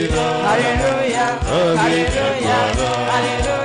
Hallelujah, hallelujah, hallelujah.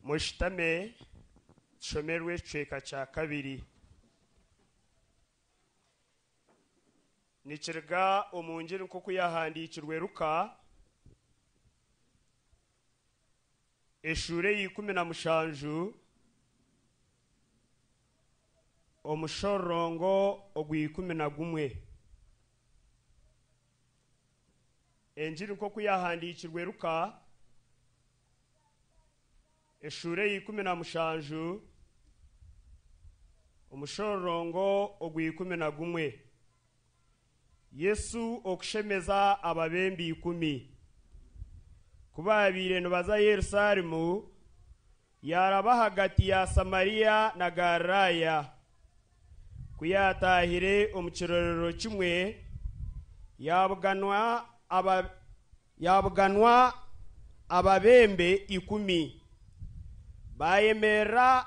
Mushtame shomerwe cheka cha kabiri Nichirga omunjiri nko yahandikirwe Luka eshure yikumi na mushanju omushorongo ogwikumi na gumwe Enjiri nko yahandikirwe Luka eshure yikumi na mushanju omushorongo ogwikumi na gumwe Yesu okushemeza ababembi 10 kubabire nubaza Yerusalemu yaraba hagati ya Samaria na Galilaya kuyatahire omukirorero kimwe yabganwa ababembe 10 bayemera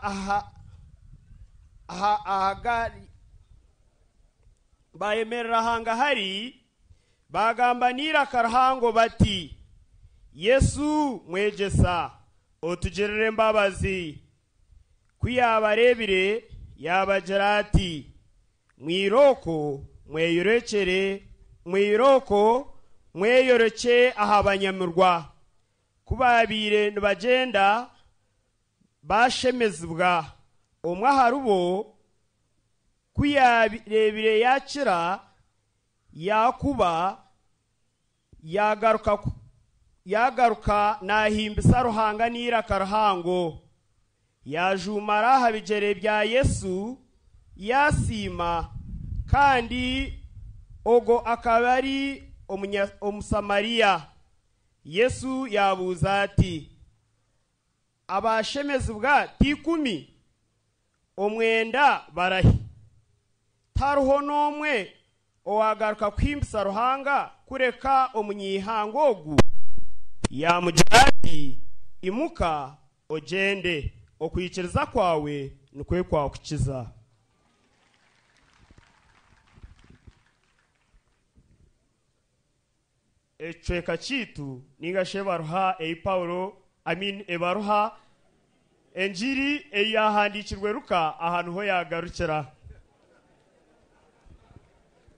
bayemera hangahari bagambanira karhango bati Yesu mwejesa otugerere mbabazi kuyabarebire yabajarati mwiroko mweyoreke ahabanyamurwa kubabire nubagenda bashemezibwa omwaharubo kuyabirebire yakira yakuba yagaruka nahimbisa ruhanganira karhango yajumara habijere bya Yesu yasima kandi ogo akabari omusamariya. Yesu yabuza ati, abashemezi bwa tikumi omwenda barahi, taruho nomwe owagaruka kwimbisa ruhanga kureka omunyihango ogu. Yamugira ati, imuka ogende, okwikiriza kwawe nikwe kwakukiza. Echweka chitu ningashe baruha Paulo ebaruha enjiri eyahandikirwe Luka ahantu ho yagarukira.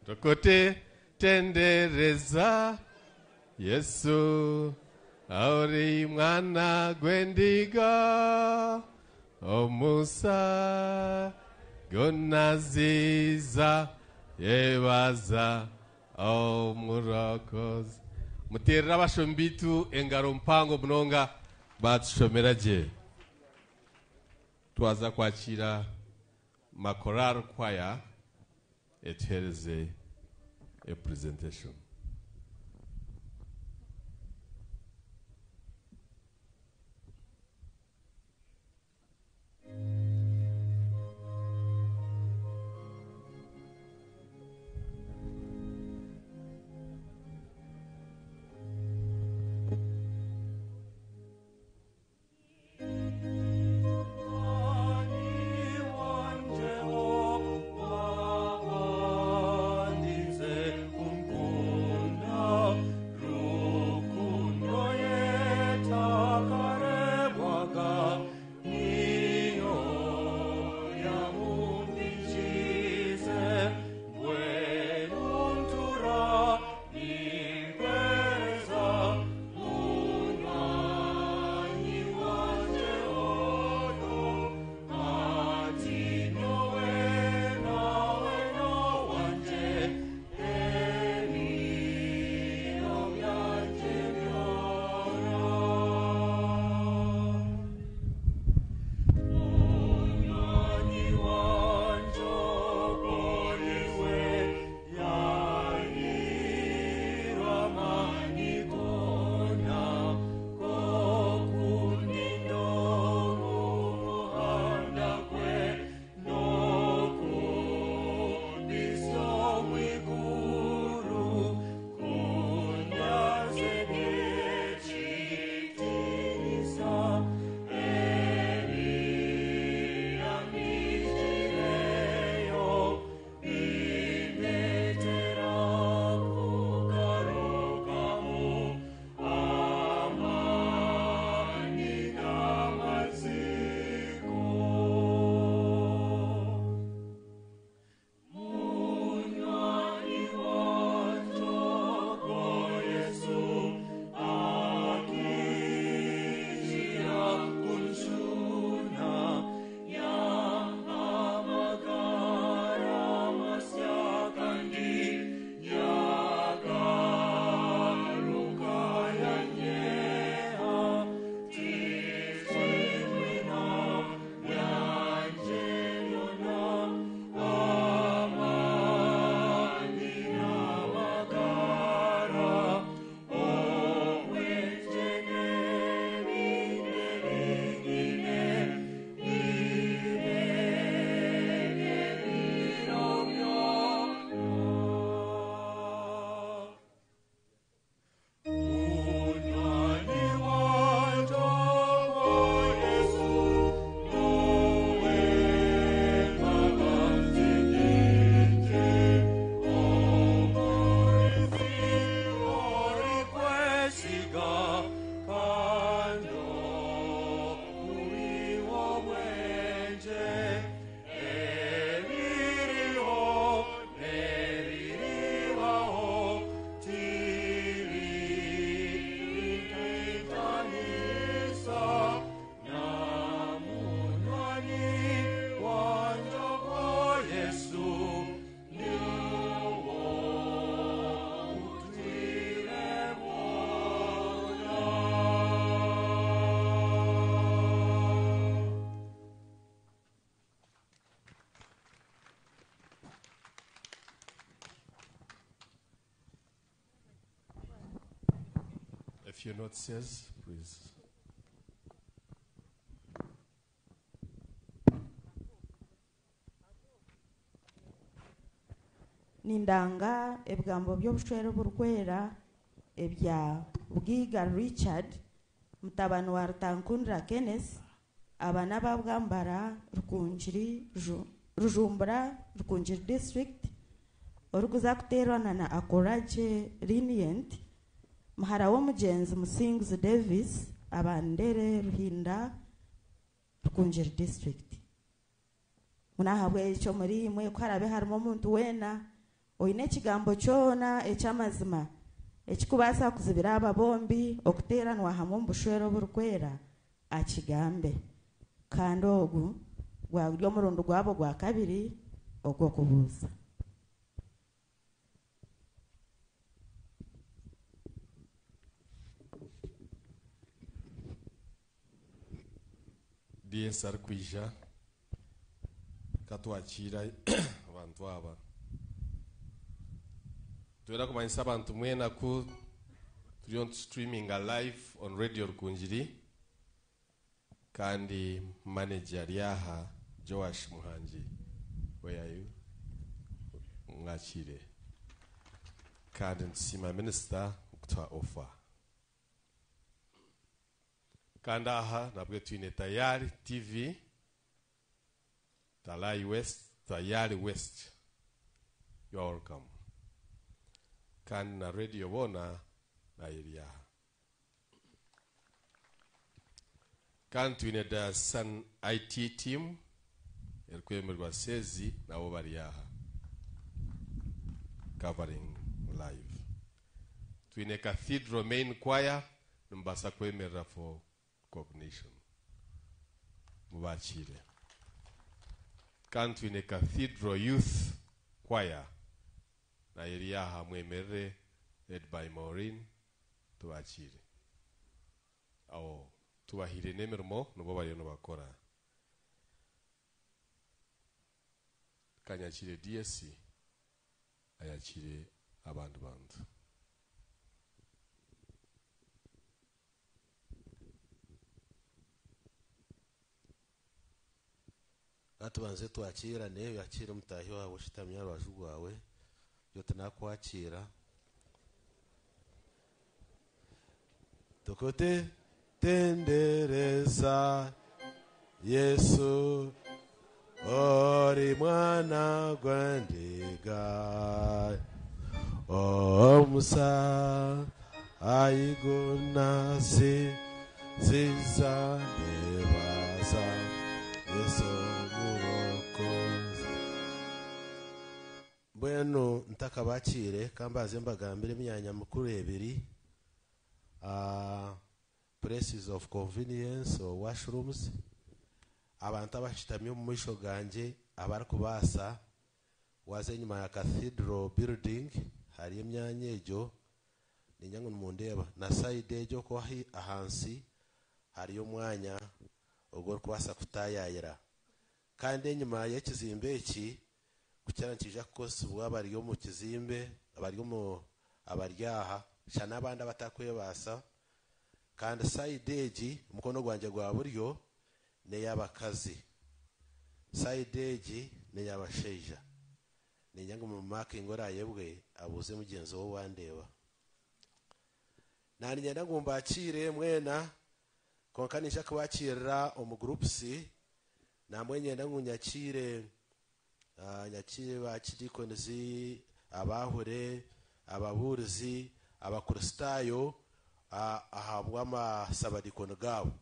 Tokote tendereza Yesu auri mwana gwendiga omusa gonaziza yebaza omurakoze. Muterera abashombitu engaro mpango mnonga batushomeraje. Twaza kwakira makorar choir etuhereze a presentation. Dize few notes says, please. Nindanga ebigambo by'obushwere burukwera ebya Bugiga Richard mutabani wa Rutankundira Kenneth abana babwambara Rukunjiri Rujumbura Rukunjiri district orukuza kuterana na Akoraje Lenient muhara w'omugenzi Musinguzi Davis abandere Ruhinda Rukunjiri district munahabwe icyo muri imwe kwarabe harimo umuntu wena oyine ekigambo kyona ekyamazima ekikubasa kuzibira aba bombi okuteranwa hamwe mu bushwere burukwera akigambe kandi ogu gwaguryo omurundi gwabo gwa kabiri ogw'okubuuza. DSR kwija katwakira abantu aba tuera kumanyisa abantu mwena ku turi on streaming live on Radio Rukunjiri kandi manager yaha Joash Muhanji, where are you? Ngachire kandi nsima minister kutwa offer kandi aha nabwe twine Tayari TV Talai West, Tayari West. You are welcome. Kandi na radio bona na area. Kandi twine da Sun IT team erikwemerwa sezi nabo bari yaha covering live. Twine Cathedral Main Choir mbasa kwemerera for cognition. Mubachire. Kandi twine Cathedral Youth Choir na area hamwemerere led by Maureen tubachire aho tubahire nemermo nubo bari no bakora kanyakire DSC ayakire abantu bantu. Atubanze twakira ne yakire mutahi wawe shitamya rwajugwawe yote nakwakira tokote tendereza Yesu ori mwana gwandiga omusa aigona si ziza debaza Yesu Bueno ntakabakire kambaze mbagambire myanya mukuru ebiri places of convenience or washrooms abantu abashitamye mu misho ganje abari kubasa waze nyuma ya cathedral building hari imyanya ejo ninyangu mundeba na side ejo ko ahansi hari umwanya ogwo kwasa kutayayira kandi nyuma y'ekizimbe eki kucyana kija kosubwa abari yo mu kizimbe abari yo mu abaryaha shana abandi batakwebasa kandi side eji mukono gwanje gwa buryo ne yabakazi side eji ne yabasheja ne nyangu mu marking ora yebwe abuze mugenzi wo wandeba nani nyenda ngumbakire mwena konkanisha kwakirira omu groups na mwenye ngunyakire nyakire ba kidikonizi abahure ababurizi abakristayo ahabwa amasabadikono gabo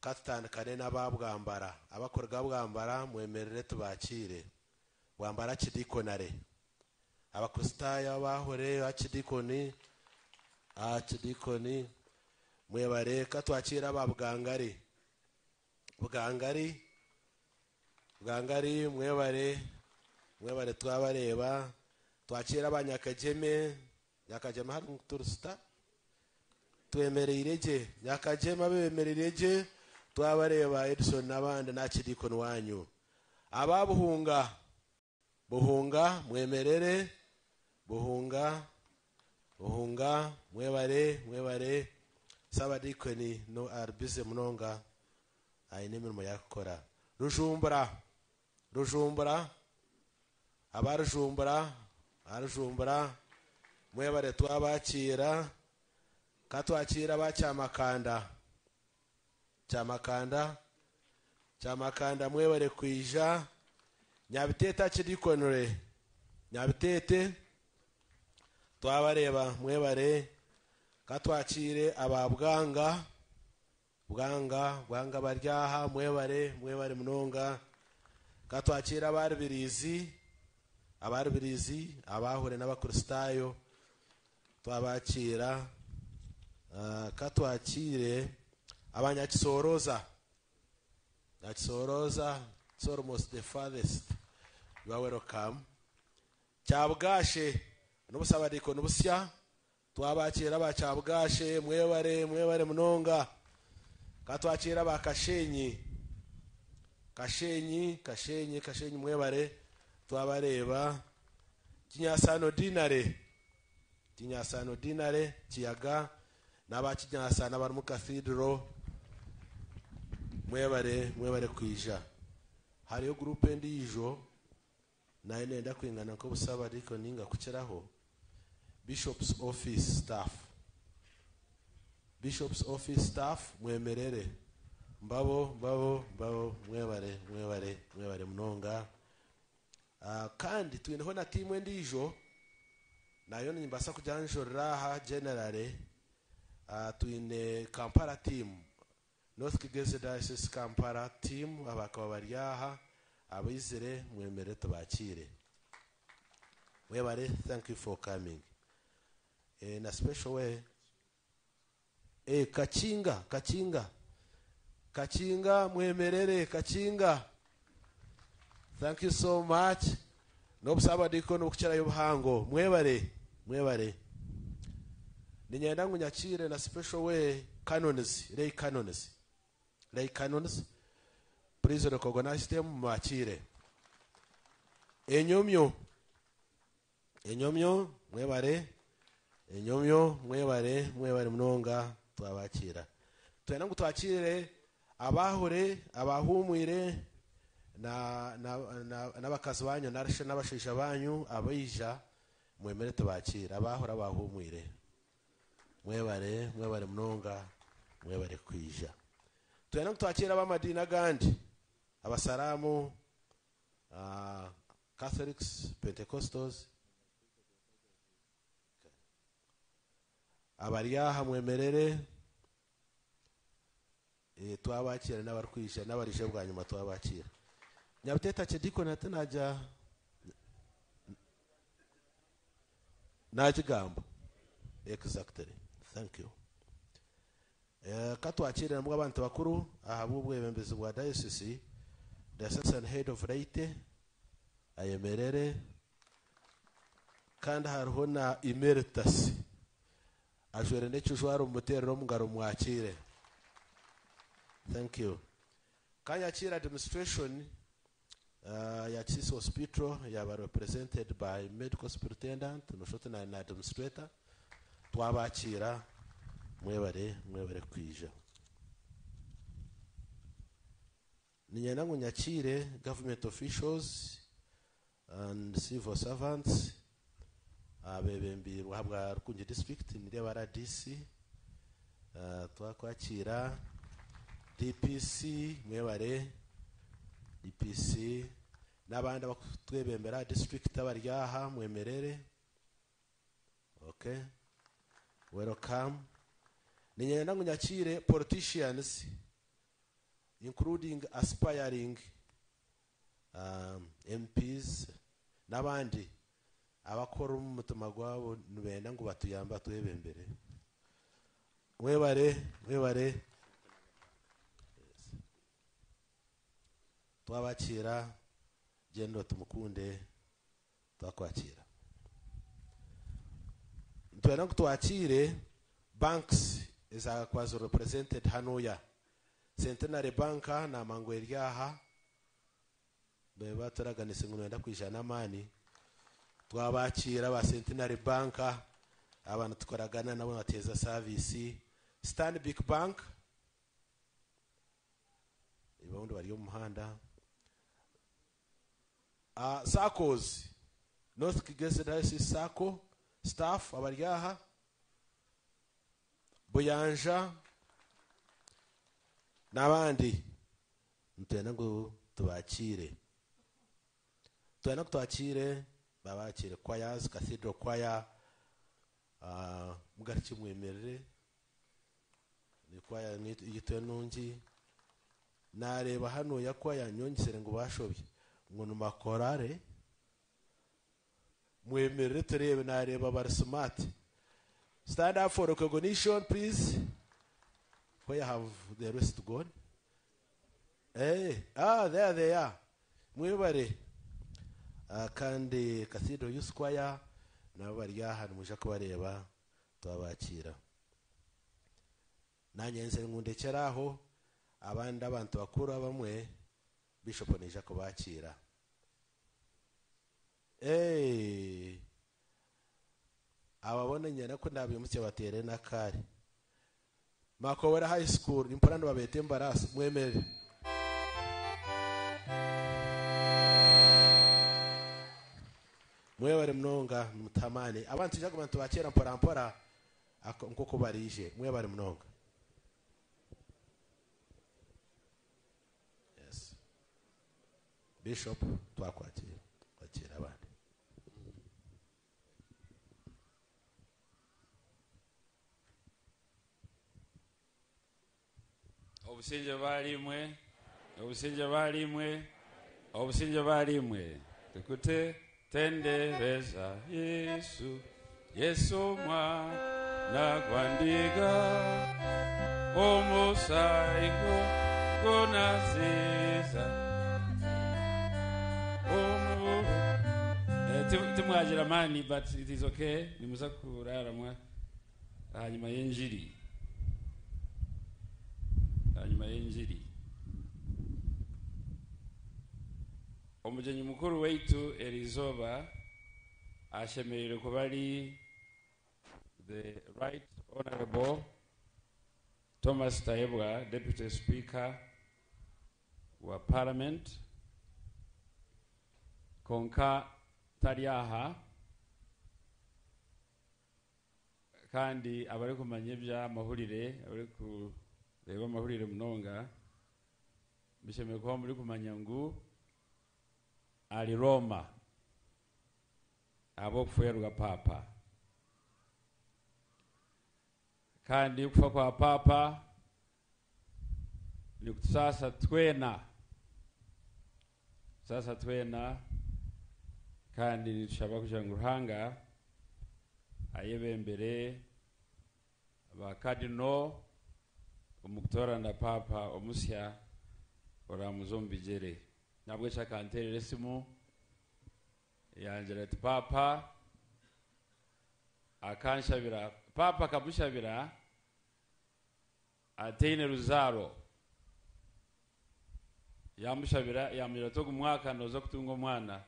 katandikane n'ababwambara abakorwa bwambara mwemerere tubakire bwambara kidikonare abakristayo abahure bakidikoni kidikoni mwebareka twakira ababwangari bwangari mwebare twabareba twakira abanyakajeme nyakajema hari turista twemerereje nyakajema bemerereje twabareba Edison nabandi nakidikoni wanyu ababuhunga buhunga mwemerere buhunga mwebare sabadikoni no arbize munonga aine mirimo yakora rujumbura abarujumbura mwebare twabakira katwakira cyamakanda mwebare kwija nyabiteta kidikonore nyabitete twabareba mwebare katwakire ababwanga bwanga baryaha mwebare munonga katwakira abaribirizi abahure n'abakristayo twabakira katwakire abanyakisoroza it's almost the farthest. You are welcome. Cyabgashe n'ubusabadiko n'ubusya twabakira bacyabgashe mwebare munonga katwakira bakashenyi mwebare twabareba kinyasano dinare kiyaga n'abakinyasana bari mu cathedral mwebare kwija hariyo groupe ndijo naye nenda kwingana ko busaba ariko ninga kukiraho Bishop's office staff mwemerere mbabo mwebare munonga kandi tuineho na timu ndijo nayo nimbasa kujanjorera ha generale tuine Kampala team North Kigeze Diocese Kampala team abakaba baryaha abizere mwemere tubakire mwebare thank you for coming in a special way Kachinga mwemerere Kachinga thank you so much nobusaba diko nokukira y'ubuhango mwebare ninyenda ngunyakire na special way lay canons please recognize them mwakire enyomyo mwebare munonga twabakira twena ngo twakire abahumwire n'abakazi banyu n'abashisha banyu abayija mwemere tubakira abahora bahumwire mwebare munonga mwebare kwija twena ngo twakira abamadini agandi abasalamu Catholics, Pentecostals abaryaha mwemerere twabakira n'abarkwisha n'abarishe bwa nyuma twabakira nyabuteta kidiko natanaja najigambo exactly thank you katwakira mu abantu bakuru ahabubwe bembezi bwa diocese the assistant head of Laity ayemerere kandi hariho na emeritus ajwere n'ekijwaro umuterero mungaro mwakire thank you kanyakira administration ya Chis Hospital yaba represented by medical superintendent noshote na administrator twabakira mwebare kwija ninyana ngo nyakire government officials and civil servants abebembi ruhabwa Rukungi district nire bara DC twakwakira DPC mwebare DPC n'abandi batwebembera district abaryaha mwemerere okay welcome ninyenda ngo nyakire politicians including aspiring MPs n'abandi abakora umutima gwabo nubenda ngo batuyamba twebembere mwebare twabakira gendo tumukunde twakwakira ntwena ngo twakire banks is akwazo represented hanoya Centenary Bank na mangweryaha beba turaganise ngwenda kwijana mani twabakira ba Centenary Bank abantu tukoragana nabo bateza service Stanbic Bank ibawundi bari yo muhanda SACCOs North Kigezi Diocese SACCO staff abaryaha Buyanja n'abandi mutena ngo tubakire babakire choirs Cathedral Choir mugariki mwemerere ni choir yitwe nungi nareba hano ya choir nyongisere ngo bashobye ngo numakorare mwemerere turebe nareba bar smart. Stand up for recognition, please. Where have the rest gone? Hey, there they are. Mwebare. Kandi Cathedral Youth Choir nabo bari ahantu muje kubareba twabakira. Nanye nse nkundekeraho abandi abantu bakuru bamwe Bishop nije kubakira. Ababona nyana ko ndabimutse batere nakari Makobera High School impurando babete embarasi mwemere mwebare mnonga mutamani abantu jago bantu bakera mpora nkoko barije mwebare mnonga. Yes Bishop twakwakira abandi obusinje balimwe tukute tendereza Yesu mwana kwandiga omusaiko konaziza timwagira mani but it is okay nimuza kurara hanyuma y'injiri omujenyi mukuru weitu Elizoba ashemerere kubali the Right Honorable Thomas Tayebwa, Deputy Speaker wa Parliament konka tariaha kandi abari kumanye bya mahurire abari kureba amahurire munonga bishemeye ko muri kumanya ngo ali Roma abo kuferwa papa kandi kufa kwa papa ni sasa twena kandi nishaba kujanguhanga ayebembere ba cardinal umukutora na papa omusya oramuzombijere nabwo chakanterere simu yanjere papa akanshabira papa kamushabira ateine ruzaro yamushabira yamira to gumwaka nozo kutunga umwana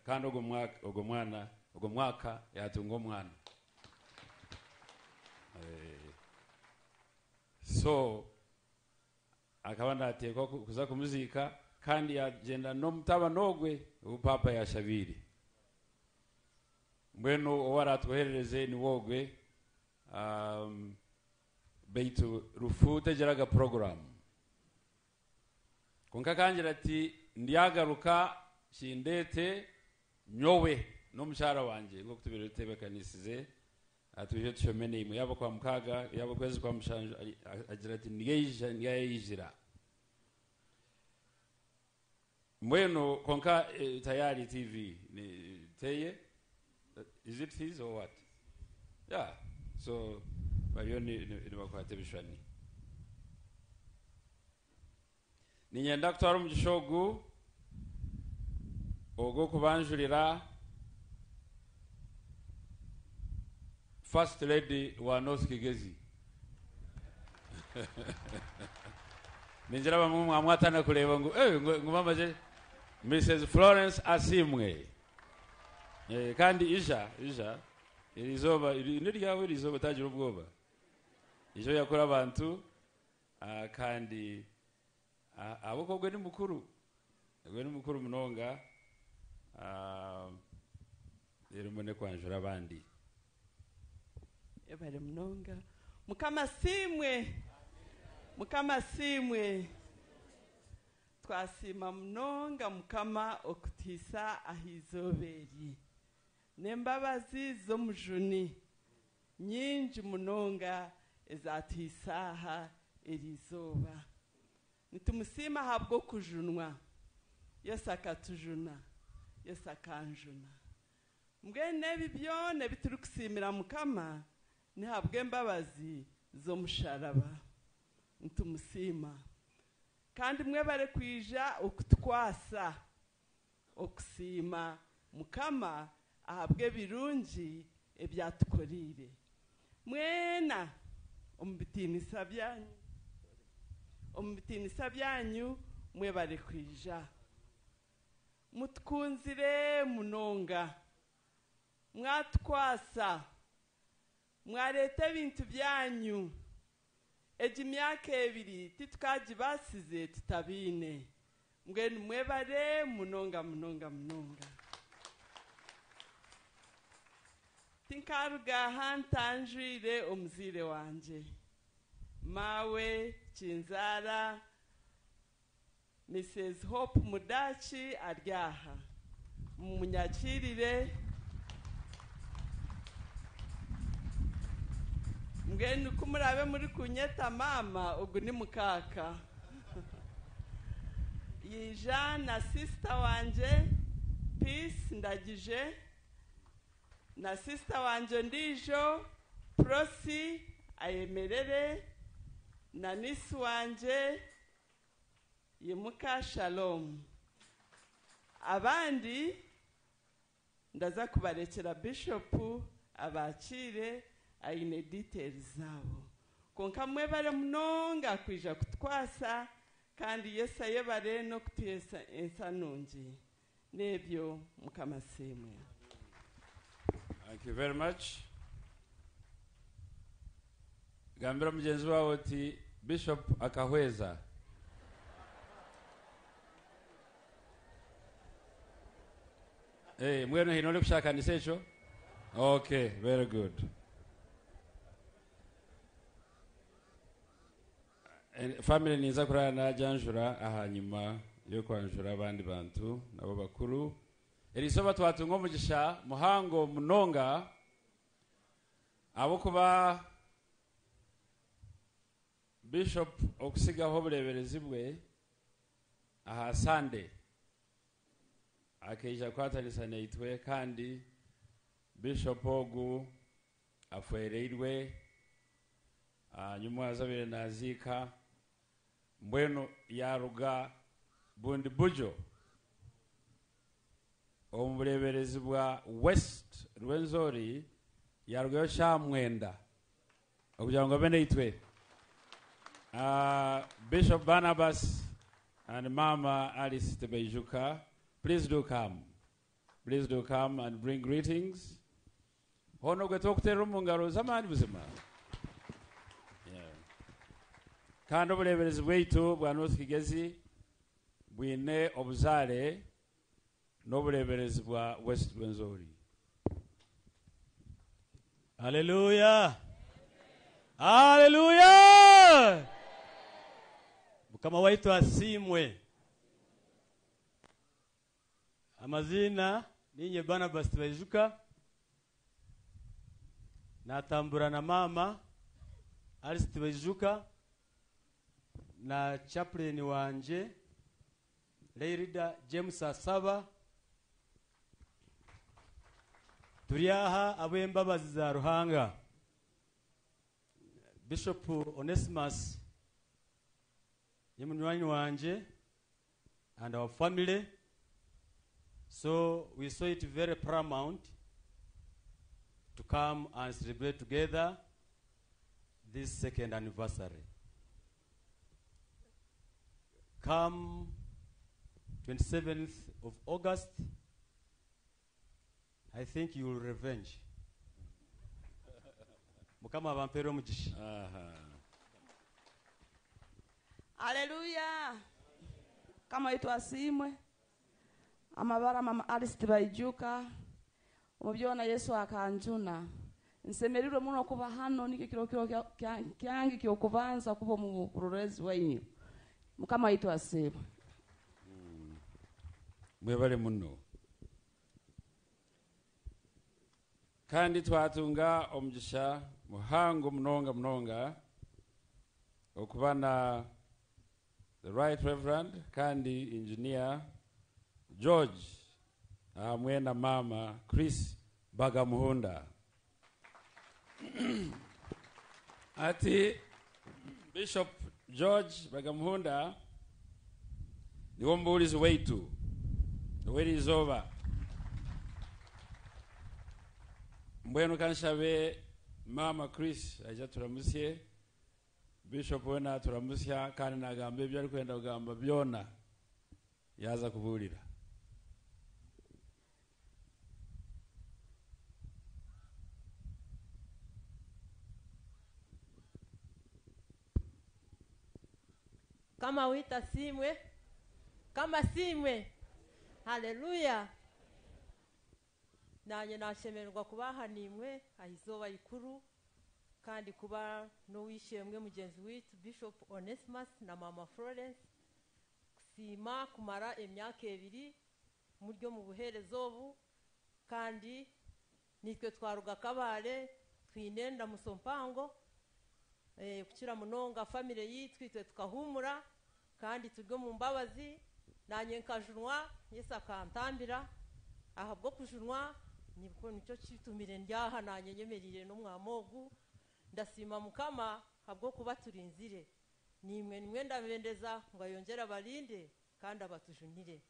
kandi ugo mwaka yatunga umwana so akabanda ateko kuza kumuzika kandi yagenda no mutaba nogwe upapa yashabiri mbweno waratwoherereze ni wogwe beitu rufute jeraga program konka kangira ati ndiyagaruka shindete nyowe no mshara wanje ngo kutubere tebekanisize atuje tushomene imwe yabo kwa mkaga yabo kwezi kwa mshanja agira ati ngeyijira mweno konka tayari TV ni teye is it his or what? Yeah, so bayoni ni wakwate bishwani ninyenda kutwara mugishogu ogo kubanjurira First Lady wa North Kigezi ninjira bamwe mwamwatana kureba ngo ngumamaje Mrs. Florence Asimwe kandi Isha Elizoba niryawe Elizoba tagira ubwoba icyo yakora abantu kandi abo gwe ni mukuru munonga rero mune kwanjura abandi ebare munonga mukama simwe twasima munonga mukama okutisa ahizoberi nembabazi z'omujuni nyingi munonga ezatisaha erizoba nitumusima habwo kujunwa Yesu akatujuna Yesu akanjuna mbwene ebi byone bituri kusimira mukama nihabwe embabazi z'omusharaba nitumusima kandi mwe bare kwija okutwasa okusima mukama ahabwe birungi ebyatukorire mwena omubitinisa byanyu mwe bare kwija mutukunzire munonga mwatwasa mwareta ebintu byanyu egi myaka ebiri titukagibasize tutabine mbwenu mwebare munonga tinkarugaha ntanjwire omuzire wanje mawe Kinzara Mrs. Hope Mudachi aryaha munyakirire mbwenu kumurabe muri kunyeta mama ugu ni mukaka yija na sister wanje Peace Ndagije na sister wanje Ndijo Prosi Ayemerere na nisi wanje Yemuka Shalom abandi ndaza kubarekera Bishop abakire aine details zabo konka mwe bare munonga kwija kutwasa kandi Yesu ayebare no kutesa ensanungi nebyo mukama semwe. Thank you very much. Gambira mugenzi wawe ati Bishop akahweza. Mwene hinole kushaka nisecho? Okay, very good. Family niza kurana janjura ahanyuma yo kwanjura abandi bantu nabo bakuru. Erisoba twatungo mugisha muhango munonga abo kuba Bishop okusigaho bureberezi bwe aha Sunday akeja kwatanisa neitwe kandi Bishop ogu afwereirwe nyuma azabire nazika mbwenu yaruga bundi bujo omubureberezi bwa West Rwenzori yaruga Shamwenda okugira ngo bene itwe Bishop Barnabas and Mama Alice Tebejuka, please do come. Please do come and bring greetings. Hono getokte rumungaro zamani buzima. Kandi obuleberezi bwaitu bwa North Kigezi bwine obuzale n'obuleberezi bwa West Rwenzori. Hallelujah. Hallelujah. Mukama waitu asimwe. Amazina ninye Barnabas Tebejuka natambura na mama Alice Tebejuka na chaplain wanje Leirida James Asaba turiaha abembabazi za Ruhanga Bishop Onesimus Yemunwani wanje and our family. So we saw it very paramount to come and celebrate together this second anniversary. Come 27th of August, I think you will revenge. Mukama vampero mujishi. Haleluya. Kama itu asimwe amabara mama Alice Baijuka umubyona Yesu akanjuna nsemeriro muno kuba hano niki kiro kyangi kyo kubanza kuba mu rurezi wainyu mukama itu asimwe mwebale muno kandi twatunga omugisha muhango mnonga okubana the Right Reverend kandi Engineer George hamwe na mama Chris Bagamuhunda ati Bishop George Bagamuhunda niwo mbulizi wetu where is over mbwenu kanshabe mama Chris aja turamusye Bishop wena turamusya kandi nagambe ibyo ari kwenda kugamba byona yaza kubulira kama wita simwe kama simwe haleluya nanye nashemerwa kubahanimwe ahizoba ikuru kandi kuba no wishemwe mugenzi witu Bishop Onesimus na mama Florence kusima kumara emyaka 2 muryo mu buherezo obu kandi nitwe twaruga kabale twinenda musompango kukira munonga family yitwe tukahumura kandi turyo mu mbabazi nanye nkajunwa Yesu akantambira ahabwo kujunwa nibwo nicyo kitumire ndyaha nanye nyemerire no mwamogu ndasima mukama habwo kuba turinzire nimwe ndabendeza ngo yongera balinde kandi abatujunire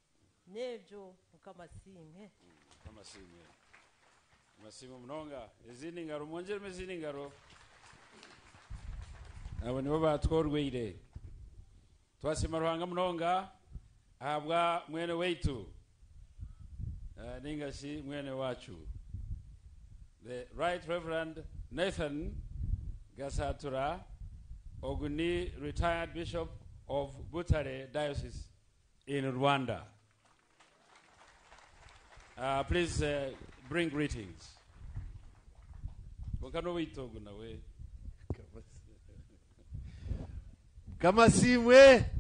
nebyo mukama simwe masimu mnonga ezini ngaro mwongere mezini ngaro abo nibo batworweire twasima ruhanga mnonga ahabwa mwene wetu ningashi mwene wacu the Right Reverend Nathan Gasatura Oguni, retired Bishop of Butare Diocese in Rwanda. Please bring greetings. Kama simwe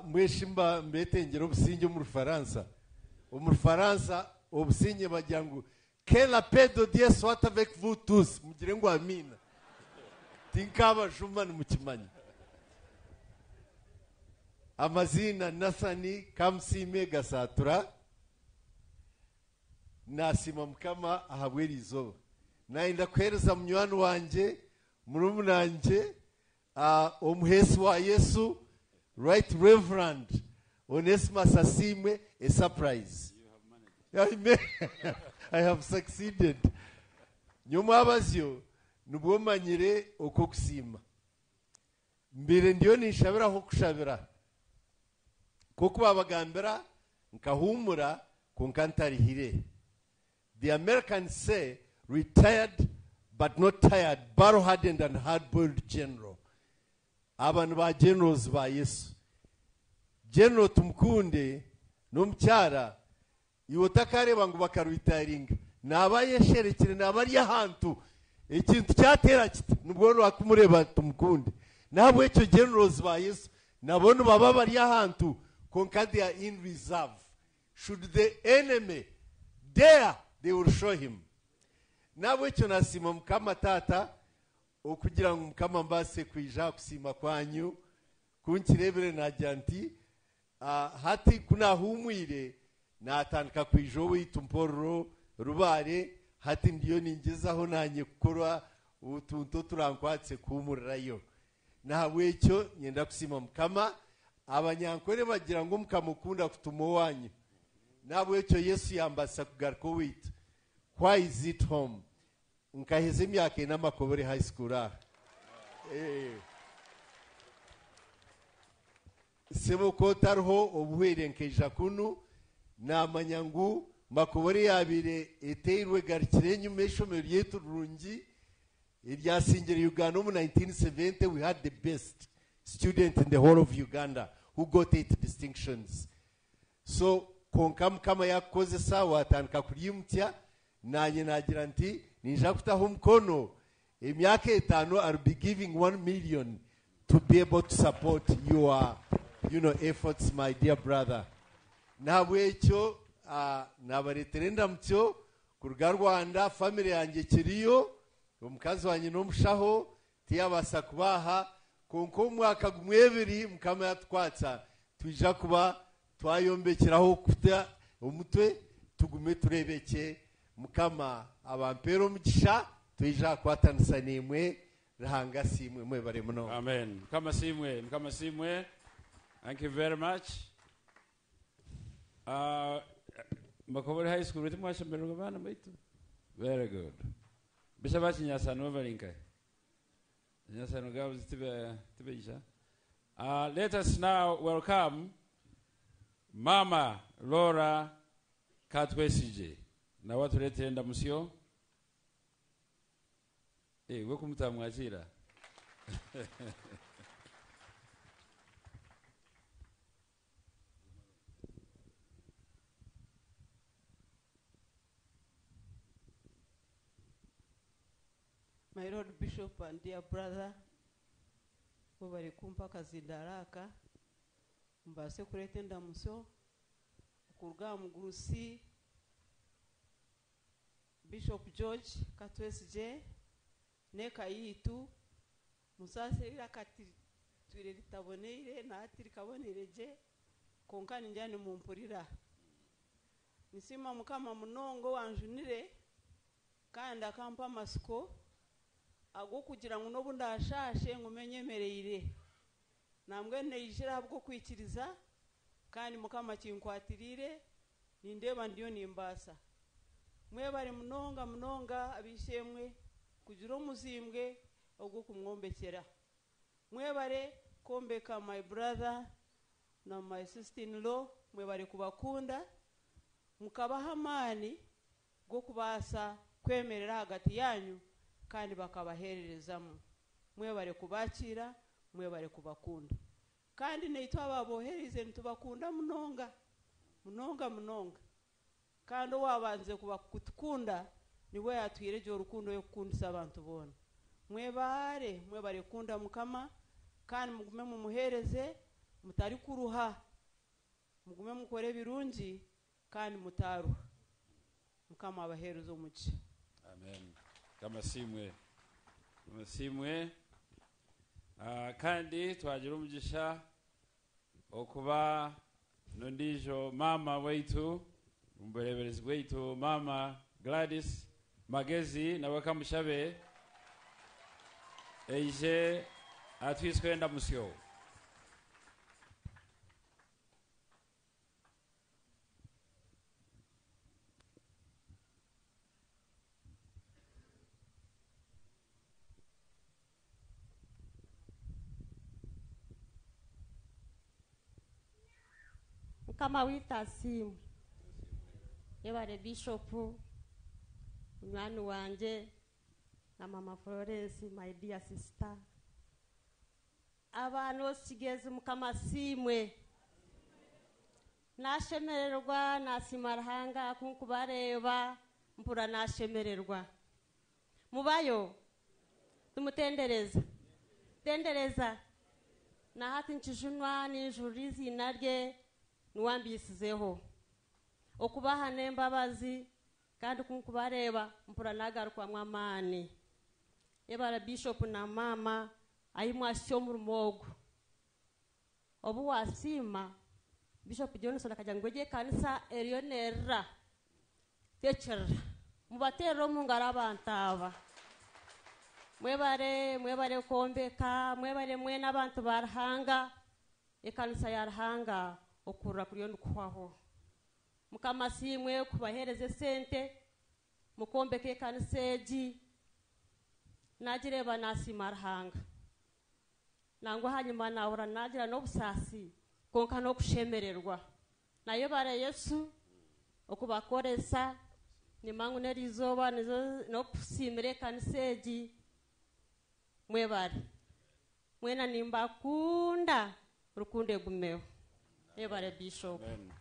mweshimba mbetengero obusinge mu Faransa. Mu Faransa obusinge bajyangu que la paix de Dieu soit avec vous tous. Mugire ngo amina. Tinkaba jumani mukimanyi. Amazina Nathani Kamsime Gasatura nasima mukama ahabwerizo. Nainda kwereza munywani wanje murumunanje omuhesi wa Yesu Right Reverend Onesimus Asimwe a surprise. I have succeeded. Nyuma abazyo nubwo manyire uko kusima. Mbere ndiyo nishabira ho kushabira. Kuko babagambira nkahumura kunkantarihire. The Americans say retired but not tired, barrow-hardened and hard-boiled general. Abantu ba generals ba Yesu. General tumukunde n'umucyara iwotakareba ngo bakarwitaringa nabayesherekere nabari ahantu ikintu cyatera kiti nubwo rwakumureba tumukunde nabwo icyo generals ba Yesu nabone baba bari ahantu they are in reserve. Should the enemy dare, they will show him. Nabwo icyo nasima mukama tata okugira ngo mukama mbase kwija kusima kwanyu kunkirebere najanti hati kuna humwire natandika kwijo witumporo rubare hati ndiyo ningezaho nanye gukora utuntu turankwatse kumurirayo nawe icyo nyenda kusima mukama abanyankore bagira ngo mukamukunda kutumo wanyu nawe icyo Yesu yambasa kugarko witu why is it home nkaheze myaka n'amakobore high school sebo ko tarho obuhere nkeja kunu na manyangu makobore yabire eteirwe garkire nyumesho meryetu rungi iryasingire Uganda mu 1970 we had the best student in the whole of Uganda who got 8 distinctions. So konkam kama yakoze sawa atandika kuryimutya nanye nagira nti ninja kutaho mkono emyaka 5 I'll be giving 1 million to be able to support your efforts, my dear brother. Nabwecho nabareterenda mutyo kuruga Rwanda family yanjye kiriyo omukazi wanye n'omushaho tiyabasa kubaha konko mwaka gumwebiri mukama yatwatsa twija kuba twayombekeraho kuta umutwe tugume turebeke mukama abampero mugisha twija kwatanisa nimwe rahanga simwe mwe bare muno. Amen. Mkama simwe. Thank you very much. Makobore High School ritu mwashomerwa bana baitu. Very good. Bishabachi nyasano overlinkai. Nyasano gabs tibe isha. Let us now welcome Mama Laura Katwesije. Na watu letenda musio. Weku mutamwachira. My Lord Bishop and dear brother, bari kumpa kazindaraka mbase kuretenda musyo kurga mugurusi Bishop George Katwesije neka yitu musasirira kati twire litabonere na atiri kabonereje konkani njani mumpurira nisima mukama munongo wanjunire kandi akampa masiko ago kugira ngo no bundashashe ngumenyemereyire namwe neyishira bwo kwikiriza kandi mukama kinkwatirire nindeba ndiyo nimbasa mwe bari munonga abishemwe kugira umuzimbwe ogwo kumwombekera mwe bare kombeka my brother na my sister in law mwe bare kubakunda mukabaha amani go kubasa kwemerera hagati yanyu kandi bakabahererezamo mwe bare kubakira mwe bare kubakunda kandi neitwa babohereze ntubakunda munonga kandi wabanze kubakunda niwe yatwireje urukundo yo kukundisa abantu bona mwe bare kunda mukama kandi mugume mumuhereze mutari kuruha mugume mukore birungi kandi mutaruha mukama abahereza umuci. Amen. Kama simwe kandi twagira umugisha okuba nondijo mama waitu umbereberezi waitu mama Gladys Magezi na wakamushabe eije atwiskwenda musyo. Kama wita simu yebare Bishop mwana wanje na Mama Florence my dear sister abantu osigeze mukama simwe nashemererwa nasimarahanga kunkubareba mpura nashemererwa mubayo tumutendereza na hati nchijunwa n'injurizi narye nuwambisizeho okubaha nembabazi kandi kunkubareba mpura nagarukwa mwamani yebara Bishop na mama ayimwasyo murumogo obu wasima Bishop Johnson akajangweje kanisa erionera teacher mubatero mungara abantaba mwebare kombeka mwebare mwena abantu barahanga ekanisa yarahanga okura kuriyo kwaho mukama simwe kubahereze sente mukombeke kaniseji najireba nasimarahanga nangwa hanyuma naura nagira no busasi konka no kushemererwa nayo bare Yesu okubakoresa nimangu nerizoba nizo no kusimire kaniseji mwebare mwena nimbakunda rukunde gumeo ebare bishop. Amen.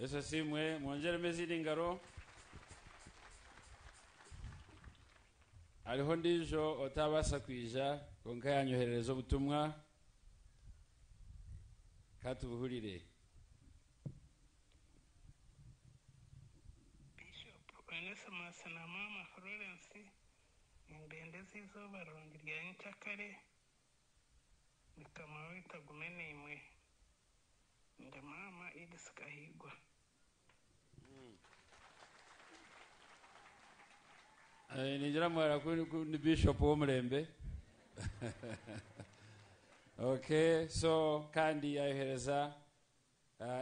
Esa simwe mwongere mezidi ngaro. Aliho ndijo otabasa kwija konka yanyohereza ubutumwa katubuhurire. Bishop Onesmus na Mama Florence imbendezi zo barongirya nchakare nikama witagumene imwe nda Mama Edith Kahigwa. Ninjira mwara ni Bishop w'Omurembe. Okay, so kandi yahereza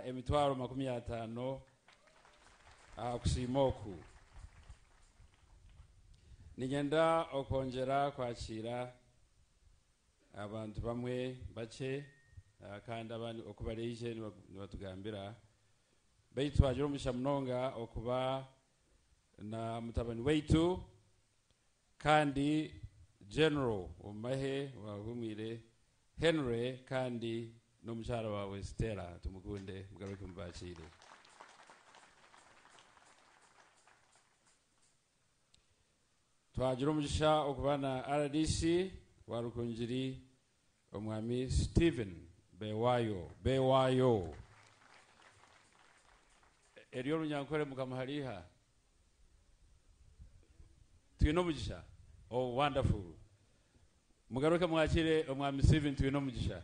emitwaro 50 kusimoku. Nigenda okongera kwakira abantu bamwe bace kandi abandi okubareje nibatugambira baitu ajiro mushamunonga okuba na mutabani weitu kandi General Omahe wahumire Henry kandi no mushara wawe Stella tumukunde mugaruke mubakire. Twajira umugisha okubana RDC warukunjiri omwami Stephen Bewayo eriyo runyankore mukamahariha twino mugisha. Oh, wonderful. Mugaruke mwakire omwami Stephen twino mugisha.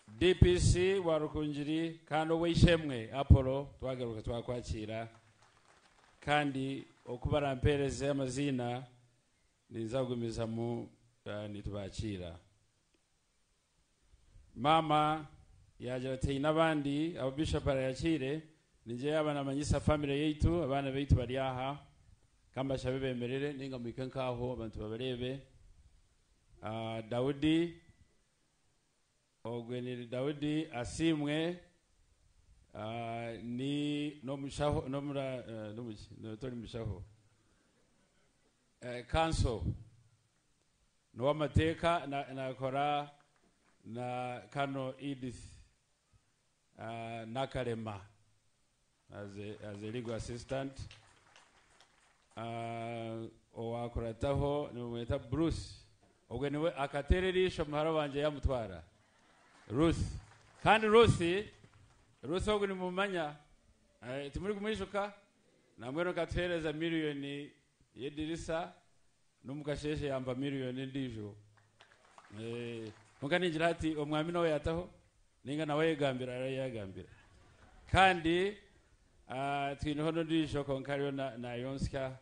DPC warukunjiri kandi wishemwe Apollo twagaruka twakwakira kandi okubarampereze amazina nizagumiza mu nitubakira. Mama yagira ati nabandi abo bishop arayakire nije abana manyisa family yeitu abana beitu bari aha kamba shabemerere ninga mwikankaho abantu babarebe. Daudi ogweniri Daudi asimwe ni no mushaho no mura no tori mushaho council no amateka na kora na Kano Edith Nakarema as a legal assistant. Owakorataho ni mweta Bruce ogweniwe akatererisha muhara wanje yamutwara Ruth kandi Ruth ogwini mumanya timuri kumishuka namwero katereza miliyoni yedirisa numukasheshe yamba miliyoni ndijo mukaninjira ati omwami nawe yataho ninga nawe yagambira kandi twinoho ndijo konkario na Yonska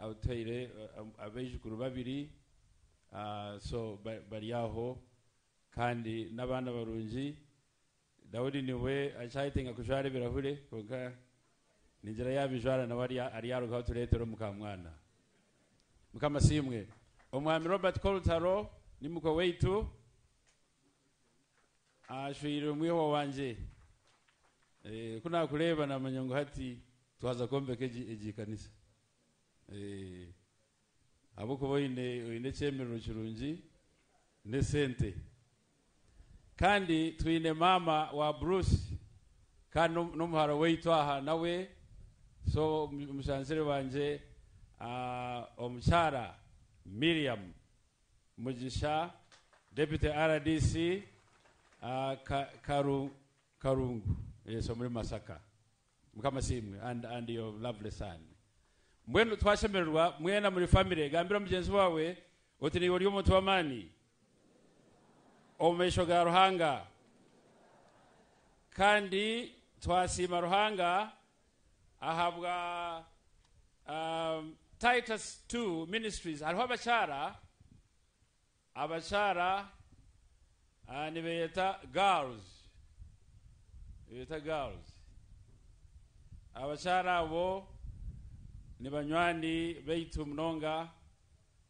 autoire abejukuru babiri so bari aho kandi nabana barunji. Daudi niwe achaitenga kujare birahure konka ninjira yabijara na wari ari yaruka turetero mukamwana mukamasimwe. Omwami Robert Koltaro ni muko weitu ashwire mwiho wanje kuna kuleba na manyongo hati twaza kombe keji kanisa abuko boine chemero chirunji ne sente kandi twine mama wa Bruce kandi no muhara weitu aha nawe so mushansere wanje omuchara Miriam Mugisha Deputy RDC Karungu yeso muri Masaka mukamasimwe and your lovely son. Mwenu twashemerwa mwena muri family gambira mugenzi wawe otini wali omuntu wamani omesho ga Ruhanga kandi twasima Ruhanga ahabwa Titus 2 Ministries hariho abachara nibeta girls abachara abo ni banywani beitu mnonga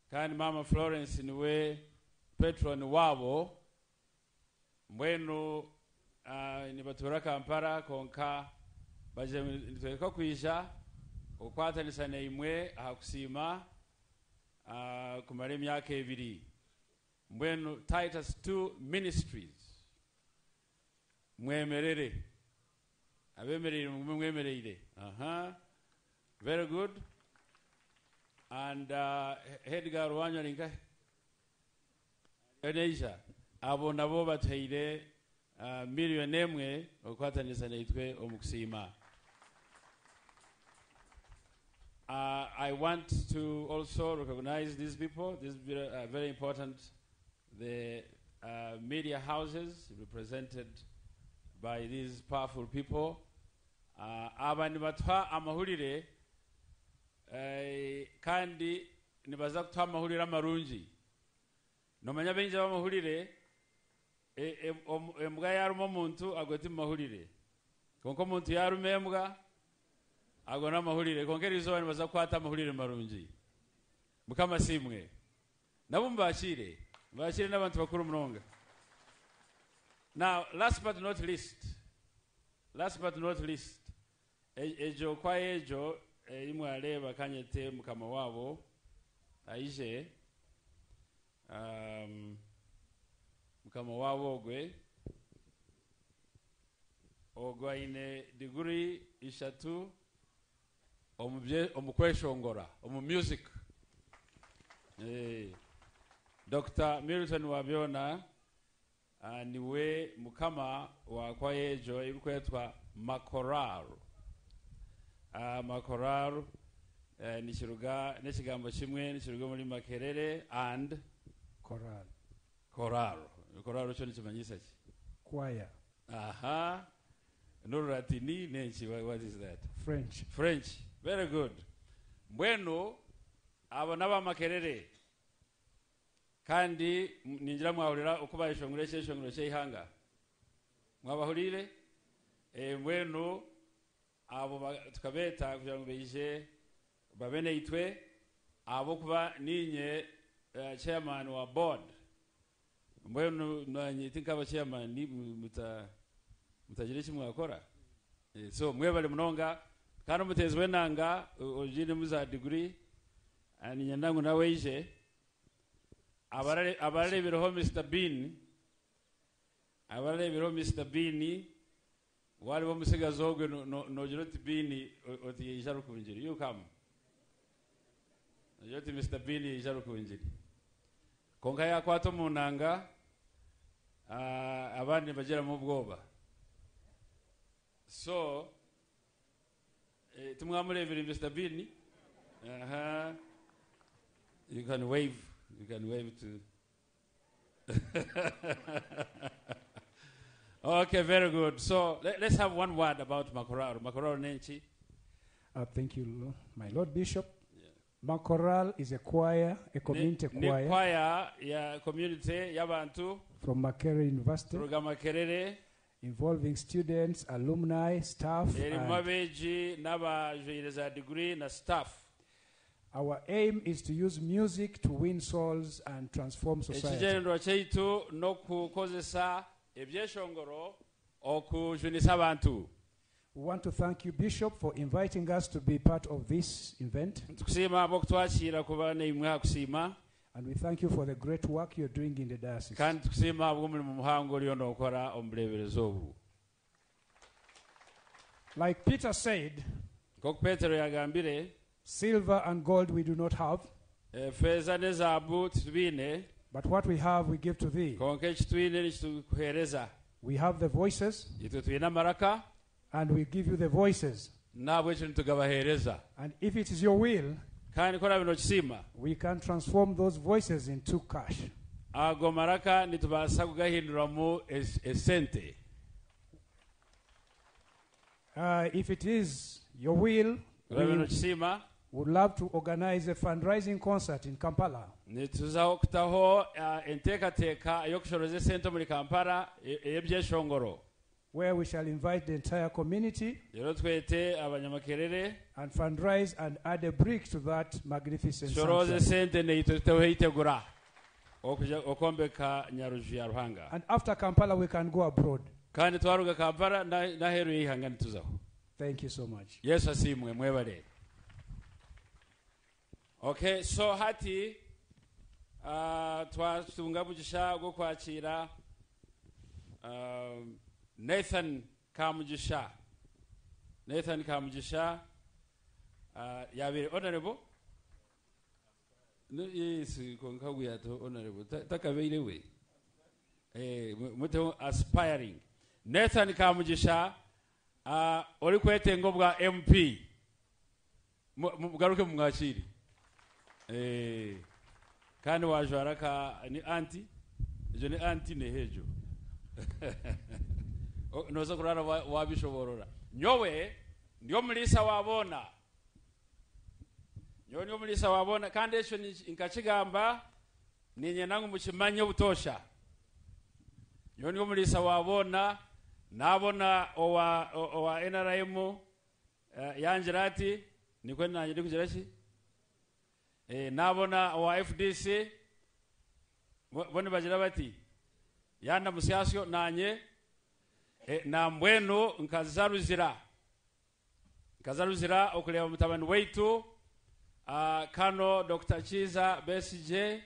kandi Mama Florence niwe patron wabo mwenu ni batura Kampala konka baje nitweka kwisha okwatanisa imwe ahakusima kumara emyaka 2 mbwenu Titus 2 Ministries mwemerere abemerere mwemerere very good. And Edgar Wanyalinga Eneisha abo nabo bateire million emwe okwatanisa naitwe omukusima. I want to also recognize these people. This is very important. The media houses represented by these powerful people. Abandi batwa amahulire kandi nibaza kutwa amahulire amarungi. Nomanya benje bamahulire embwa yarumo muntu agoti mahulire. Konko muntu yarume embwa agona mahulire. Konkeri zo nibaza kwata amahulire marungi. Mukama simwe. Nabo mbashire n'abantu bakuru munonga. Now, last but not least, ejo kwa ejo imwe areba kanyete mukama wabo aije mukama wabo ogwe ine degree ishatu omukweshongora music. Dr. Milton Wabiona niwe mukama wa kwa ejo ikwetwa makoraro. Makoraro nishiruga neshigambo kimwe nishiruga muri Makerere and koraro cyo nikimanyisa ki choir. No Latini nenchi. What is that? French. Very good. Mbwenu abo naba Makerere kandi ninjira mwahurira ukuba ishongure cy'ihanga mwabahurire mbwenu abo tukabeta kugira ngo beje babene itwe abo kuba ninye chairman wa board mbwenu nanyita aba chairman ni mutajire kimwe akora. So mwebale munonga kandi mutezwe nanga ojine muza degree ani nyandangu nawe ije abarale biroho Mr. Bean wali bamusigaza ogwe no jiroti Bean oti yijaro kunjiri. You come jiroti Mr. Bean yijaro kunjiri konka yakwato munanga abandi bagera mu bwoba. So tumwamurevera Mr. Bean. You can wave to Okay, very good. So let's have one word about Makoraro. Makoraro Nenchi. Thank you, my Lord Bishop. Makoral is a choir, a community choir. Choir ya community yabantu from Makerere University. Makerere, involving students, alumni, staff, degree na staff. Our aim is to use music to win souls and transform society. We want to thank you, Bishop, for inviting us to be part of this event. And we thank you for the great work you're doing in the diocese. Like Peter said, silver and gold we do not have, but what we have we give to thee. We have the voices, and we give you the voices. And if it is your will, we can transform those voices into cash. If it is your will, we would love to organize a fundraising concert in Kampala. Where we shall invite the entire community and fundraise and add a brick to that magnificent sanctuary. And after Kampala we can go abroad. Thank you so much. Yes, asimwe mwebale. Okay, so hati twatunga mugisha gwo kwakira Nathan Kamugisha. Nathan Kamugisha yabire honorable. No, yes, konkagu ya to honorable. Takabeire we. Muto aspiring. Nathan Kamugisha oli kwetengo bwa MP. Mugaruke mumwakiri. Kandi wajwara ka ni anti. Je ni anti ne hejo. Noza kurara wabishoborora. Nyowe ndio mulisa wabona. Ndio mulisa wabona kandi echo nkachigamba ninye nangu mukimanye butosha. Ndio mulisa wabona nabona owa NRM yanjirati nikwe nanje ndikujirashi nabona owa FDC bone bagira bati yanda musiasyo nanye na mbwenu nkazaruzira okuleba mutabani weitu kano Dr. Chiza Besije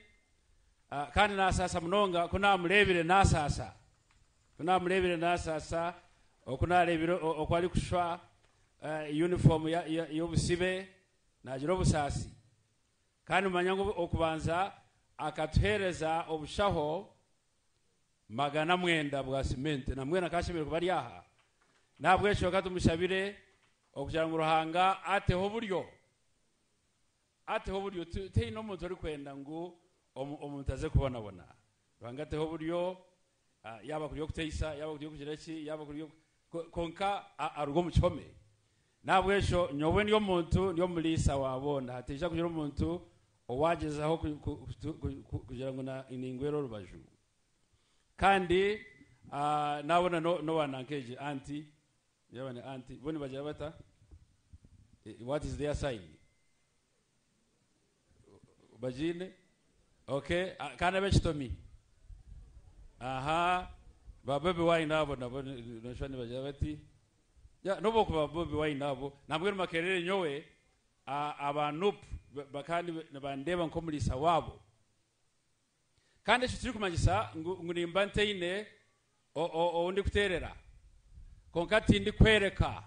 kandi nasasa munonga kuna mulebire nasasa okunalebire okwali kushwa uniform y'obusibe nagira obusasi kandi manyango okubanza akatuhereza obushaho 900 bwa cement na mwena kashimire kubari aha nabwe cyo katumushabire okugira ngo ruhanga ateho buryo teino muntu ari kwenda ngo omuntu aze kubona ruhanga ateho buryo yaba kuri okuteisa yaba kuri okugiraki yaba kuri konka arugo muchome nabwe cyo nyowe niyo muntu niyo mulisa wabona hateja kugira umuntu owagezaho kugira ngo na iningwero rubaju kandi nabona no wanankeje anti yabane anti boni bagira bata what is their sign bajine okay kana bechitomi aha bababe wine nabo no shani bagira bati ya nobo kuba bababe wine nabo nabwo makerere nyowe abantu bakandi nabandeba nkomulisa wabo kandi turi kumanyisa ngurimba nteine undi kuterera konkati ndi kwereka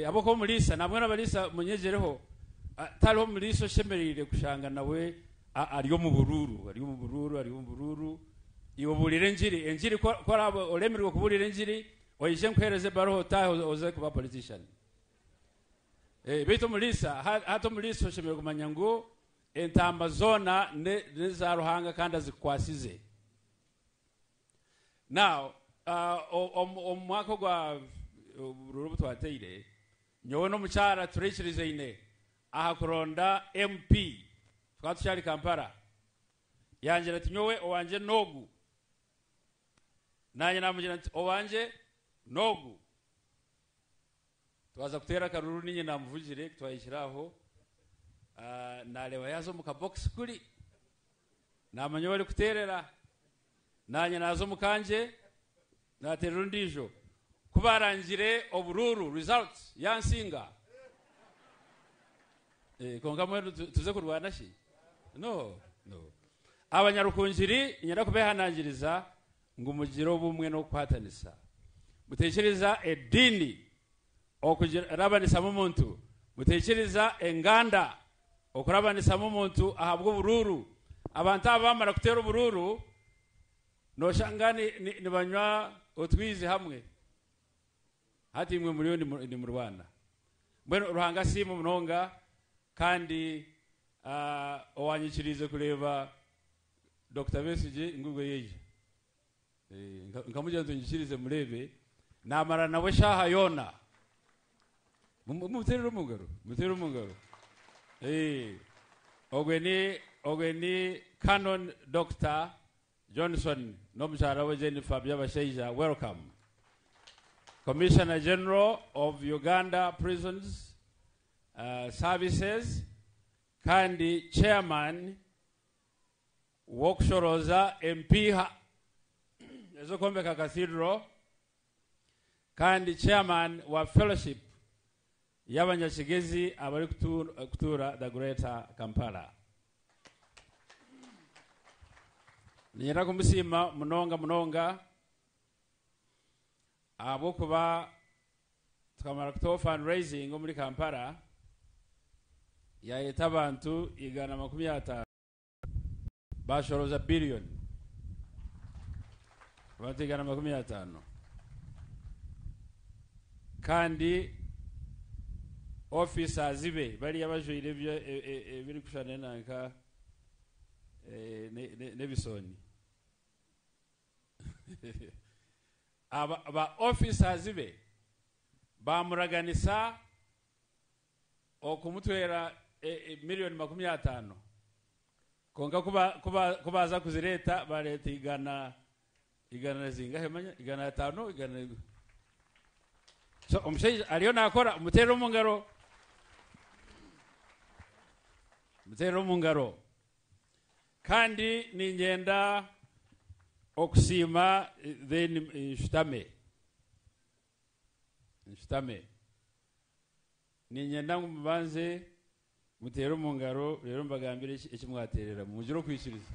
abo ko mulisa namwe nabalisa munyejereho talo muliso shemerire kushanga nawe ariyo mu bururu iwo bulire enjiri ko rabo olemirwe kuburire enjiri oyije nkwereze baroho taho oze kuba politician beto mulisa hato muliso shemerire kumanya ngo entamba zona za ruhanga kandi azikwasize now omwako gwa rurubu twateire nyowe no mucyara turishirize ine aha kuronda MP twatushari Kampala yanjira ati nyowe owanje nogu nanye namugira ati owanje nogu twaza kutera karuru ninye namuvugire twayishiraho nalewa yazo muka box kuri namanyo bari kuterera nanye nazo mukanje naterero ndijo kubarangire obururu results yansinga konga mwe tuze kurwana shi no abanyarukunjiri nyara kubehanangiriza ngo mugiro bumwe no kwatanisa mutekereza edini okurabanisa mu muntu mutekereza enganda okurabanisa mu muntu ahabwo bururu abantu abamara kutera ubururu no shangani ni banywa otwize hamwe hati imwe muri ni mu Rwanda mbeno ruhanga simu munonga kandi owanyikirize kureba Dr. Besije ngugo yeje nkamujya nzonyikirize murebe namara nawe shaha yona muterero mungaro ogweni Canon Dr. Johnson nomshara we Jennifer byabasheija welcome Commissioner General of Uganda Prisons Services kandi Chairman Wokushoroza MP ezokombeka Cathedral kandi Chairman wa Fellowship y'abanyakigezi abari kutura the Greater Kampala. Niyera kumusima munonga abo kuba tukamara kutoa fundraising muri Kampala yayeta abantu 150 bashoroza billion abantu 150 kandi officers be bari yabajoyire byo biri kushana nanka nebisoni aba officers be bamuraganisa okumutwera million 50 konga kubaza kuzireta bareta igana zingahe manya igana 5 igana. So umsheje aliyo nakora umutero mungaro kandi ningenda okusima then nshitame ningenda mubanze mutero mungaro rero mbagambire ekimwaterera mujiro kwishiriza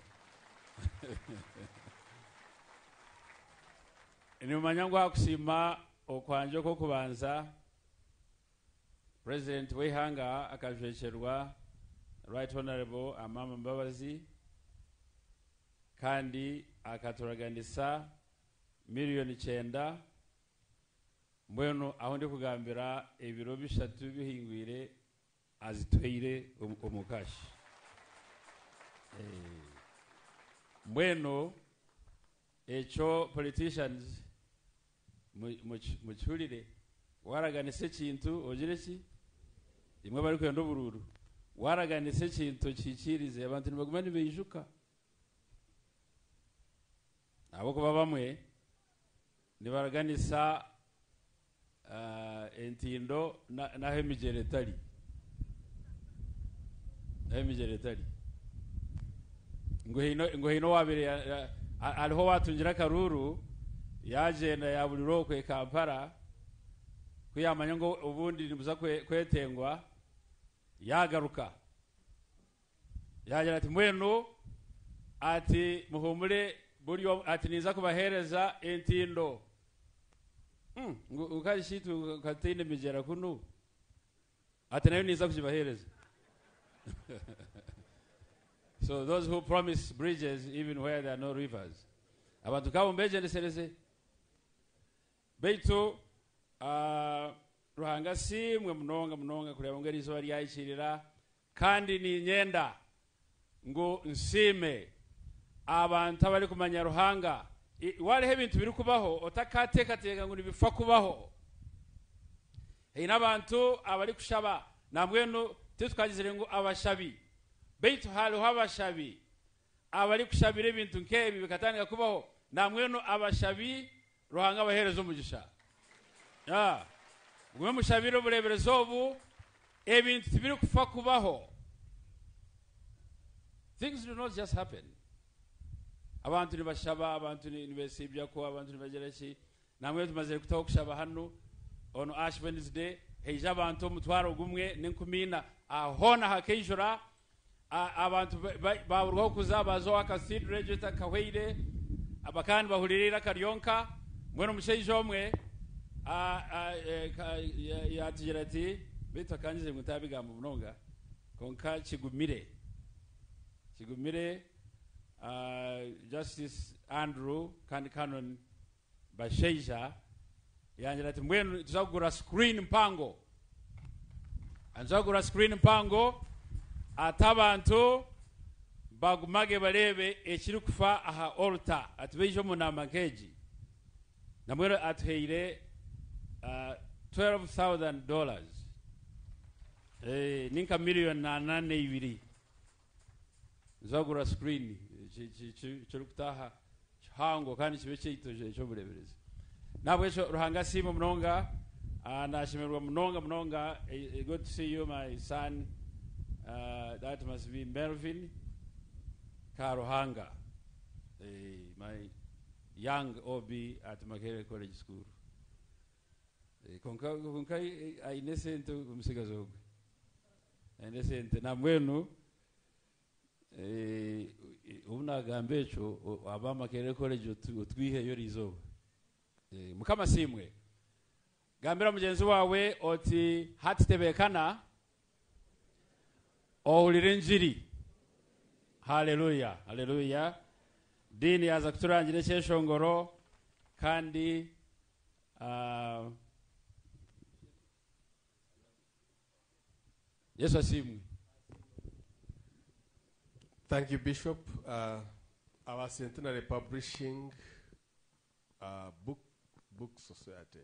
ni manyangwa akusima okwanje ko kubanza President Wehanga akajwecherwa Right Honorable Amama Mbabazi kandi akaturaganisa miliyoni 9 mbweno aho ndi kugambira ebiro bishatu bihingwire azitweire omukashi mbweno echo politicians muchulire waraganise kintu ogireki imwe bari kwenda bururu waraganise kintu kikirize abantu nibagumani beyijuka abo kuba bamwe nibaraganisa entindo na hemigeretari ngo hino wabire aliho watungira karuru yagenda ya buri rokwe Kampala kuyamanya ngo ubundi nibuza kwetengwa yagaruka yagira ati mweno ati muhumure buriyo ati niza kubahereza entindo ukashitu katine mijera kunu ati nayo niza kujibahereza. So those who promise bridges even where there are no rivers abantu kabo mbeje ndesereze beitu ruhanga simwe munonga kureba ngeri zo bari yayikirira kandi ni nyenda ngo nsime abantu abari kumanya ruhanga wale hebintu biri kubaho otakateka ngo nibifa kubaho n'abantu abari kushaba namweno tukagizire ngo abashabi beitu hali habashabi abari kushabire ibintu nkebi bikatanga kubaho namweno abashabi ruhanga baherezo umugisha gwe mushabiro bureberezo obu ebintu tibiri kufa kubaho. Things do not just happen. Abantu nibashaba abantu nibesibya ko abantu nibagereki namwe tumaze kutaho kushaba hano on Ash Wednesday heja abantu mutwaro gumwe n'inkumina ahona hakejura abantu baburwaho kuzabazo akasidre jeta kahweire abakani bahulirira karyonka mweno mushejo omwe yatijirati bita kanyize mutabigambo munonga konka kigumire Justice Andrew kandi Canon Basheja yanjirati mwenu tuzagura screen mpango atabantu bagumage barebe ekiri kufa aha altar atubejo munama keji namwero atuheire $12,000 ninka million 8 zagura screen cyo kutaha hango kandi kibe cyitoje cyo burebereza nabwe cyo ruhanga simo munonga nashimirwa munonga good to see you my son that must be Melvin Karuhanga my young OB at Makerere College School konka aine sente umusigazo gwe aine sente na mwenu unagambe echo abamakere college utwihe yo rizo mukama simwe gambira mugenzi wawe oti hatitebekana ohulire njiri. Haleluya, haleluya. Dini yaza kuturangira cyeshongoro kandi Yesu asimwe. Thank you, Bishop. Our Centenary Publishing book society,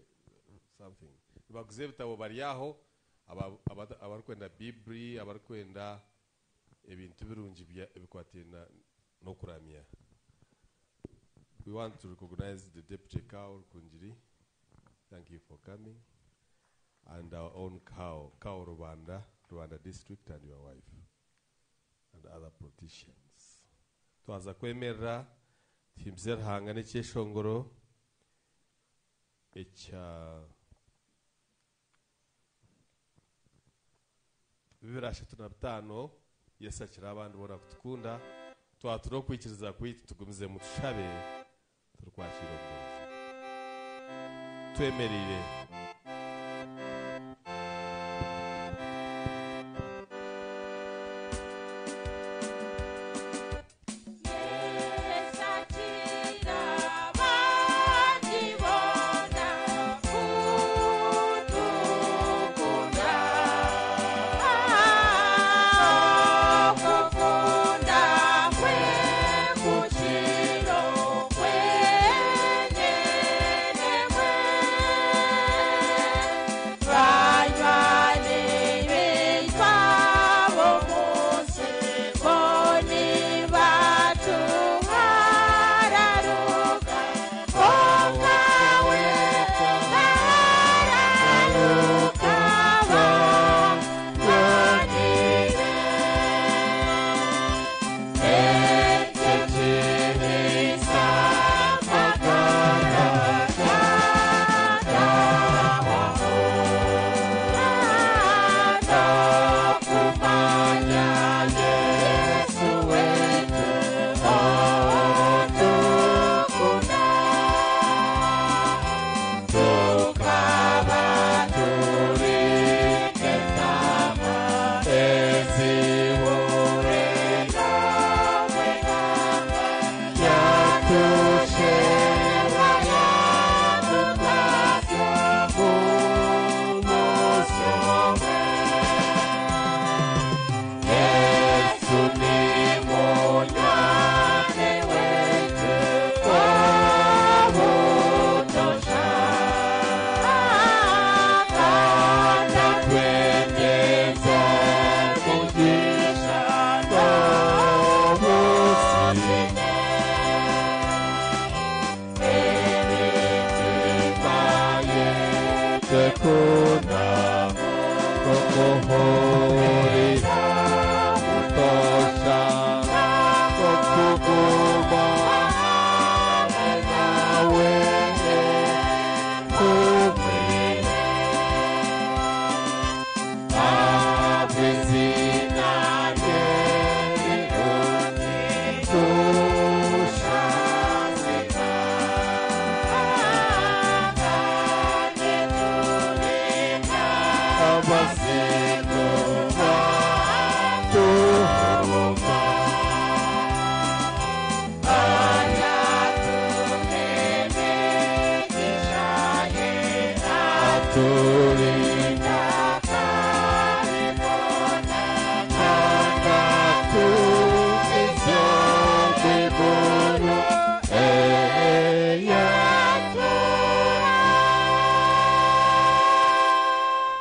something. Baguze bitabo bariyaho abarkwenda Bibli, abarkwenda ebintu birungi bikwatina no kuramya. We want to recognize the Deputy Kaur Kunjiri. Thank you for coming. And our own Kaur Rwanda District, and your wife. And other politicians. Twaza kwemera timzer hangane cyeshongoro echa bibirashe tunabitano Yesu akira abandi bona kutukunda twaturo kwikiriza kwiti tugumize mu tushabe turkwakira umuzi twemerire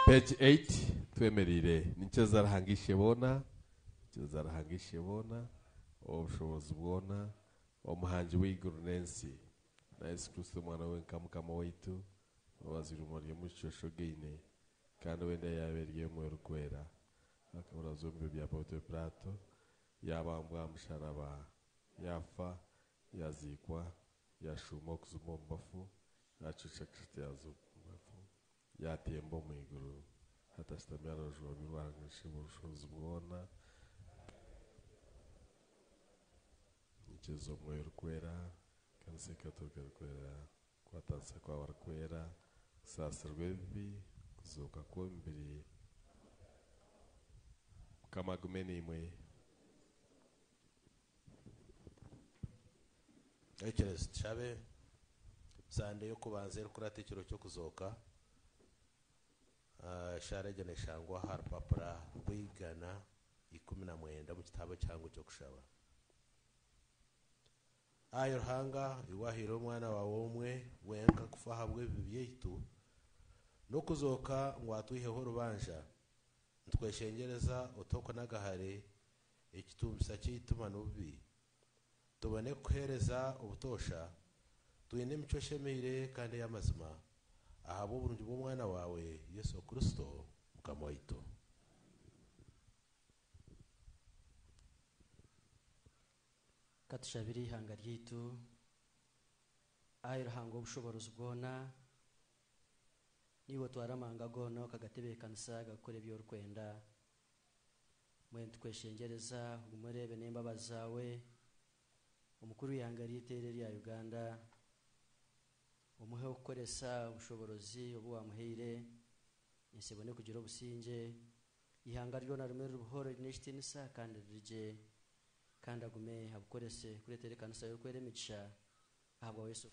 Page 8 twemerire nicho zarahangishe bona obushobozi bwona omuhanji w'iguru nensi na Yesu Kristo mwana we nkamukama waitu waziri umurye mushosho geine kandi wenda yaberye mu rukwera akabura zombi bya Porto Prato yabambwa musharaba yafa yazikwa yashuma kuzuma mbafu acuca Kristo yazumbafu yatemba mu iguru hatasitamira rujwa birwangisha ubushobozi bwona ikizo mwe rukwera kanse katoka rukwera kwatansa kwa warkwera sasa rwebi kuzoka ko mbiri kama gumeni imwe ekereza chabe sande yo kubanza kurata ikiro cyo kuzoka sharege neshangwa harpapura rwigana 19 mu kitabo cyangu cyo kushaba ayo hanga iwahiro mwana wawe umwe wenka kufahabwe bibyeyitu no kuzoka ngwatuheho rubanja ntweshengereza utoko nagahare ikitumbisa cy'itumana ubi tubone kuhereza ubutosha tuyine mico shemire kandi y'amazima ahabo burundu bw'umwana wawe Yesu Kristo mukama waitu. Katushabiri hanga ryitu ayo hango ubushobozi bwona niwo twaramanga gono kagatebe kanisa gakore byo rukwenda mwe tweshengereza umurebe nemba bazawe umukuru yanga ritereri ya Uganda umuhe ukoresa ubushobozi obu wamuheire nisebone kugira obusinge ihanga ryo na rumwe ruhoro n'ishtinisa kandi rije kandi agume abukorese kuretere kanisa yo kwere migisha ahabwa Yesu.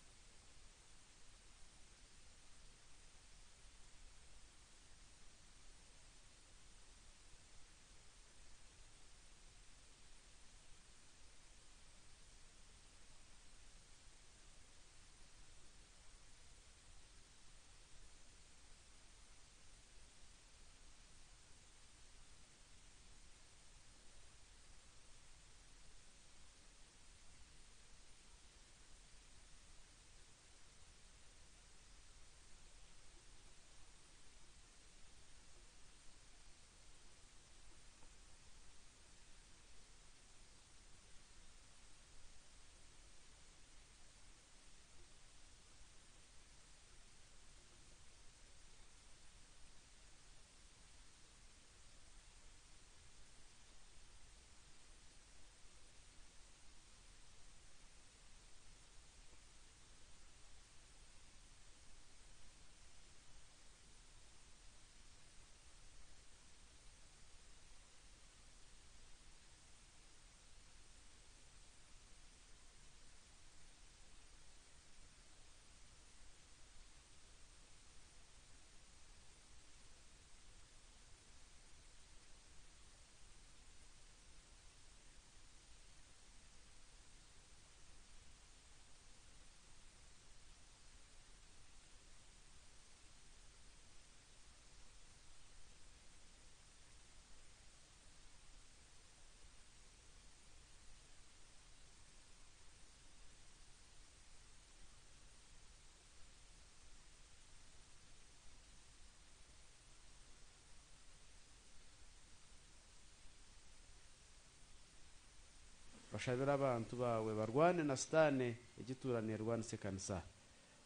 bashabira abantu bawe barwane na stane igiturane rwanse kanisa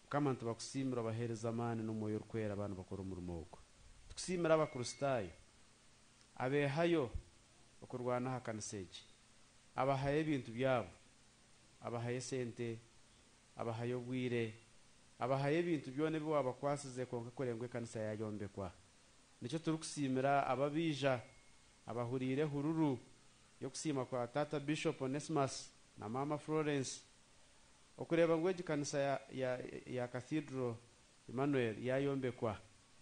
kama ntu bakusimira bahereza amani no moyo rukwera abantu bakora umurimo woko tukusimira abakrustayo abehayo bakurwana hakaniseje abahaye ibintu byabo abahaye sente abahaye bwire abahaye ibintu byone biwa bakwasize konka korengwe kanisa yayombekwa nicyo turukusimira ababija abahurire hururu yo kusima kwa tata Bishop Onesimus na mama Florence okureba ngweje kanisa ya Cathedral Emmanuel yayombekwa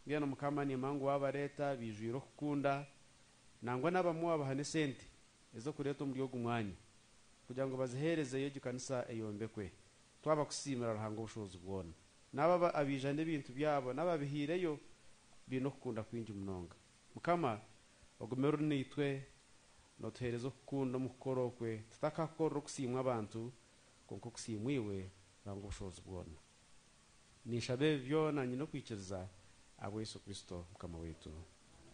ngena mukamani mangu wabareta bijwiro kukunda nangwa nabamuwa bahane sente ezo kureta umuryo gumwanya kugira ngo bazihereze yo kanisa eyombekwe twaba kusimira ruhango bushobozi bwona naba abijane ibintu byabo nababihireyo bino kukunda kwinji munonga mukama ogumeru nitwe notuherezo kukunda mukorokwe tutakakoro kusimwa abantu konko kusimwiwe rango bushobozi bwona nishabe byo na nyino kwikiriza abo Yesu Kristo mukama wetu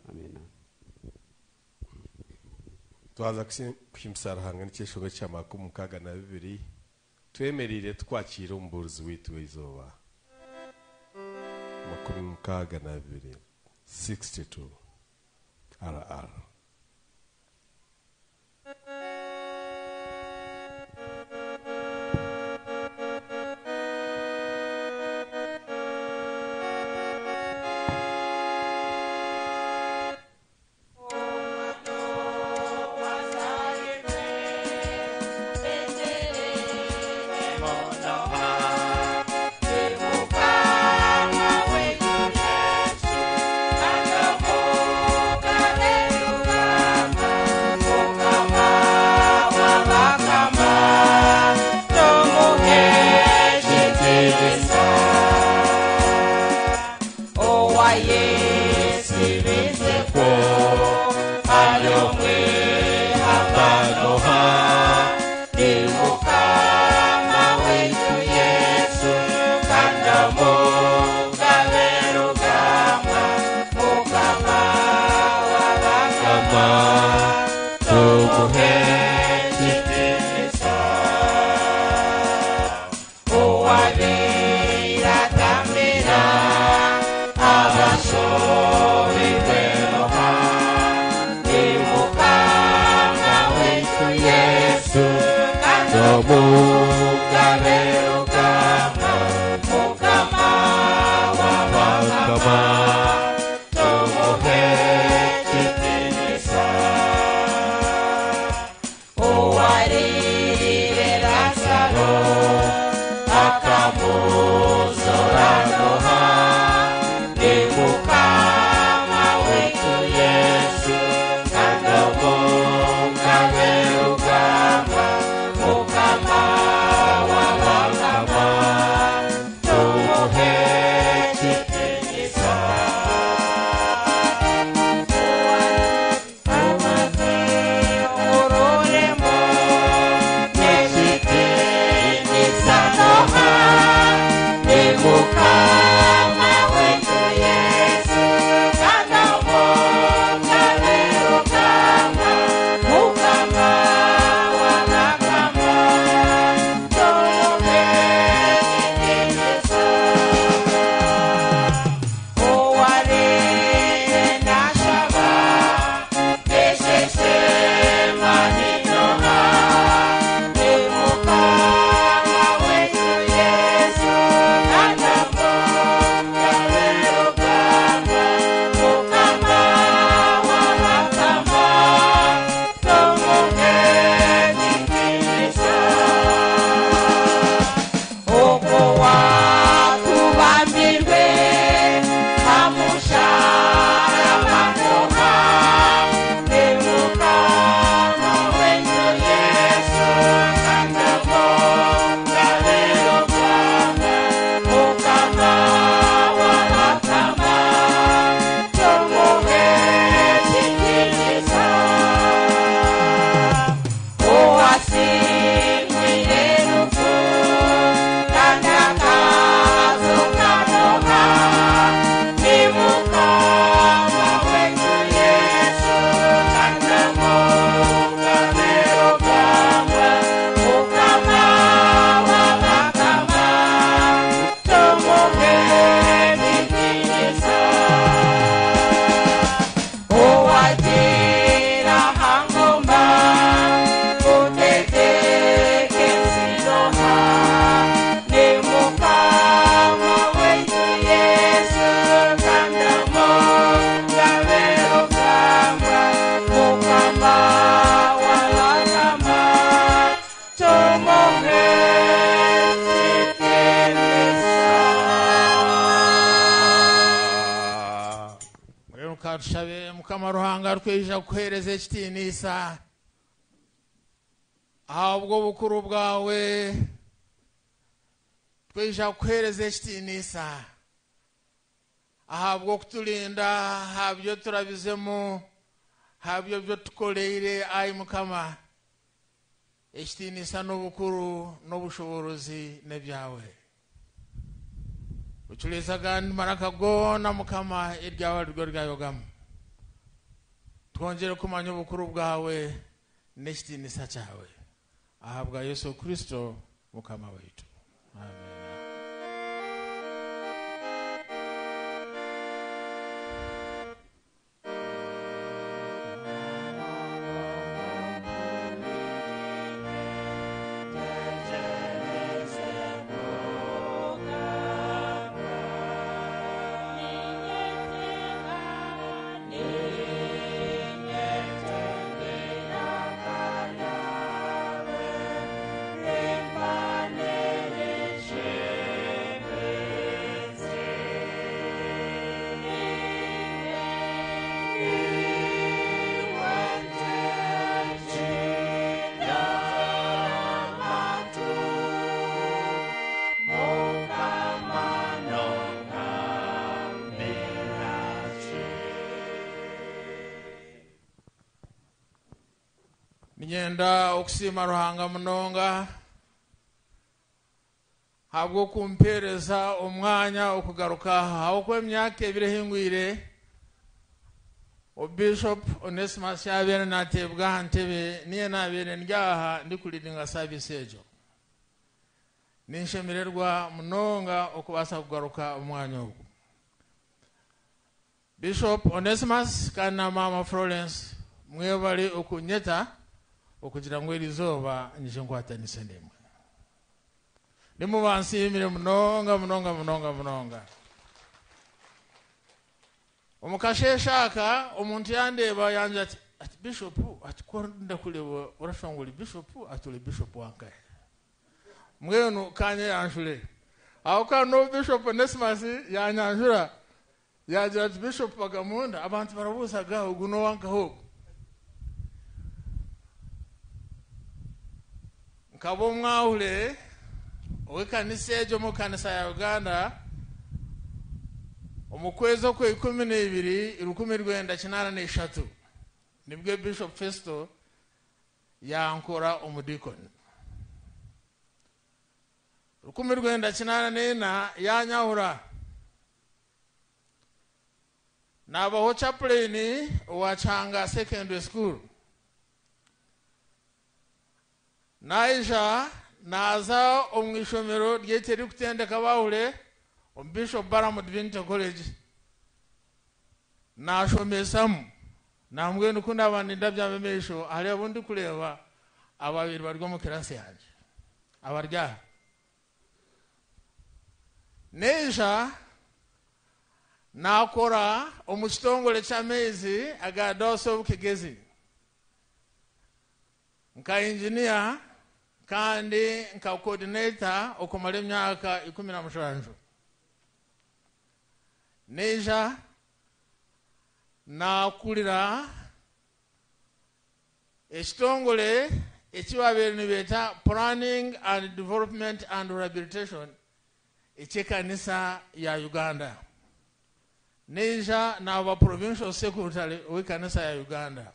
amena. Twaza kushimsara hangana cyeshoga cy'amakuru mukaga na 2 twemerire twakira umburuzi witu izoba 62 RR. tushabe mukama ruhanga rweja kuhereza ekitinisa ahabwo bukuru bwawe tweja kuhereza ekitinisa ahabwo kutulinda habyo turabizemo habyo byo tukoleire ayi mukama ekitinisa n'obukuru n'obushobozi nebyawe uchuleza gani maraka gona mukama iryawe rwo ryayogamu twongere kumanya ubukuru bwawe n'ekitinisa cyawe ahabwa Yesu Kristo mukama wetu amen. Ninyenda okusima Ruhanga munonga habwo kumpereza omwanya okugaruka aho kw'emyaka 2 hingwire Bishop Onesimus yabere natebwa ntebe niye nabere ndyaha ndikuliringa service ejo ninshemererwa munonga okubasa kugaruka omwanya ogwo. Bishop Onesimus kana Mama Florence mwebali okunyeta okugira ngo erizoba nje nkwatanise ndemwe nimubansimire munonga omukasheshaka omuntu yandeba yanje ati Bishop ati korunda kulewa urashongoli Bishop atule Bishop wankaye mwenu kanye yanjule aho kano Bishop Onesimus yanyanjura yagira ati Bishop bagamunda abantu barabusaga uguno wankaho nkabo mwahule owekanisa ejo mu kanisa ya Uganda omukwezo kwe 12 1983 nibwe Bishop Festo yankora omudikoni 1984 yanyahura nabaho chaplain wa Changa Secondary School naija naza omwishomero ryeteri kutendeka bahule Bishop Baramu Divinity College nashomesamu namwe nukunda abandi ndabyamemesho ari abundi kureba ababiri barwo mu kirasi yanje abarya neja nakora omukitongole ky'amezi agadoso bukigezi nka engineer kandi nka coordinator okumala emyaka 17 neja nakulira ekitongole ekiwabere nibeta planning and development and rehabilitation ekikanisa ya Uganda neja naba provincial secretary wekanisa ya Uganda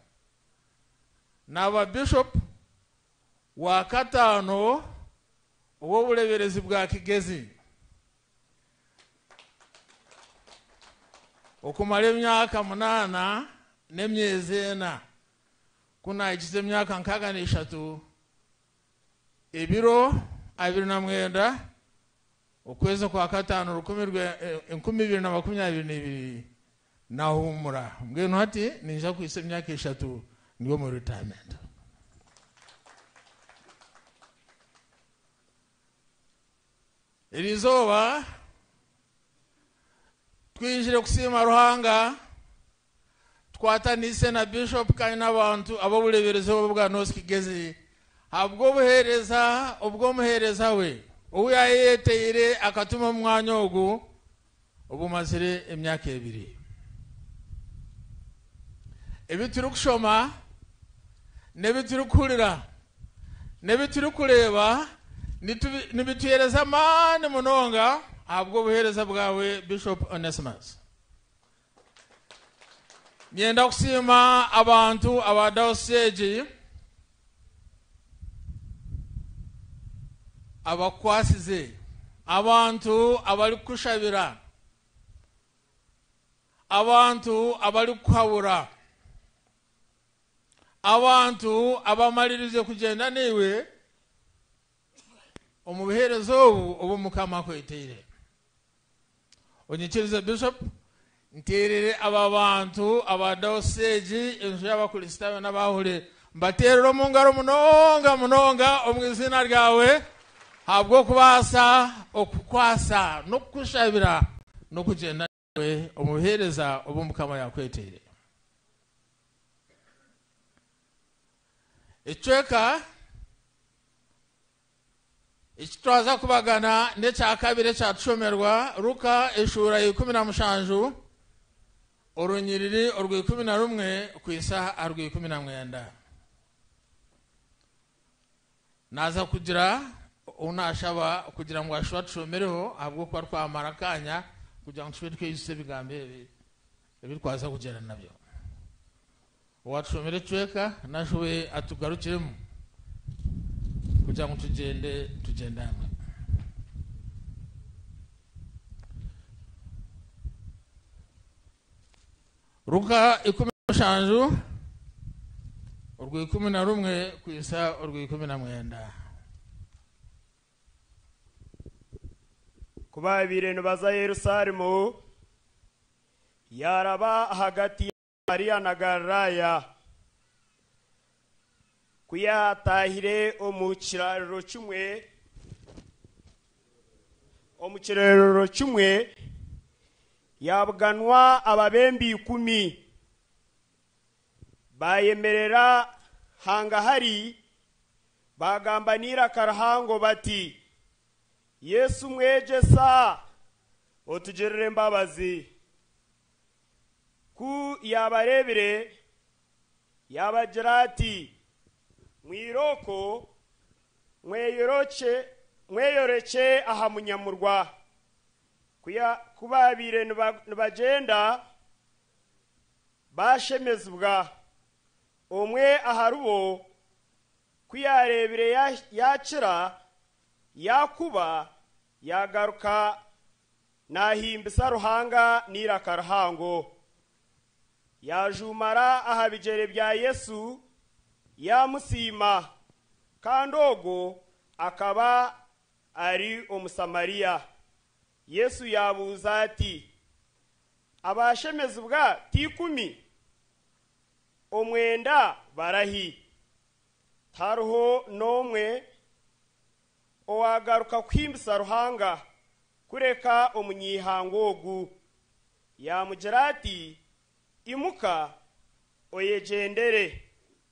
naba bishop wa katano owobuleberezi bwa kigezi okumala emyaka 8 n'emyezi 4 kuna ikize emyaka 63 ebiro 29 okwezi kwa katano 2022 nahumura mbwenu hati ninja kwise emyaka 3 niyo mu retirement. Elizoba twinjire kusima Ruhanga twatanise na Bishop kandi n'abantu abo buleberezo bwa Nosi Kigezi habwo buhereza ubwo muhereza we uyayeteyire akatuma mwanya ogu obumazire emyaka 2 ebituru kushoma nebituru kulira nebituru kureba nibituyereza mane munonga habwo buhereza bwawe Bishop Onesimus. Nyenda kusima abantu abadawseji abakwasize abantu abali kushabira abantu abali kuhabura abantu abamalirize kugenda niwe omubuherezo obu mukama kwetire onyikiriza Bishop nterere ababantu abadawseji enju y'abakristaayo n'abahule mbaterero mu ngaro munonga omwizina ryawe habwo kubasa okukwasa nokushabira nokugenda niwe omubuhereza obu mukama yakwetire echweka Ichitwaza kubagana necha kabire cha tushomerwa Ruka eshura 17 orunyiriri orwe 11 kwisa arwe 19 naza kugira unashaba kugira ngo ashwa tushomereho abwo kwa twamarakanya kugira ngo twitwe yise bigambe ebitwaza kugera nabyo watushomere chweka nashuwe atugarukiremu kugira ngo tugendane. Luka 15 urwo 11 kwisa urwo 19. Kuba ibintu baza Yerusalemu yaraba hagati ya Maria na Galilaya kuyatahire omukiraro kimwe yabuganwa ababembi 10 bayemerera hanga hari bagambanira karahango bati Yesu mwejesa otugerere mbabazi ku yabarebere yabagerati mwiroko mweyoreke aha munyamurwa kubabire nibagenda bashemezubwa omwe aharubo kuyarebere yakira yakuba yagaruka nahimbisa ruhanga nirakarhango yajumara ahabigere bya Yesu yamusima kandogo akaba ari omusamariya. Yesu yabuza ati abashemezubwa tikumi omwenda barahi taruho nomwe owagaruka kwimbisa ruhanga kureka omunyihango ogu. Yamugerati imuka oyegendere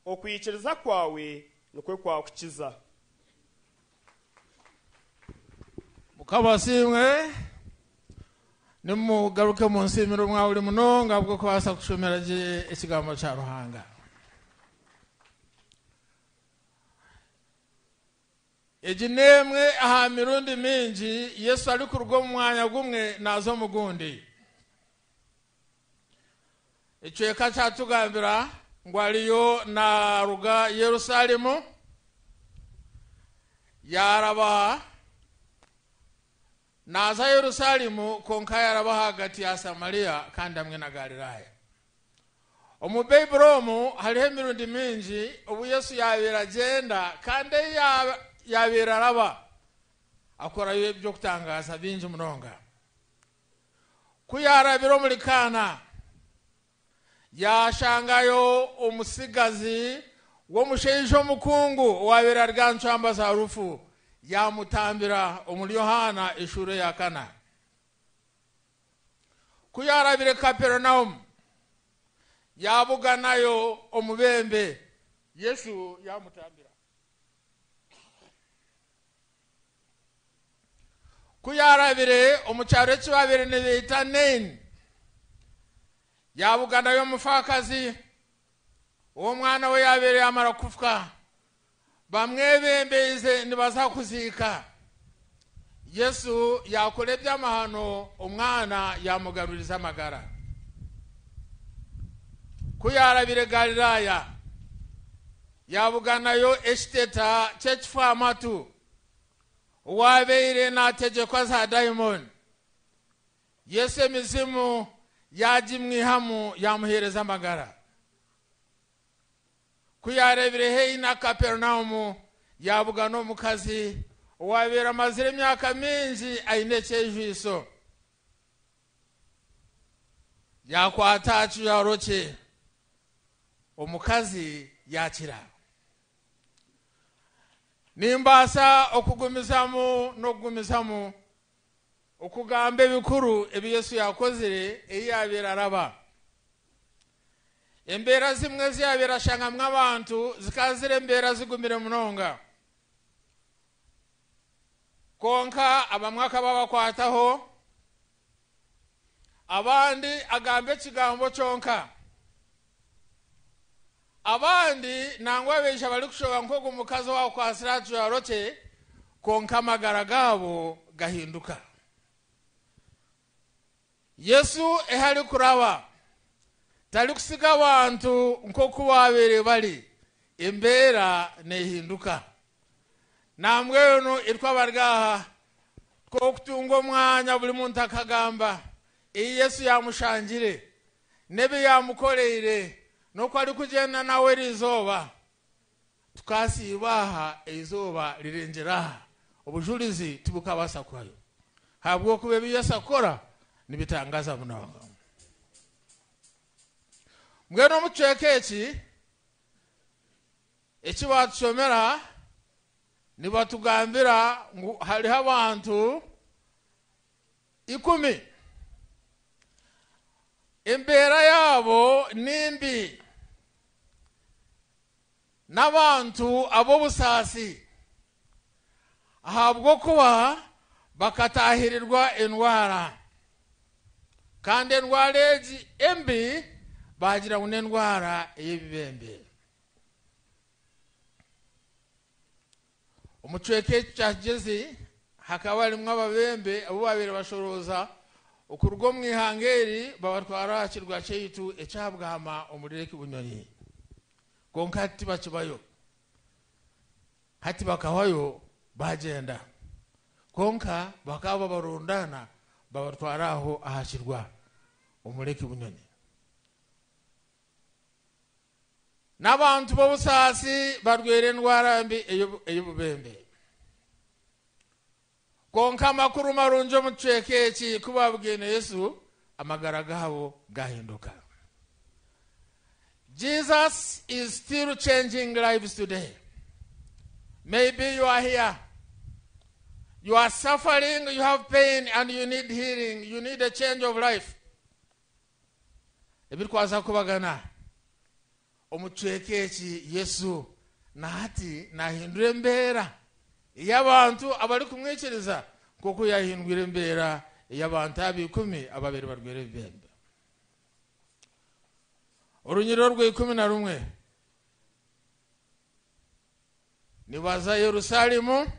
okwikiriza kwawe nukwe kwakukiza. Mukabasimwe nimugaruke mu nsimiro mwawuli munonga bwo kwasa kushomera je ekigambo kya ruhanga. Ejinemwe aha mirundi mingi Yesu ali kurugo mu mwanya gumwe nazo mugundi. Echweka cyatugambira ngwaliyo na ruga Yerusalemu yaraba naza Yerusalemu konka yaraba hagati ya Samaria kandi amwe na Galilaya. Omubebromu haliho mirundi mingi ubu Yesu yabera agenda kandi yabera araba akora ibyo kutangaza binji munonga. Kuyarabira muri Kana yashangayo umusigazi wo mushejo mukungu wabera rganchamba za rufu yamutambira omuli Yohana ishure ya Kana. Kuyarabire Kapernaum yabuganayo omubembe Yesu yamutambira. Kuyarabire omucyaro cyabere nebita Nain yabuganayo mufakazi uwo mwana we yabere amara kufuka bamwe bembeze nibaza kuzika. Yesu yakorebya amahano umwana yamugaruriza amagara. Kuyarabire Galilaya yabuganayo Eshteta chechfamatu wabeire nategekwa za daimon. Yesu emizimu yajimwihamu yamuhereza amagara. Kuyarebire heina Kapernaum yabugano mukazi wabera mazire myaka mingi aineke ijwiso yakwata cyarocye omukazi yakira. Nimbasa okugumizamu no kugumizamu okugambe bikuru ebi Yesu yakozire eyabera araba. Embera zimwe ziyabera shangamwa abantu zikazire embera zigumire munonga. Konka abamwaka babakwataho abandi agambe kigambo cyonka. Abandi nangwa besha bali kushoga nko umukazi wao kwa siratu ya rote konka magara gabo gahinduka. Yesu ehali kuraba tali kusiga abantu nkoku babere bali embeera nehinduka namwe ono itwabargaha ko kutunga omwanya buli muntu akagamba Yesu yamushanjire nebe yamukoleire nuko ari kugenda nawe rizoba tukasibaha izoba rirengera obujulizi tubukabasa kwayo habwo kube biyasakora nibitangaza munaga mweno mucekeki ekibatusomera nibatugambira haliho abantu 10 embeera yabo nimbi n'abantu ab'obusasi ahabwo kuba bakatahirirwa endwara kandi endwara egi embi bagira ngo n'endwara y'ebibembe omucweke kyagezi hakaba harimwo ababembe abo babiri bashoroza okuruga mu ihangeri babatwara kirwa cyeitu ecyabwama omureke bunyoni konka ati bakibayo hati bakawayo bagenda konka bakaba barundana babatwaraho ahashirwa omureke bunyoni n'abantu b'obusasi barwere endwara mbi ey'obubembe konka amakuru marungi omucweke eki kuba bugene Yesu amagara gabo gahinduka. Jesus is still changing lives today. Maybe you are here, you are suffering, you have pain and you need healing, you need a change of life. Ebikwaza kubagana omucweke eki Yesu nahati nahindura embeera y'abantu abali kumwikiriza kuko yahindura embeera y'abantu 10 ababiri barwere ebibembe. Orunyiro rwe 11 nibaza Yerusalemu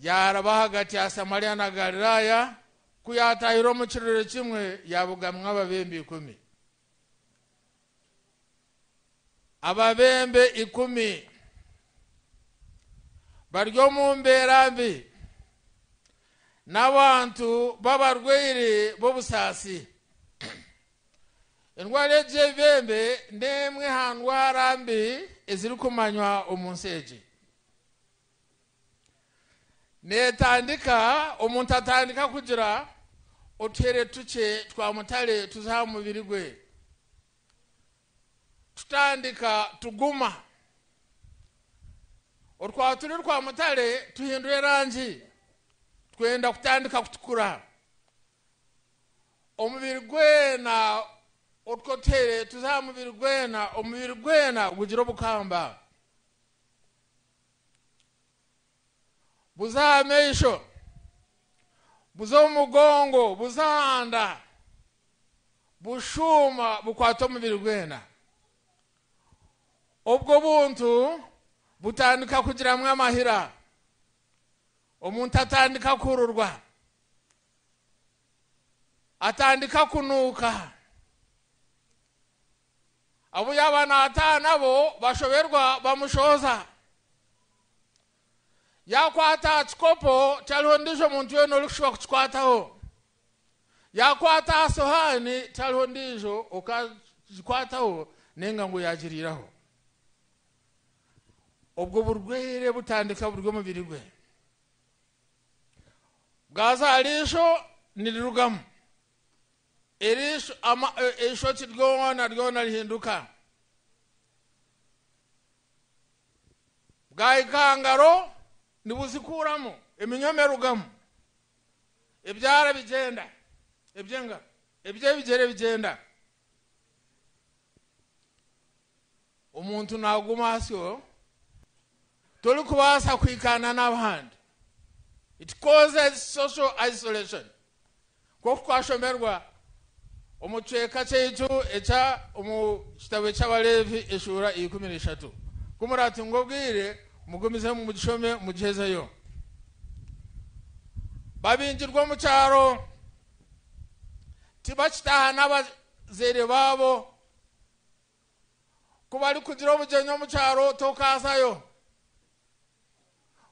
yaraba hagati ya Samaria na Galilaya kuyatahira mu kirere kimwe yabugamwa ababembe 10. Ababembe 10 baryo mu mbeera mbi n'abantu babarwere b'obusasi. Endwara y'ebibembe n'emwe ha ndwara mbi eziri kumanywa omunsi egi. Netandika omuntu atandika kugira otere tuche twamutale tuzaha mubiri gwe, tutandika tuguma otwaturi twamutale tuhindure rangi twenda kutandika kutukura omubiri gwena otkotere tuzaha mubiri gwena omubiri gwena gugira obukamba buzaha meisho buza omugongo buzahanda bushuma bukwata omubiri gwena obwo buntu butandika kugiramu amahira omuntu atandika kururwa atandika kunuka abo yabana atana bo bashoberwa bamushoza yakwata chikopo chaliho ndijo omuntu yeno orukushobora kukikwataho yakwata sohani chaliho ndijo okakikwataho nenga ngo yagiriraho obwo burwere butandika buryo mubiri gwe bwaza alisho nilirugamu erisho esho ryona lihinduka bwayikangaro nibuzikuramo eminyomerugamu ebyara bigenda ebyenga ebye bigere bigenda omuntu naguma asyo toli kubasa kwikana n'abandi. It causes social isolation. Kwa kwashomerwa omucweka cyeitu echa omukitabe cy'abalevi eshura 13 kumurati ngobwire mugumize mu gishome mugezeyo babinjirwa mu cyaro tibakitaha zere babo kuba ari kugira obugenyo mu cyaro tokazayo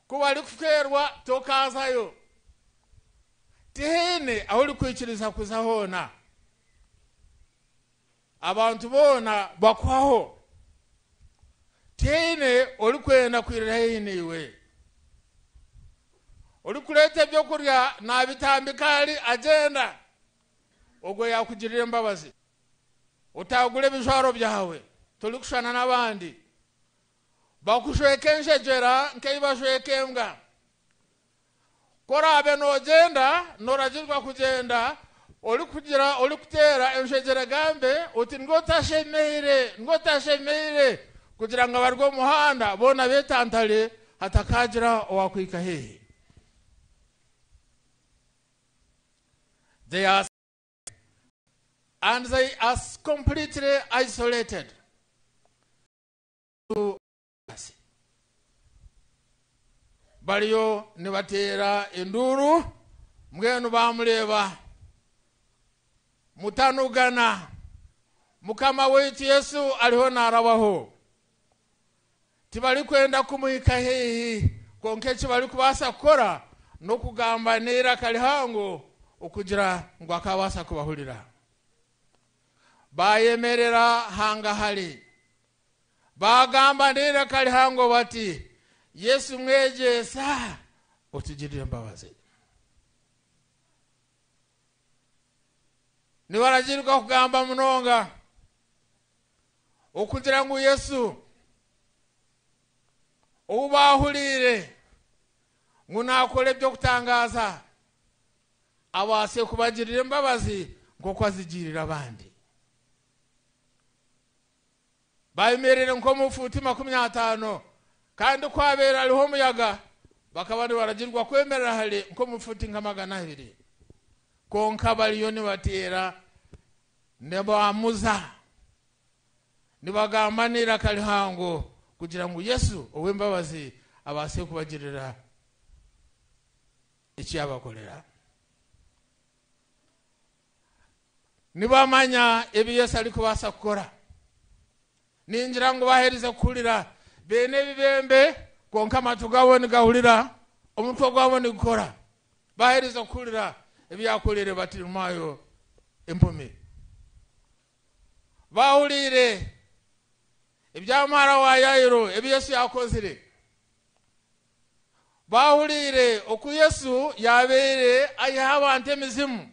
kuba ari kuferwa tokazayo tihene aho uri kwikiriza kuzahona abantu bona bakwaho tihene uri kwenda kwirira hiniwe uri kureta byo kurya nabitambikali agenda ubwo yakugirira imbabazi utagure bijaro byawe turi kushana n'abandi bakushweke njegera nk'ibashweke mbwa korabe nogenda noragirwa kugenda uri kugira uri kutera enjegera gambe uti ngo tashemere kugira ngo abarwo muhanda bona betantale hatakagira owakwika hehe. They are and they are completely isolated to us. Baliyo nibatera enduru mwenu bamuleba mutanugana mukama wetu Yesu aliho narabaho tibali kwenda kumuhika hehe konkechi bali kubasa kora no kugambanira kalihango ukugira ngo akabasa kubahurira bayemerera hanga hali bagambanira kalihango bati Yesu mwegesa utugirire imbabazi ni baragirwa kugamba munonga ukugira ngo Yesu ubahurire ngunakole byo kutangaza abase kubagirira imbabazi ngo kwazigirira abandi bayimerere nko mufuti 50 kandi kwabera aliho umuyaga bakabandi baragirwa kwemerera hali nko mufuti nka 200 konka baliyo ni batera nebo amuza nibagambanira kalihango kugira ngo Yesu owembabazi abase kubagirira iki abakolera nibamanya ebi Yesu ali kubasa kukora ninjira ngo baherize kulira bene bibembe konka matugabo ni gahulira omutwe gwabo ni gukora baherize kulira ebi yakolere batirumayo empome bahulire ebyamara wa Yairo ebi Yesu yakozire bahulire oku Yesu yabere ayaba antemizimu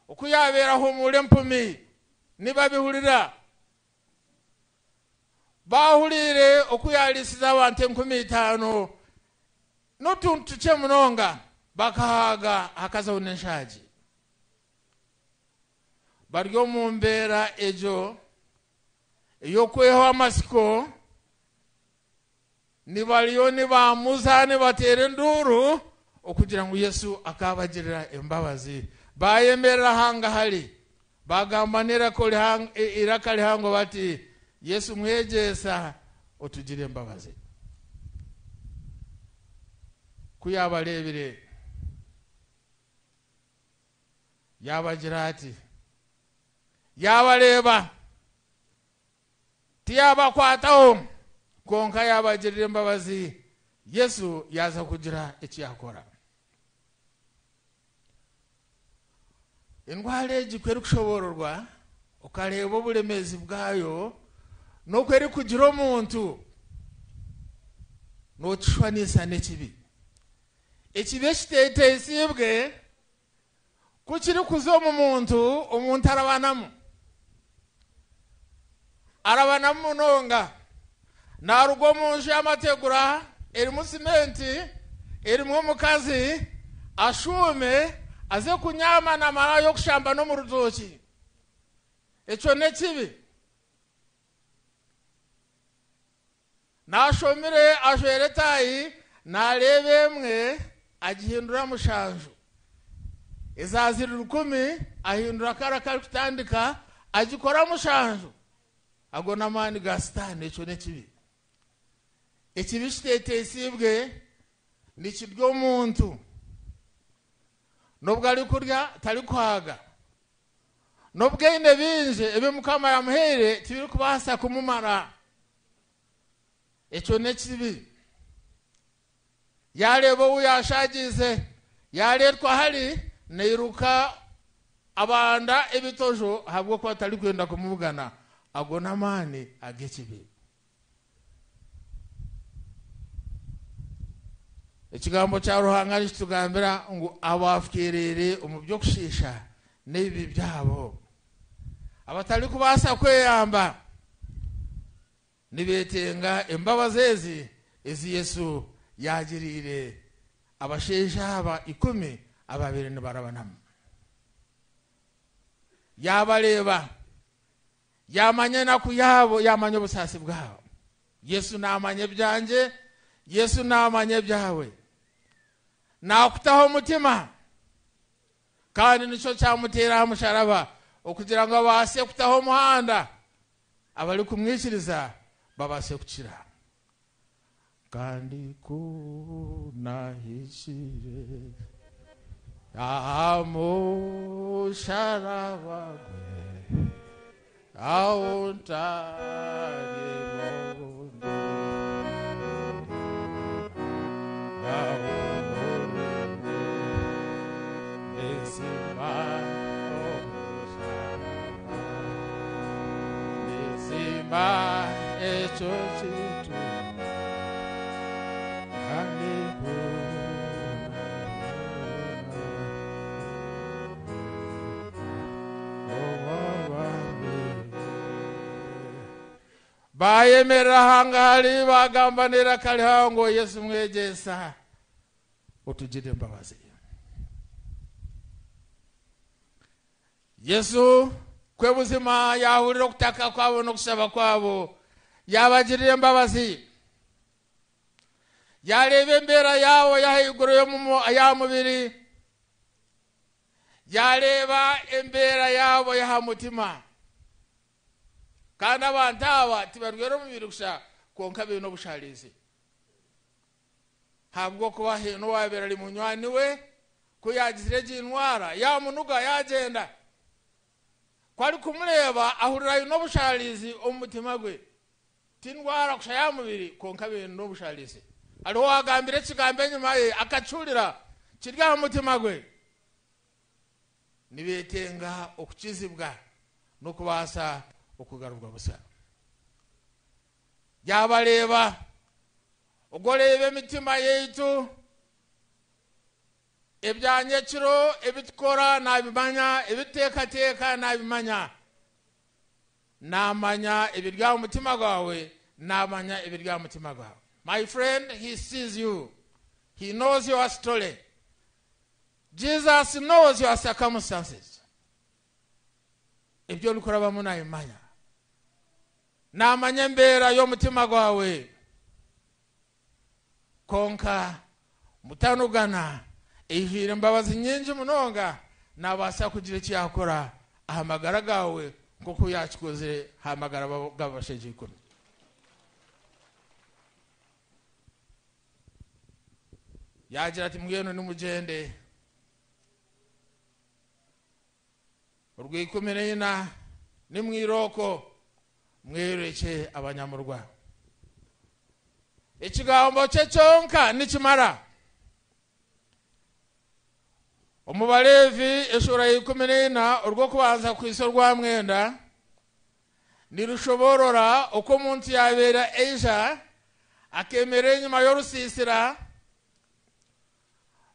okuyabera humule empumi niba bihulira bahulire okuyalisiza abantu 15 notuntu chemunonga bakahaga akaza unenshaji baryo mumbera ejo yokweho amasiko nibaliyo nibamuzane batere nduru okugira ngo Yesu akabagirira embabazi bayemerera hanga hali bagambanira ko irakali hango bati Yesu mwegesa otugire embabazi kuyabalebire yabagirati yabaleba tiyaba kwataho konka yabagirira embabazi Yesu yaza kugira iki yakora indwara gikwere kushobororwa ukareba obulemezi bwayo no kwere kugira omuntu no tshwanisa nekibi ekibe kiteteesibwe kukiri kuzo mu muntu omuntu arabanamu nonga narugo munje amategura eri mu simenti eri mu mukazi ashume aze kunyama na mara yo kushamba no mu rutoki echo nekibi nashomire ajwere tayi narebemwe agihindura mushanju ezazira 10 ahindura karakari kutandika agikora mushanju agona mani gastane echo nekibi ekibi kiteteesibwe nikiryo muntu nubwo ari kurya tari kwaga n'ubwenge binje ebe mukama yamuhere tibiri kubasa kumumara icyo nekibi yareba uyashagize yaretwa hari neiruka abanda ebitojo habwo ko atari kwenda kumuvugana agona mani agekibi ikigambo cya ruhanga kitugambira ngo abafukirire umubyo kushisha n'ibi byabo abatari kubasa kweyamba nibetenga imbabazi ezi Yesu yagirire abashesha aba 10 ababiri nibarabanamo yabareba yamanye nakuyabo yamanye ubusasi bwabo Yesu namanye byanje Yesu namanye byawe nakutaho umutima kandi nico cyamutera musharaba okugira ngo abase kutaho muhanda abali kumwishiriza babase kukira kandi kunahishire amusharaba auntari bayemera hangari bagambanira kali hango Yesu mwegesa utugire mbabazi Yesu kwebuzima yahurira kutaka kwabo no kusaba kwabo yabagirire mbabazi yarebe mbera yawo yahiguro yo mu ayamubiri yareba embera yabo yahamutima kandi abantu aba tibarwero mu birusha konka bino no busharize habwo kuba heno wabera ari munywani we ko yagizire jinwara yamunuga yagenda kwari kumureba ahurira no busharize umutima gwe tindwara kushaya mubiri konka bino no busharize ari wagambire kigambe nyuma ye akacurira kirya umutima gwe nibetenga okukizibwa no kubasa okugarurwa busa yabareba ogorebe emitima yeitu ebyanyekiro ebitukora nabimanya ebiteka nabimanya namanya ebirya umutima gwawe namanya ebirya umutima gwawe. My friend, he sees you. He knows your story. Jesus knows your circumstances. Ibyo lukoraba muna imanya namanya mbera yo mutima gwawe konka mutanugana ihire mbabazi nyinji munonga nabasa kugira cyakora ahamagara gawe kuko yakikoze hamagara gabasheje ikuru yagira ati mweno nimugende urwikumirena nimwiroko mwereke abanyamurwa ikigambo cye cyonka nikimara umubalevi eshura yikumirena urwo kubanza kwiso rwa mwenda nirushoborora uko umuntu yabera eja akemere nyuma yorusisira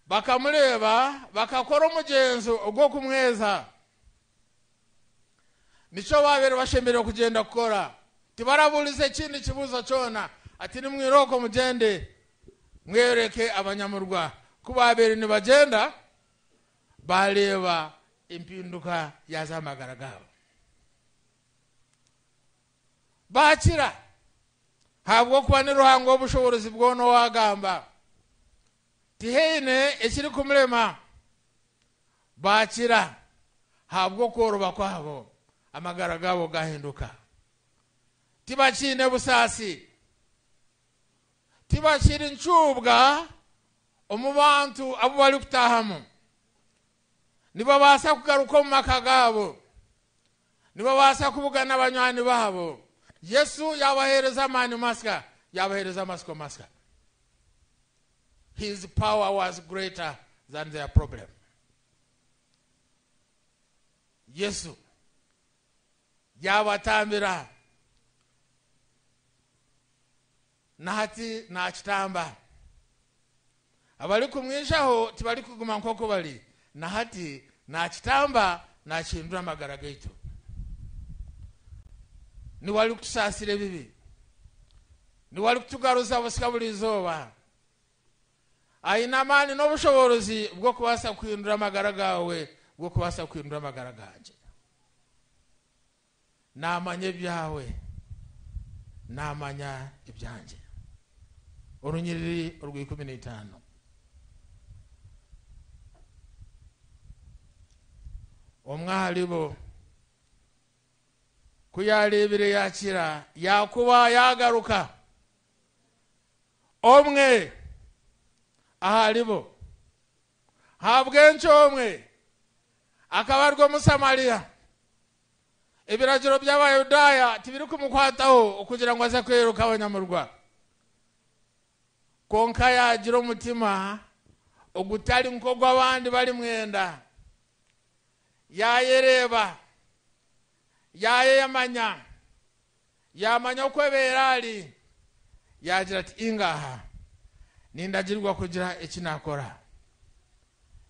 bakamureba bakakora umugenzo ubwo kumweza nico babere bashemere kugenda gukora tibarabulize kindi kibuzo cyona ati nimwiroko mugende mwereke abanyamurwa kubabere ni bagenda bareba impinduka yazamagara gabo bakira habwo kuba ni ruhango ubushobozi bwono wagamba tihene ekiri kumurema bakira habwo koroba kwabo amagara gabo gahinduka tibakine busasi tibakiri ncubwa umubantu abo bari kutahamu nibo basa kugaruka mu makagabo nibo basa kuvugana n'abanywani babo. Yesu yabahereza amani masika, yabahereza masiko masika. His power was greater than their problem. Yesu yabatambira nahati na kitamba. Abali kumwishaho tibali kuguma nkoko bali nahati na kitamba na chindura amagara gaitu. Ni wali kutusasire bibi, ni wali kutugaruza busika buli izoba. Aina amani n'obushobozi bwo kubasa kwindura amagara gawe, bwo kubasa kwindura amagara ganje. Namanye byawe, namanya ibyanje. Orunyiriri urwi 15. Omwalibo kuyarebere yakira yakuba yagaruka omwe ahalibo habwencho omwe akabarwa mu Samaria. Ibiragiro by'Abayudaya tibiri kumukwataho okugira ngo aze kweruka abanyamurwa. Konka yagira umutima ogutali nkogwa abandi bali mwenda. Yayereba yayemanya yamanya kweberali yagira ati ingaha nindagirwa kugira ekinakora.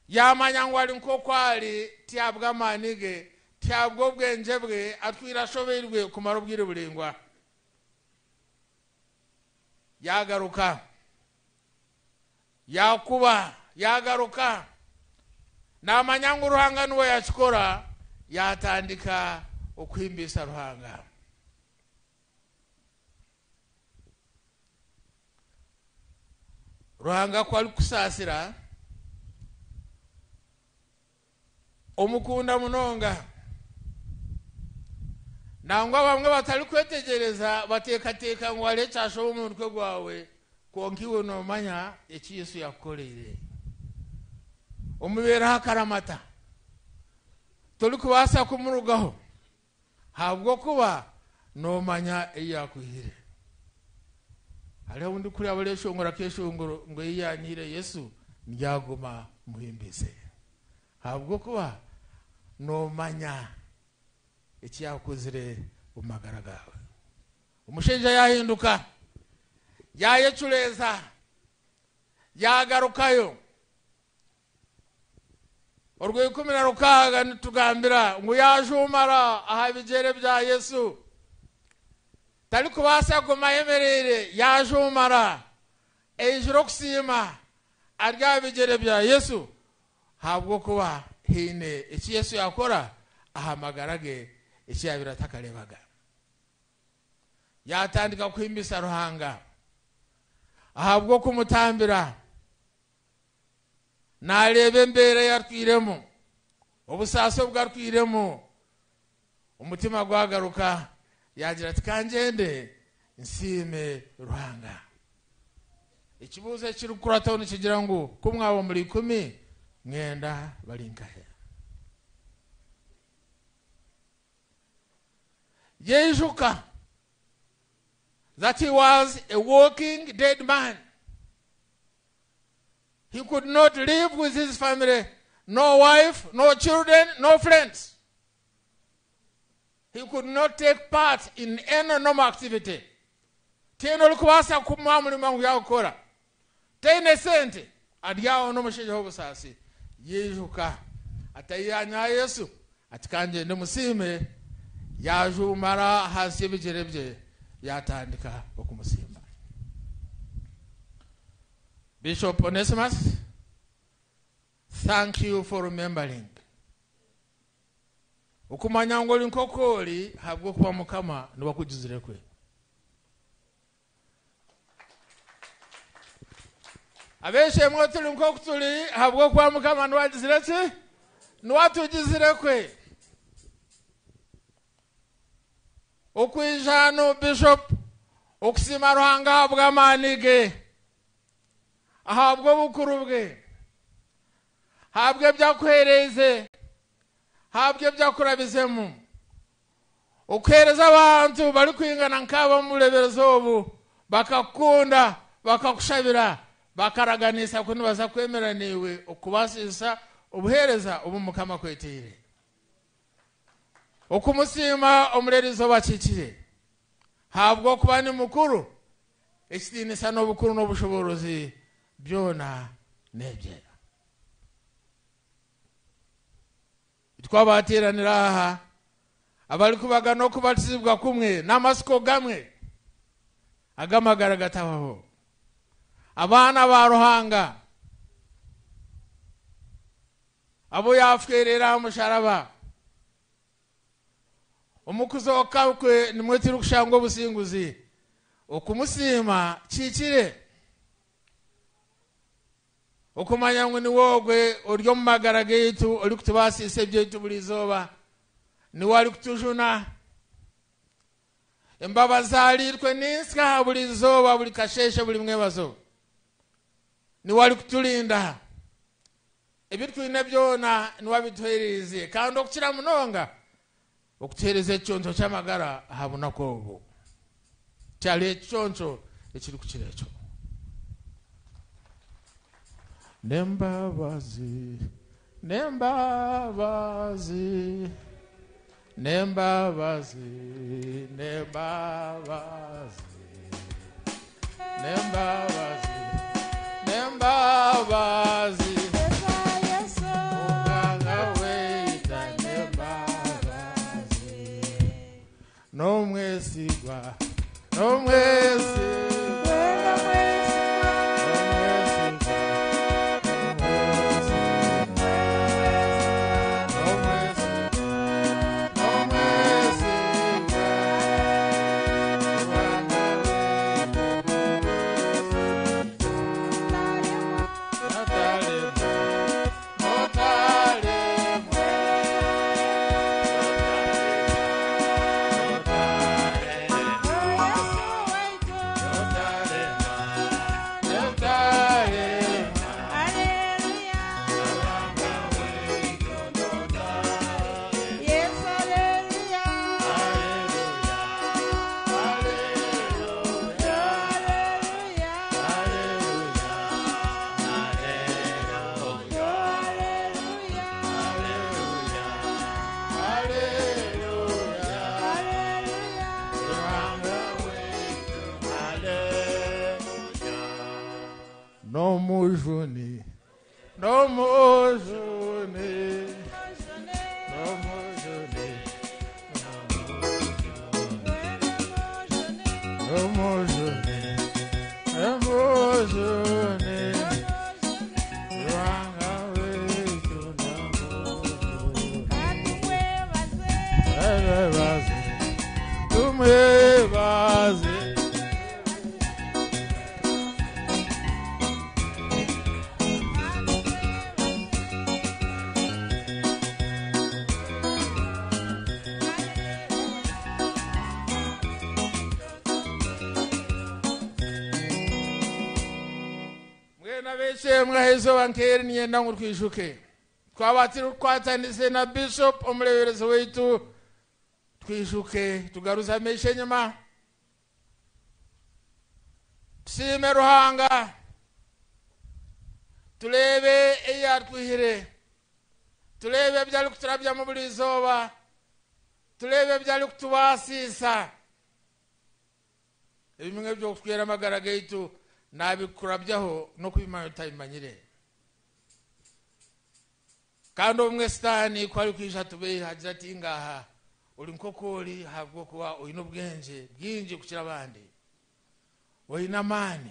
Yamanya ngo ali nkokwali tiabwa manige tiabwo bwenje bwe atwira shoberwe kumara ubwire burengwa. Yagaruka yakuba yagaruka namanya ngo ruhanga nuwe yakikora yatandika okwimbisa ruhanga. Ruhanga kwali kusasira omukunda munonga. Nangwa bamwe batali kwetegereza batekateka ngo ale cyasho mu mutwe gwawe konkiwe no manya eki Yesu yakorere. Omubera hakaramata toli kubasa kumurugaho habwo kuba no manya eyakuhire. Ale undi kuri abalesho ngora keshongoro ngo yanyire Yesu njaguma muhimbise. Habwo kuba no manya eki yakozire umagara gawe. Umushenja yahinduka yayecureza yagarukayo. Urwe 16 nitugambira ngo yajumara aha bigere bya Yesu. Tali kubasa kumayemerere yajumara ejuro kusima arya bigere bya Yesu. Habwo kuba hine eki Yesu yakora ahamagarage eki yabiratakarebaga. Yatandika kwimbisa ruhanga ahabwo kumutambira narebe mbere yarwiremo obusaso bwarwiremo umutima gwagaruka yagira ati kanjende nsime ruhanga. Ikibuze kirukurata ono kigira ngo kumwabo muri 10 mwenda balinkahe. Yejuka that he was a walking dead man. He could not live with his family, no wife, no children, no friends. He could not take part in any normal activity. Teno likuwasa kumwamuli mangu ya ukora. Tene sente adiyao no musheje hobusasi. Yejuka atayanya Yesu atikanje ndemusime yajumara hasi bijerebye yatandika okumusimba. Bishop Onesimus, thank you for remembering. Ukumanya ngoli nkokoli habwo kuba mukama niwakujizire kwe. Abeshe mwotuli nkokutuli habwo kuba mukama niwajizire ki? Niwatujizire kwe. Okwijano Bishop okusima ruhanga bw'amanige ahabwo bukuru bwe habwe byakwereze habwe byakurabizemu okuhereza abantu bali kwingana nk'abo muleberezo obu bakakunda bakakushabira bakaraganisa kuni baza kwemera niwe okubasisa obuhereza obu Mukama kwetiire okumusiima omulerizo bakikire habwo kuba ni mukuru ekitiinisa n'obukuru n'obushoborozi byona nebyera twabateeranira aha abali kubaga n'okubatizibwa kumwe n'amasiko gamwe agamagara gatabaho abaana ba Ruhanga abo yafwerera musharaba omukuzoka kwe nimwetiru kushanga obusinguzi okumusiima kikire okumanya ngo ni wogwe oryo mumagara gaitu oli kutubasisa ebyaitu buli izooba ni wali kutujuna embabazi alirwe ninsika buli izooba buli kasheshe buli mwebazo ni wali kutulinda ebitwine byona ni wabitwereze kandi okukira munonga okutereza ekyonto ky'amagara habunako obu kyali ekyonto ekiri kukira ekyo nembabazi nembabazi nembabazi nembabazi nembabazi nembabazi no mwesigwa no mwesigwa no mujuni no mujuni no mujuni no mujuni no mujuni wanga wetu no mujuni tumwebaze mwahezo wankeri niyenda ngo twishuke twabatira twatandise na bishop omuleberezi weitu twishuke tugaruza meshe nyuma tusime Ruhanga tulebe eyatwihire tulebe byali kuturabya mu buli izooba tulebe byali kutubasisa ebimwe byo kutwera amagara gaitu nabikurabyaho no kubimanya utayimanyire kandi umwe stani kwari kwisha tube hagira ati ngaha uri nkokori habwo kuba uyino ubwenge bwinji kukira abandi oyina mani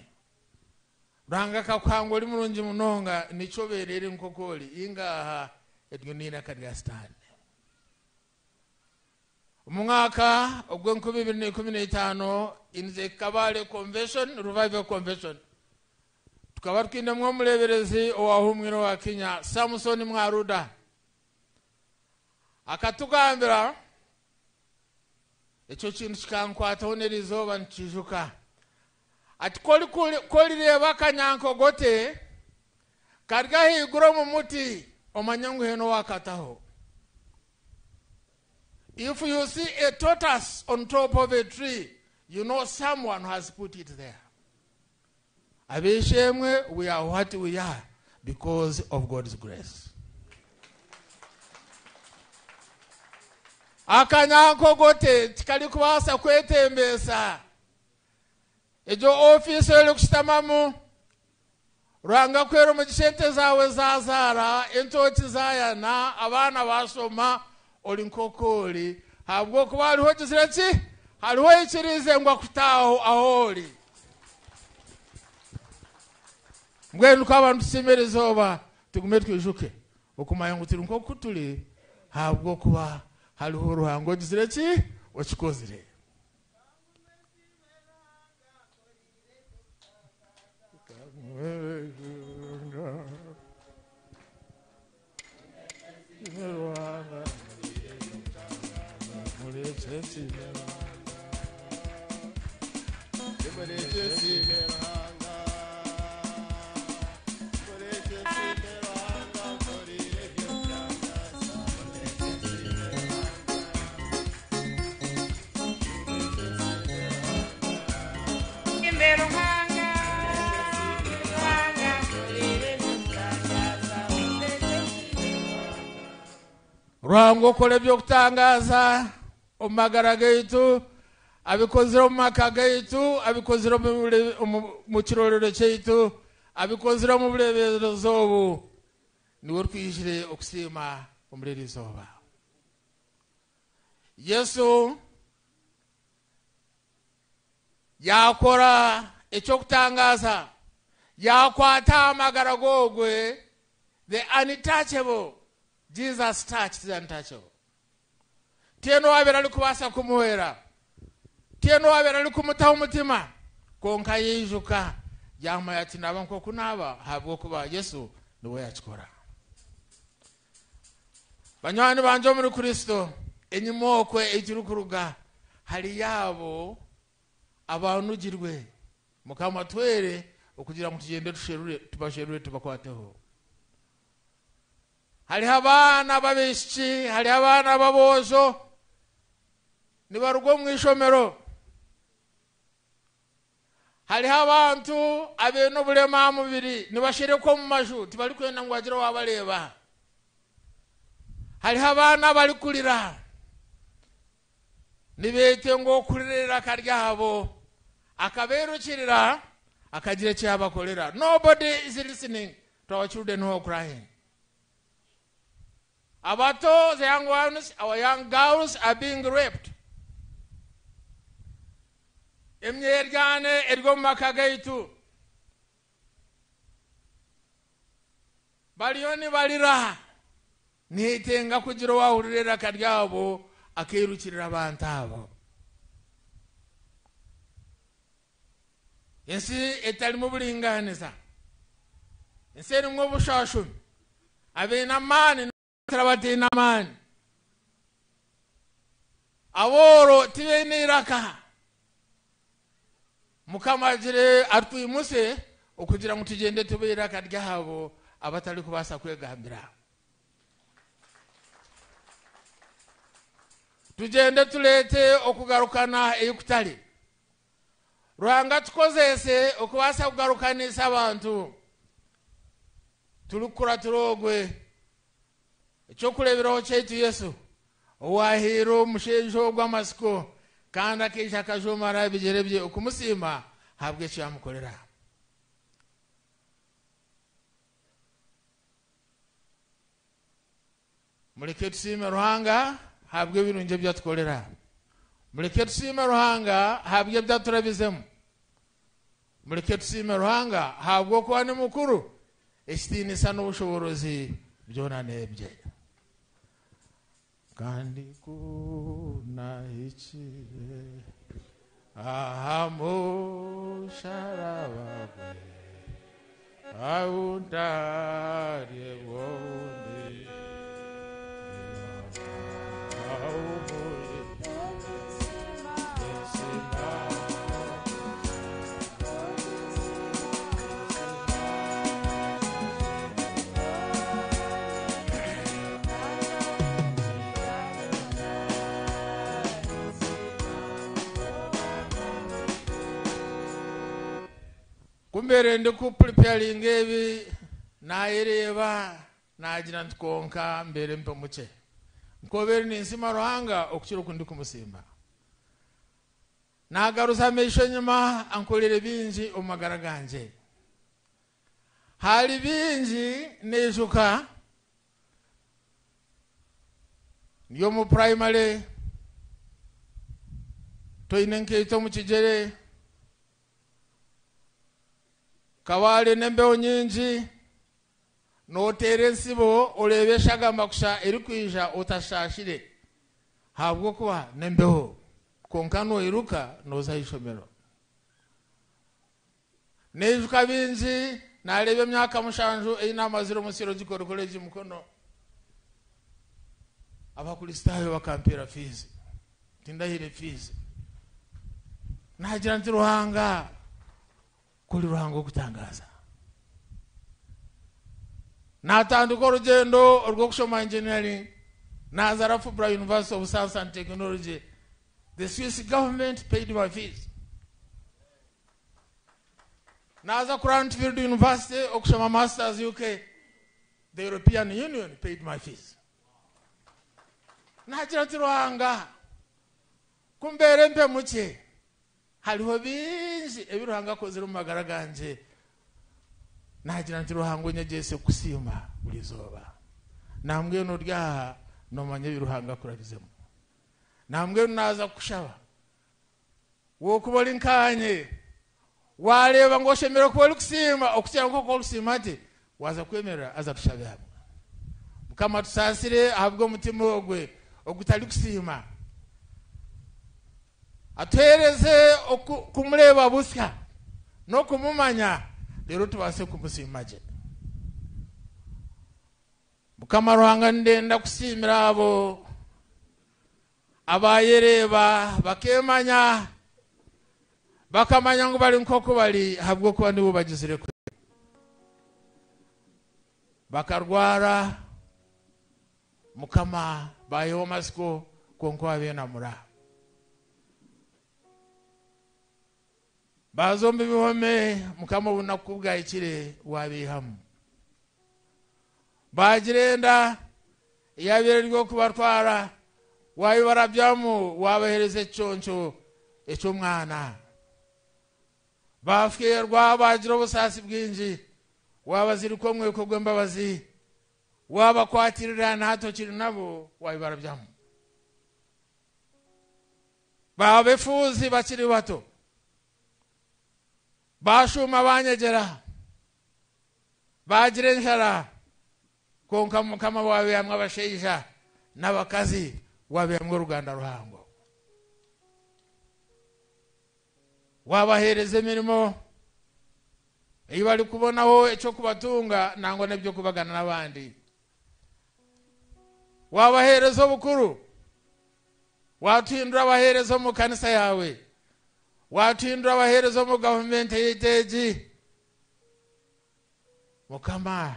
Ruhanga kakwango uri murungi munonga nico berere nkokori ingaha edyo nina kariya stani umwaka ogwe 2015 inze Kabale Convention Revival Convention tukaba twindemwe muleberezi owahumwiro wa Kenya Samson Mwaruda akatugambira ekyo kintu kikankwata onerizoba nkijuka ati koli reba kanyanko gote karga higuro mu muti omanyangu heno wakataho If you see a tortoise on top of a tree, you know someone has put it there. Abishemwe, we are what we are because of God's grace. Akanyanko gote tikali kubasa kwetembesa. Ejo office elukusitamamu rwanga kwero mu gisente zawe zazara entoti zayana abana basoma oli nkokoli habwo kuba haliho kizireki haliho ikirize ngwa kutaho aholi mbwenu kwa abantu tusimereza oba tugume twijuke okumanya ngo turi nkokutuli habwo kuba haliho ruhango kizireki okikozire. Rwango kole byokutangaza omagara gaitu abikozero mu maka gaitu abikozero mu kirorero cyaitu abikozero mu bulebezo obu niwe twishire okusima omulerizo oba. Yesu yakora ekyokutangaza yakwata amagara gogwe, the untouchable. Jesus touched the untouchable. Tieno wabera likubasa kumuwera. Tieno wabera likumutaho umutima. Konka yijuka yama yati nabanko kunaba habwo kuba Yesu niwe yakikora. Banywani banje muri Kristo enyimokwe ekirukuruga hali yabo abanugirwe mukama twere okugira ngo tugende tubasherure tubakwateho. Hali abana babishi, hali abana babozo nibarugo mwishomero, hali abantu abeno bulema mubiri nibashire ko mu maju tibali kwenda ngo agira wabaleba, hali abana bali kulira nibete ngo kulirira karyabo akaberukirira akagira cyabakolera. Nobody is listening to our children who are crying. Abato, the young ones, our young girls are being raped. Emyergane ergo makagaitu. Balioni balira. Nihitenga kugira wahurira karyabo akirukirira abantu abo. Ensi etali mu bulinganiza. Ensi eri mu bushashu. Abena mani Trabati naman aworo tibeni iraka mukama jire atwimuse okugira ngo tugende tube iraka ryabo abatali kubasa kwegambira. Tugende tulete okugarukana eyukutali Ruhanga tukozese okubasa kugarukanisa abantu tulukura turogwe ekyokuleberaho kyaitu Yesu owahiro mushenjo gw'amasiko kandi akisha akajomara ebigere bye okumusima habwe kyamukolera. Muleke tusime Ruhanga habwe ebirungi byatukolera. Muleke tusime Ruhanga habwe byaturabizemu. Muleke tusime Ruhanga habwe kuba ni mukuru ekitinisa n'obushoborozi byona nebye. Kandi kuna ichire ahamo sharabwe aundarie wonde kumbere ndi ku preparing ebi nayireba nagira ntukonka mbere mpe muke nkobere ninsima Ruhanga okukira kundi kumusimba nagaruza mesho nyuma ankolere binji omagara ganje hali binji nejuka niyo mu primary toinenke to mu kijere kawale nembeho nyinji notere nsibo olebeshaga makusha erikwija otashashire habwo kuba nembeho konkano iruka noza ishomero nejuka binji nalebe myaka mushanju eina maziro musiro gikorokole gimukono abakuristayo bakampera fees tindahire fees nagira nti Ruhanga kuri Ruhanga okutangaza natandika urugendo rwo kushoma engineering nazara Fubra University of Science and Technology. The Swiss government paid my fees. Naza Cranfield University okushoma masters UK. The European Union paid my fees. Nagira nti Ruhanga kumbere mpe muke haliho binji ebiruhanga kozera mu magara ganje nagira nti Ruhanga nyegese kusima bulizoba namwe no rya no manye biruhanga kurabizemo namwe naza kushaba wo kuboli nkanye waleba ngo shemero kuboli kusima okutyanga ko kusima ati waza kwemera aza tushabe hamwe kama tusasire ahabwo mutima ogwe ogutali kusima atereze kumureba busya no kumumanya lero tubase kumusimaje Mukama Ruhanga ndenda kusimira abo abayereba bakemanya bakamanya ngo bali nkoko bali habwo kuba nibo bagizire kwe bakarwara Mukama bayo masiko konko abena mura bazombe bihome Mukama bunakubwa ikire wabihamu bagirenda yabire ryo kubatwara wayibarabyamu wabahereze cyonco eco mwana bafkerwa bagira busasi bwinji wabaziri ko mwe ko gwembabazi wabakwatirira nato kiri nabo wayibarabyamu babefuzi bakiri bato bashuma banyegera bagire njara konka Mukama wawe amwe abasheija n'abakazi wabe amwe Ruganda Ruhango wabahereze mirimo ibali kubonaho eco kubatunga nango nebyo kubagana nabandi wabahereza bukuru watindura abahereza mu kanisa yawe watindura abahereza mu government yiteji Mukama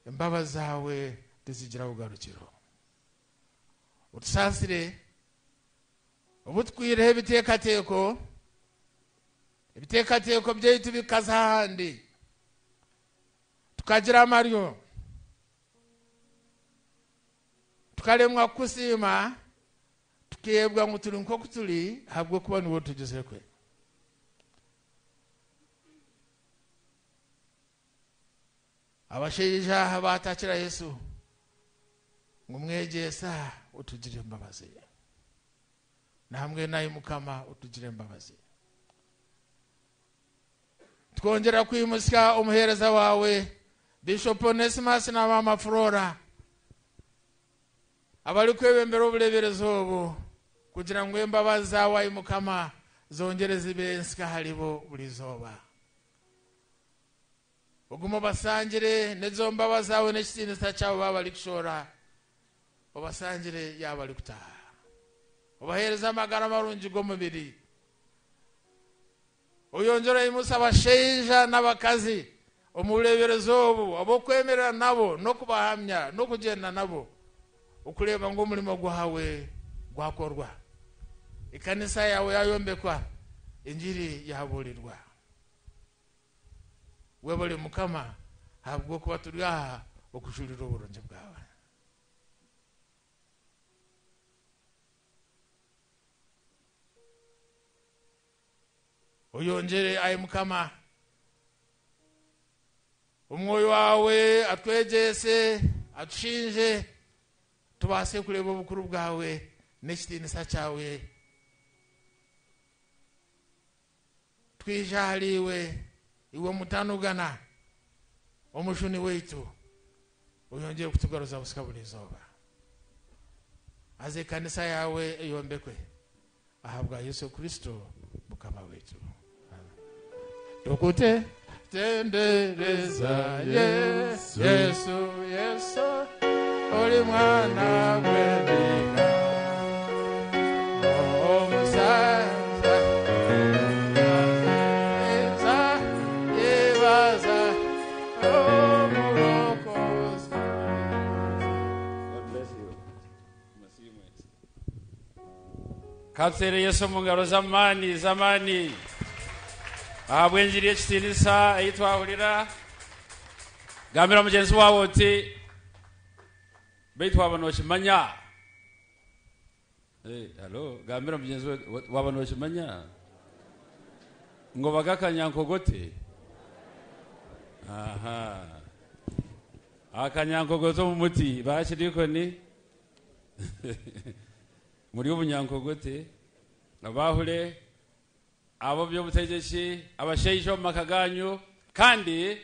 imbaba zawe tizigira ugarukiro utusasire ubutwire ibitekateko byeyitu bikaza handi tukagira amaryo tukaremwa kusima tukebwa ngo turi nko kuturi habwo kuba niwo tugeze kwe abasheija batakira Yesu ngumwegesa utugire mbabazi namwe nayi Mukama utugire mbabazi twongera kwimusya umuhereza wawe Bishop Onesimus na Mama Flora abali kwebembera obuleberezo obo kugira ngo embabaza wayi Mukama zongere zibensika halibo bulizoba ogumo basangire nezo mbabaza zawe n'ekisinisa cyawe babali kushora obasangire yabali kutaha obahereza amagara marungi g'omubiri oyonjora imusa abasheija n'abakazi omuleberezo obo abokwemerera nabo no kubahamya no kugenda nabo ukuleba ngo umurimo gwawe gwakorwa ikanisa yawe yayombekwa injiri yaburirwa webale mukama habwo kuba turi aha okushulira oburonje bwawe. Oyongere aye mukama umwoyo wawe atwegese atushinje tubase kureba obukuru bwawe n'ekitinisa cyawe. Twijaliwe iwe mutanugana omushuni wetu oyongere kutugaruza busika buli zoba aze kanisa yawe eyombekwe ahabwa Yesu Kristo mukama wetu. Tukute tendereza Yesu oli mwana gw'Endiga omusaza yebaza omulokozi. God bless you. Katsere Yesu mungaro zamani abwenjiri ekitinisa eitwahulira gambira mugenzi wawe oti beitu abantu bakimanya. Hello, gambira mugenzi w'abantu bakimanya ngo bagakanyankogote. Aha, akanyankogote mu muti bakiriko ni muri ubunyankogote abahure abo by'obutegetsi abasheisho makaganyo kandi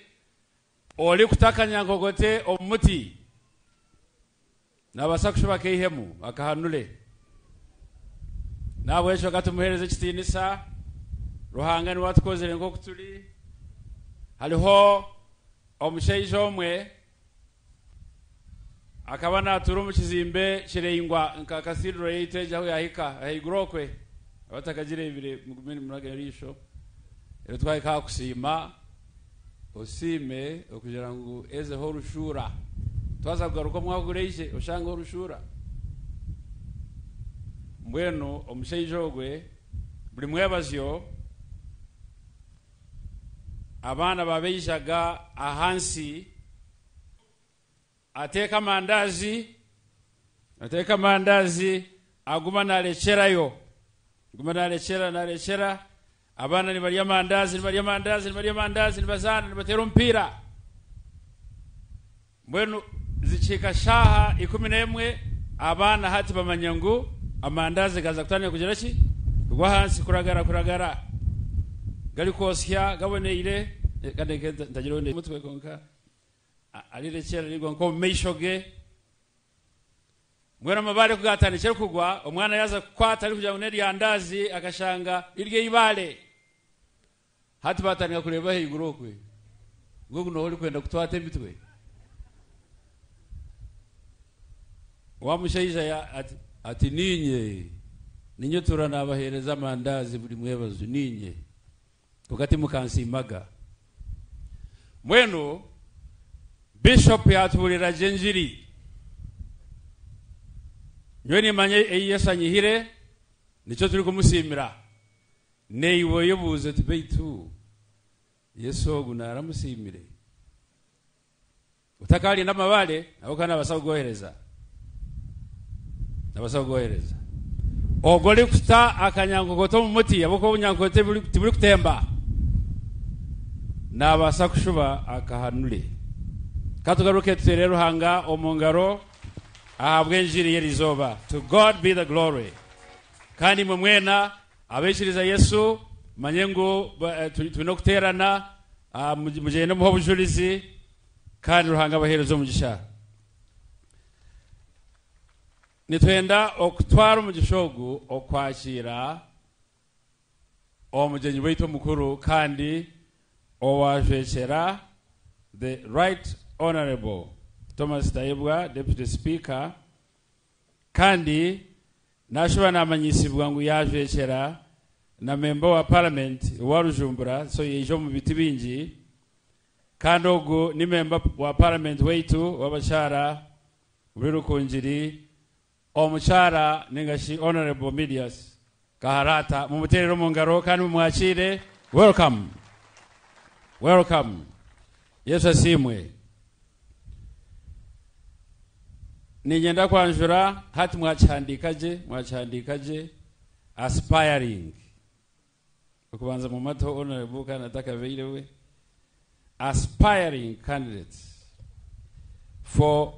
oli kutakanyankogote omuti nabasakushuba keihemu akahanule nabo esho katumuhereze kitinisa ruhanga ni watukozere ngo kutuli haliho omusheisho omwe akaba naturu mu kizimbe kireyingwa nka cathedral yitejaho yahika ahigurokwe abatakagire ibire mugumeni muragerisho ero twayika kusima osime okugira ngo eze ho rushura twaza kugaruka mwagureije oshanga ho rushura mbweno omusheyijogwe buli mwebazyo abana babeishaga ahansi ateka mandazi aguma nalecherayo guma nalechera abana ni bali mandazi nibazana nibatera mpira mbwenu zichika shaha 11 abana hati bamanyangu amandazi gaza kutania kugerachi rwa hansi kuragara gali kosya gaboneire kande ndagironde mutwe konka alirechera ligwa nko meishoge mbwena mabale kugatana cyo kugwa omwana yaza kwata ari kuja uneri yandazi akashanga irye ibale hati batanga kureba higurokwe ngo kuno holi kwenda kutwate mitwe wamushaija ya ati ninye turana abahereza mandazi buri mwebazo ninye tukati mukansimaga mweno bishop yatubulira jenjiri nyoni manye eyesanyihire nico turi kumusimira neiwo yobuze tibeitu Yesu gunara musimire utakali namabale abo kana basagohereza ogole kusta akanyangogoto mu muti aboko bunyangogote buri kutemba nabasa kushuba akahanule katugaruke tuterero hanga omungaro ahabwe njiri yerizoba. To God be the glory. Kandi mwena abeshiriza Yesu manyengo tunokuterana mujene mu hobujulizi kandi ruhanga baherezo mugisha nitwenda okutwara umugishogu okwakira omugenyi wetu mukuru kandi owajekera the Right Honorable Thomas Tayebwa, Deputy Speaker, kandi nashuba namanyisibwa ngo yajekera na member wa parliament wa Rujumbura so yejo mu biti bingi kandi ogo ni member wa parliament wetu wabashara muri Rukunjiri omuchara ningashi Honorable Medias Kaharata mu muterero mu ngaro kandi mu mwakire welcome Yesu asimwe. Nigenda kwanjura hati mwachandikaje aspiring. Kubanza mu mato honorable nataka vile aspiring candidates for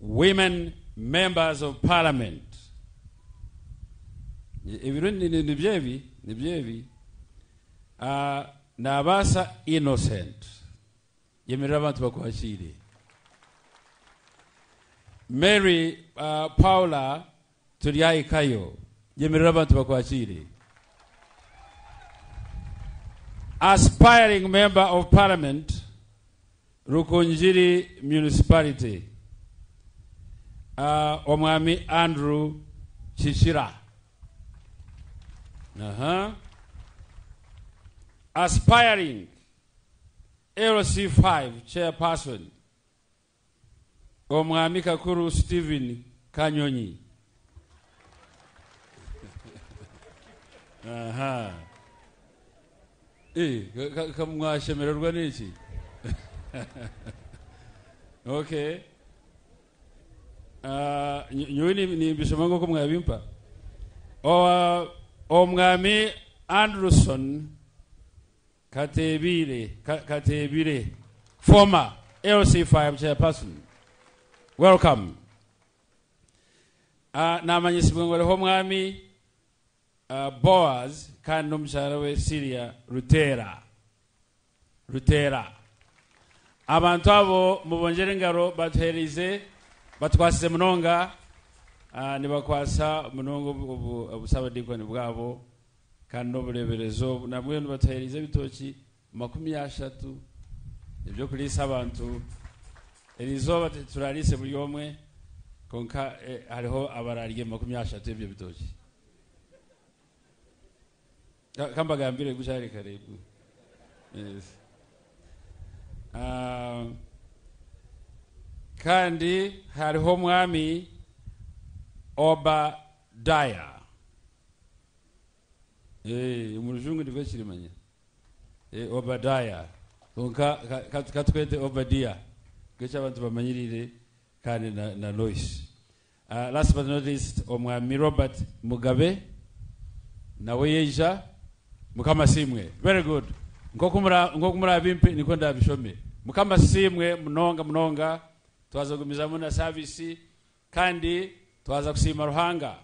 women members of parliament. Ni byevi nabasa innocent yemerera abantu bakwakire. Mary Paula Turiaikayo yemerera abantu bakwakire. Aspiring member of parliament Rukunjiri municipality Omwami Andrew Chichira. Aspiring LC5 chairperson Omwami Kakuru Stephen Kanyonyi. Kamwashemererwa niki? Okay. Nyoni ni bishomango ko mwabimpa. Omwami Anderson Katebire former LC5 chairperson. Welcome. Namanyisibwe ngole ho mwami Boaz kandi n'omukyala we Syria Rutera. Abantu abo mubongere ngaro batuherize batwasize munonga nibakwasa munongo obusabadikoni bwabo kandi n'obuleberezo namwe batuherize bitoki 30 ibyo kulisa abantu erizo turalise buli omwe konka hariho abararige 30 ibyo bitoki. Kamba gambire gushari karibu. Yes. Kandi hariho mwami Obadiah. Umurujungu ndivyo kirimanya. Obadiah. Konka katwete Obadiah. Gecha abantu bamanyirire kandi na Lois. Last but not least omwami Robert Mugabe nawe yeja mukama simwe. Very good. Ngokumura bimpe niko ndabishome. Mukama simwe munonga twazagumiza muna service kandi twaza kusima ruhanga.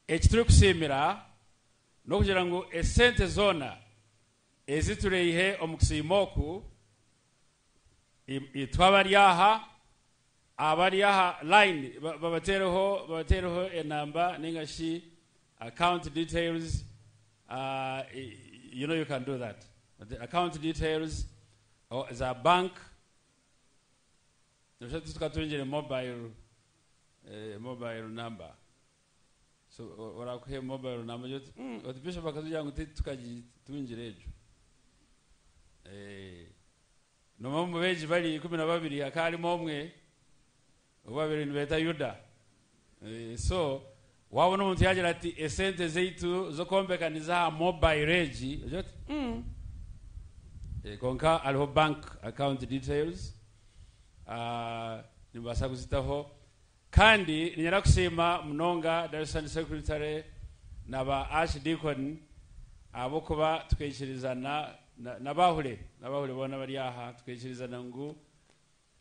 Ekituri kusimira no kugira ngo esente zona ezitureihe omukusimoku itwabariyaha abariyaha line babatereho enamba ningashi account details. You know you can do that. The account details or as a bank. You should just get a mobile number. So what I hear mobile number just or the bishop akazu yangu tukaji tuinjirejo. No mambo beji bali 12 akali momwe obabiri nibeta Yuda. So wabona umuntu yagira ati esente zeitu zo kombekaniza mobile regi konka alho bank account details nibasa kuzitaho kandi ninyara kusema munonga Darshan secretary naba archdeacon abo kuba tukechirizana nabahule bona bari aha tukechirizana ngo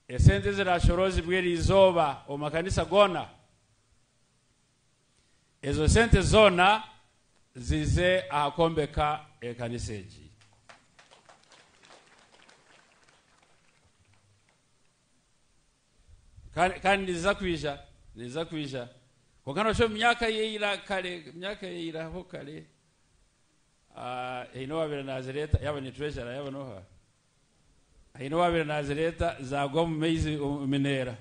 esente zirashorozi bweri izoba o makanisa gona. Ezo sente zona zize akombeka ekaniseji. Kandi nizakwisha. Kwa kano sho myaka yeira ho kale. Ino wabira Nazareta yaba ni treasurer yaba noha. Ino wabira Nazareta zagwa mu mezi minera.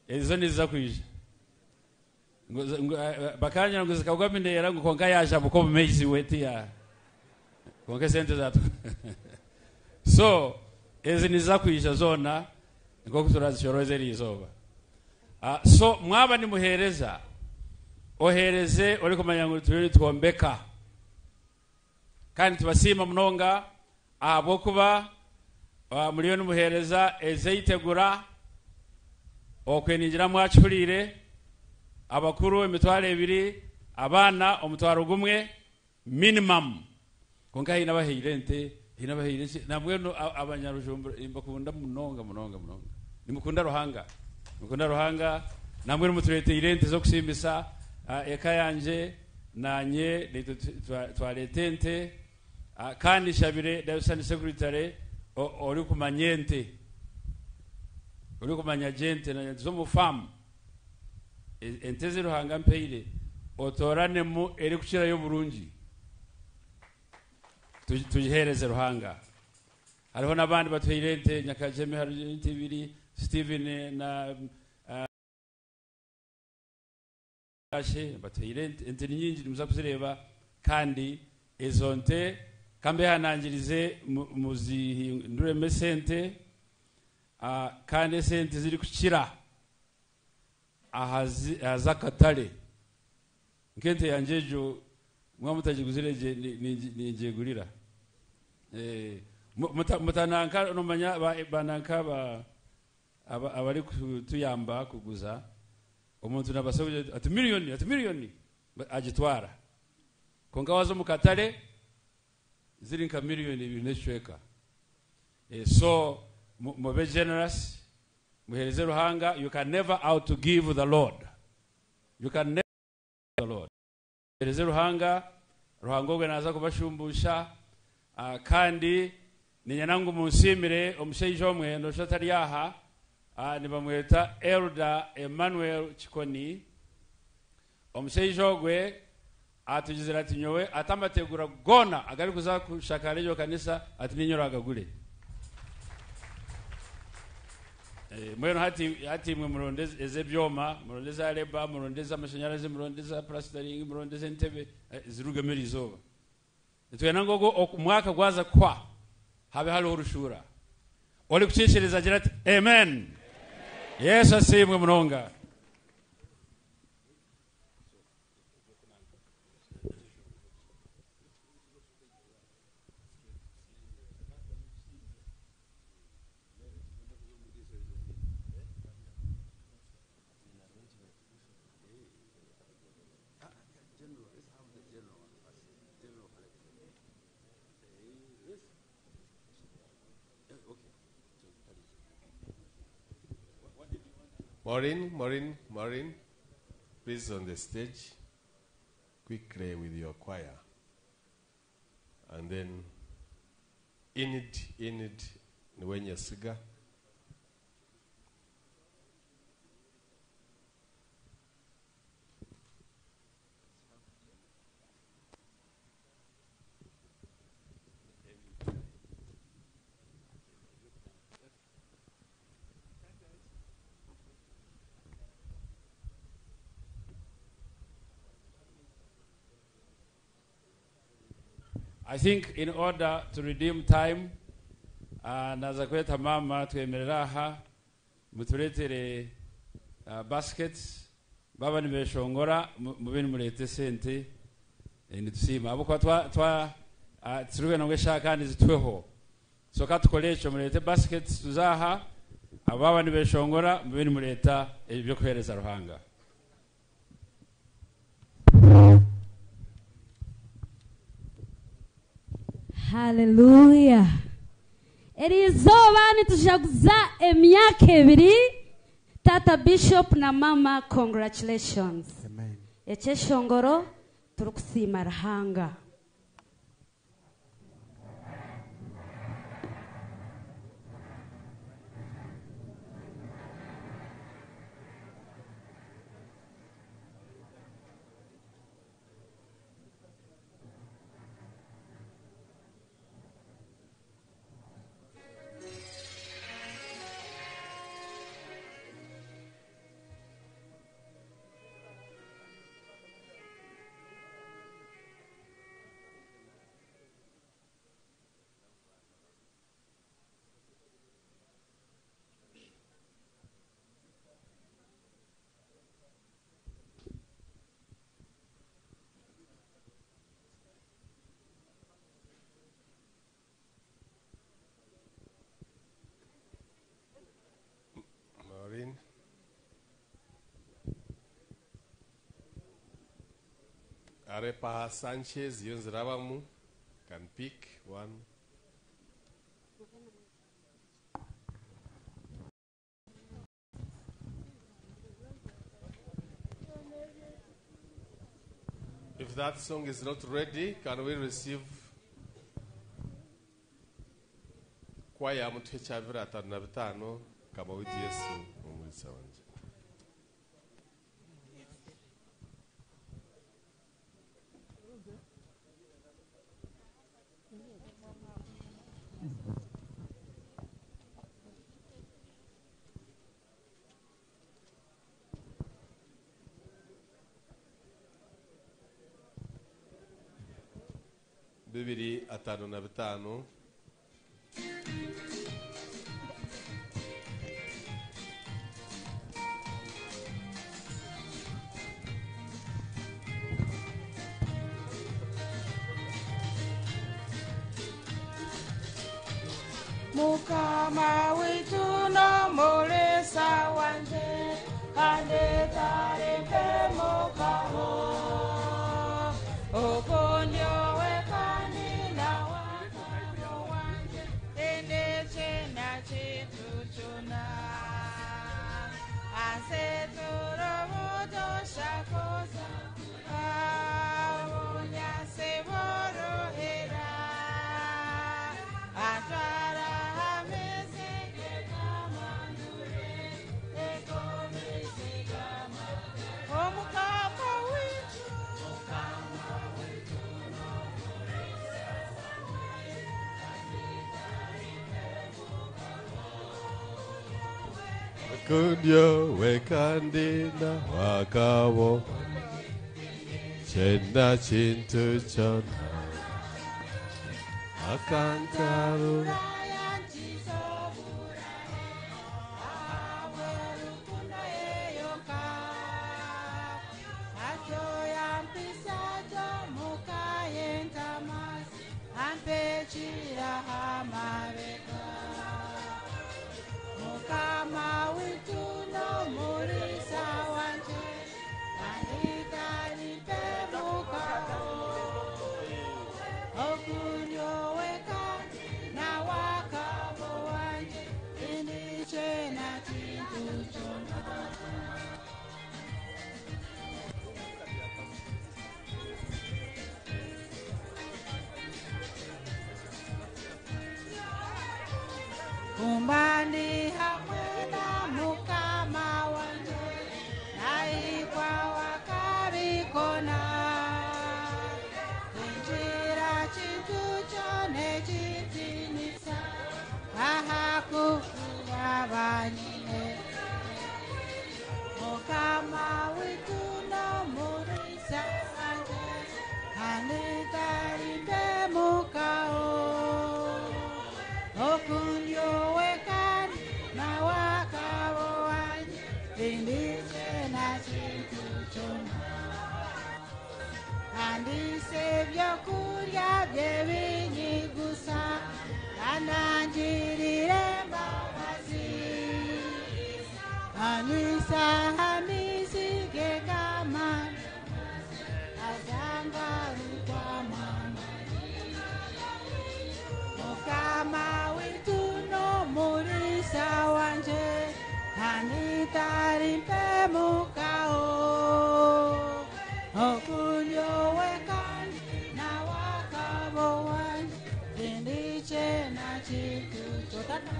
Ezo nizakwisha. Bakanya ngo zikagwa minera ngo konka yaje buko mezi weti ya. Konka sente zato. So ezi nizakwisha zona ngo kuturazishoroze rizoba. So mwaba ni muhereza ohereze uri kumanya ngo turi twombeka kandi tubasima munonga abo kuba muriyo numuhereza ezeyitegura okweningira mwachulire abakuru emitwaro 2 abana omutwaro gumwe minimum konka hina bahirente hina bahirente namwe abanyarujumbura imbakunda munonga nimukunda ruhanga namwe muturete irente zo kusimbisa eka yanje nanye twaletente kandi shabire Diocese Secretary ori kumanyente uri kumanya gente na zo mu farm enteze ruhanga mpeire otorane mu eri kuchira yo burungi tujihereze ruhanga hariho nabandi batwirente Nyakajeme hari TV Steven na ashe batwirente ente nyingi muza kuzireba kandi ezonte kambe hanangirize muzihindure mesente kandi sente ziri kuchira azakatale nkente yanjejo mwamutagiguzireje ninjegurira mutananka nomanya bananka abari kutuyamba kuguza umuntu nabasoje ati miliyoni agitwara konga wazo mukatale ziri nka miliyoni 2 neshweka so be generous muhereze ruhanga. You can never out to give the Lord. You can never the Lord. Muhereze ruhanga gwe naza kubashumbusha kandi ninyanangu munsimire omushaija omwe no shatari aha nibamweta Elder Emmanuel Chikoni omushaija ogwe atugizira ati nyowe atamategura gona agari kuza kushakara yo kanisa ati ninyora agagure mweno hati mwe murondeze ezebyoma murondeze areba murondeze amashanyarazi murondeze plastering murondeze entebe zirugamira izoba twena ngogo mwaka gwaza kwa habe halo urushura oli kucishiriza agira ati amen Yesu asimwe munonga. Maureen, please on the stage, quickly with your choir. And then, Enid, Nwenya Siga. I think in order to redeem time, naza kweta mama twemereraha muturetere baskets baba nibeshongora mubini murete sente nitusima abo kwa twa tsiruwe nongwe shaka nizitweho so katukolecho murete baskets tuzaha ababa nibeshongora mubini mureta ebyo kuhereza ruhanga. Hallelujah. Erizoba nitujaguza emyaka 2 Tata Bishop na mama, congratulations. Amen. Echeshongoro turukusima ruhanga. Arepa Sanchez, Yunzrabamu, can pick one. If that song is not ready, can we receive kwaya mutwe chavira 5 kama witi Yesu umulisa wanje. Bibiri 5:5. Mukama witu no mulisa wanje andetare pemokaho okonyo wekani na wakamo wanje endeche na chituchuna aseturo mudo shakoza awonya seboro hera atara Kunyo wekandi na wakabo chena chintu chona akantaru Mukama witu no mulisa wanje anditari pemukao okunyo weka na wakabo wanje indiche na chintu chona Kumbani hamwena mukama wanje naikwa wakarikona Njira chintu chone chitinisa ahakufuwa vanine Mukama witu no mulisa wanje anditari pemukao okunyo wekani na wakabo wanje indiche na chintu chona andise vyokurya vyevinyigusa ananjirire mbabazi anisa hamisike kama azangarukwa mama Mukama witu no mulisa wanje anitari pemukao okunyo wekani na wakabo wanje indiche na chitu chotana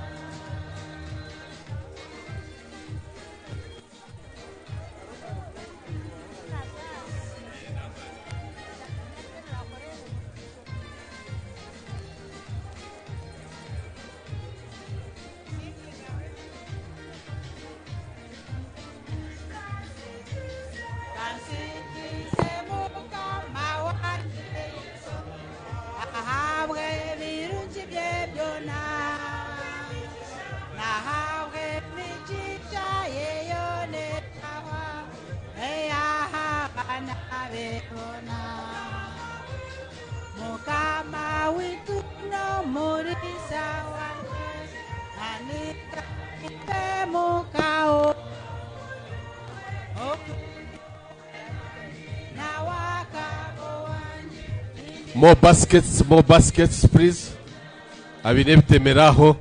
More baskets, please. Abinebitemeraho.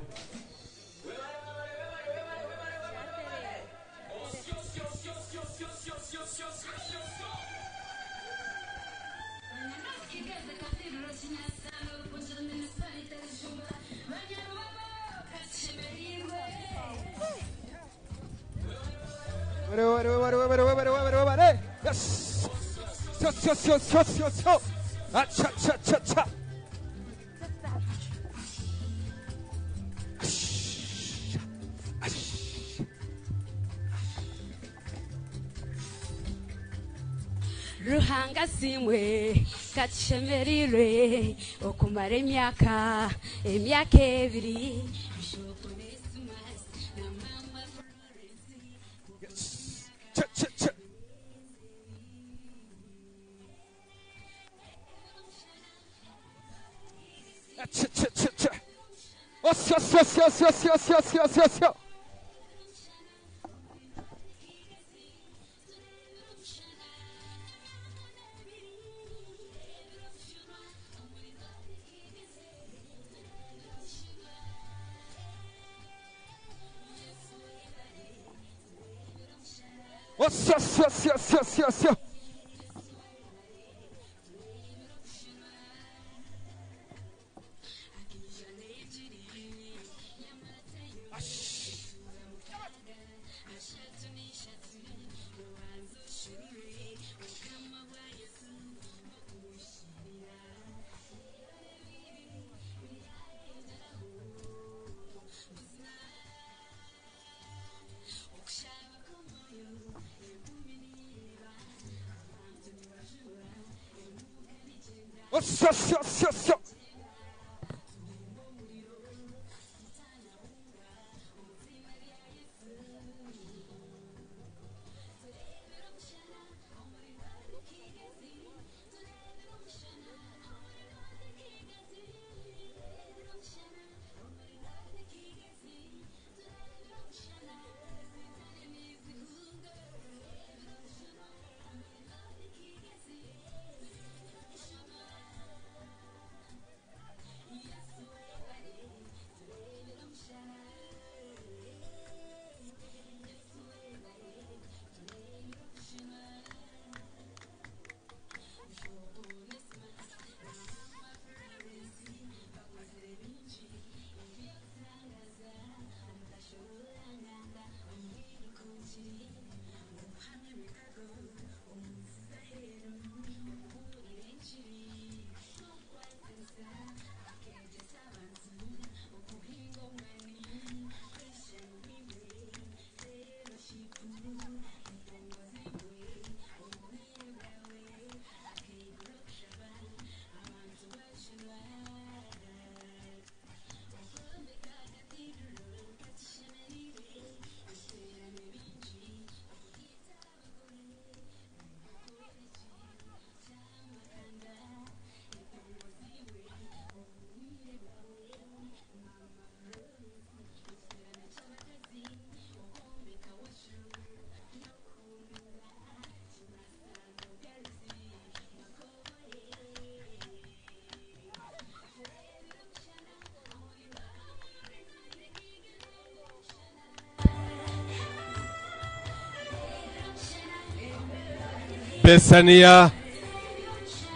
Ruhanga simwe kachemerirwe okumara emyaka ebiri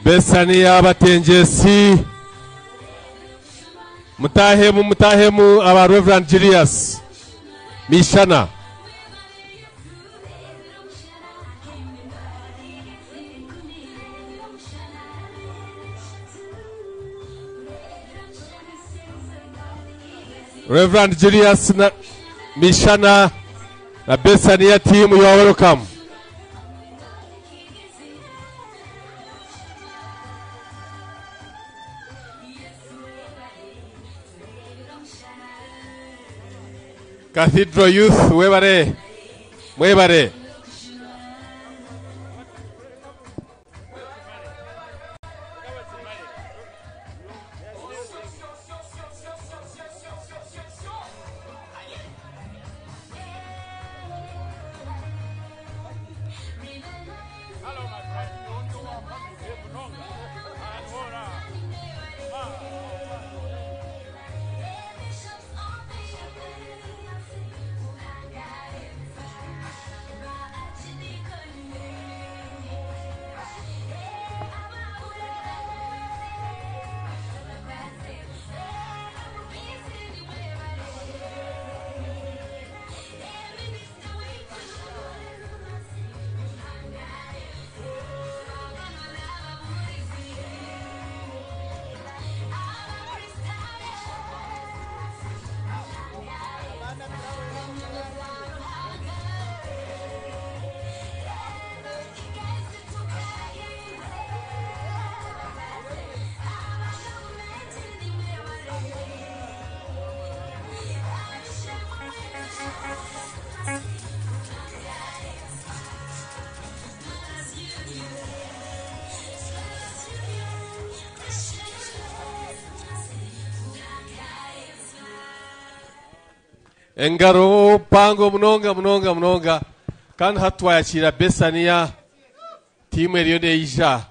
Besania Batengesi Mutahemu aba Reverend Julius Mishana Reverend Julius Mishana na Besania team, you are welcome. Cathedral Youth, Mwebare. engaro pango mnonga kandi hatwayakira Besania timu eriyo neija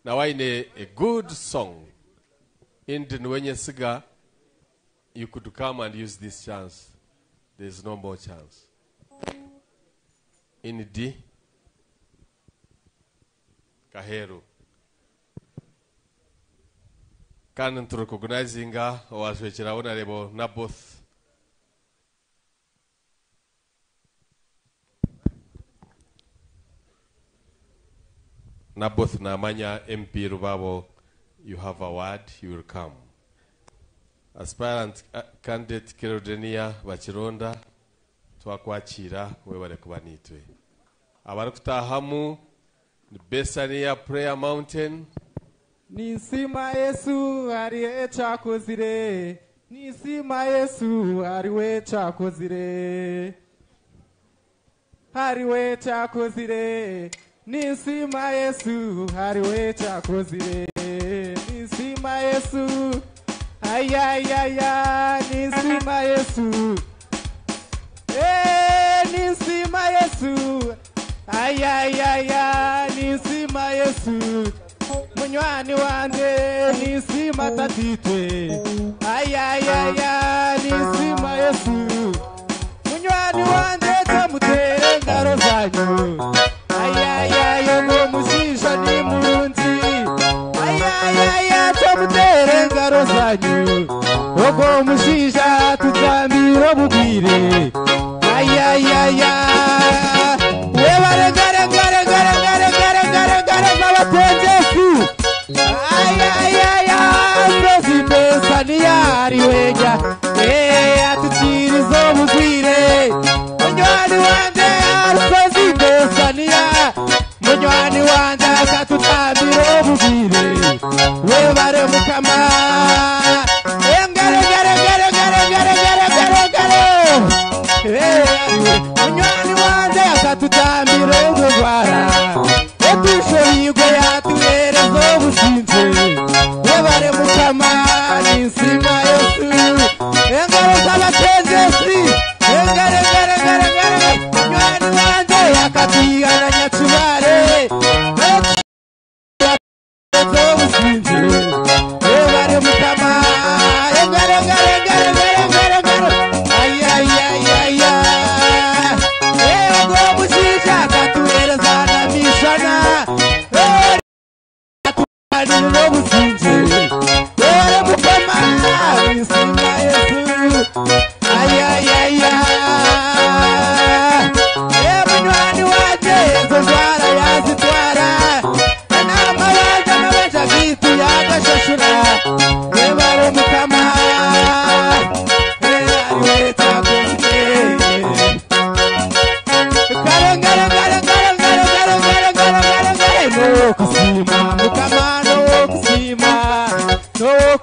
na waine a good song wenye siga you could come and use this chance. There's no more chance. Kahero kan recognizing was Honorable Naboth Namanya MP Rubabo, you have a word, you will come. Aspirant candidate Kirodenia Bachironda twakwachira webale kubanitwe abarukutahamu Besania Prayer Mountain Nisima Yesu ariwe chakozire Nisima Yesu ariwe chakozire Ariwe chakozire Nisima Yesu ariwe chakozire Nisima Yesu Ayayaya Nisima Yesu Nisima Yesu Ayayaya Nisima Yesu Munywani wande Nisima tatitwe Ayayaya Nisima Yesu Munywani wande tamutere ngaro zanyu Ayayaya Mushisha ni munzi Ayayaya tamutere ngaro zanyu Ogo mushisha tutambira bugwire Ayayaya Webare gare babatenjesu Ayayaya Mbezi Besania ariweja atutirizo bugwire Munywani wande Mbezi Besania Munywani wande akatutambira bugwire Webare mukama Munywani wande akatutambira ubugwara Etushoyigwe yatuhereza ubushinze Webare mukama Nisima Yesu Engaro z'abatenzesi Munywani wande akatuyana nyakibare ubushinze Webare mukama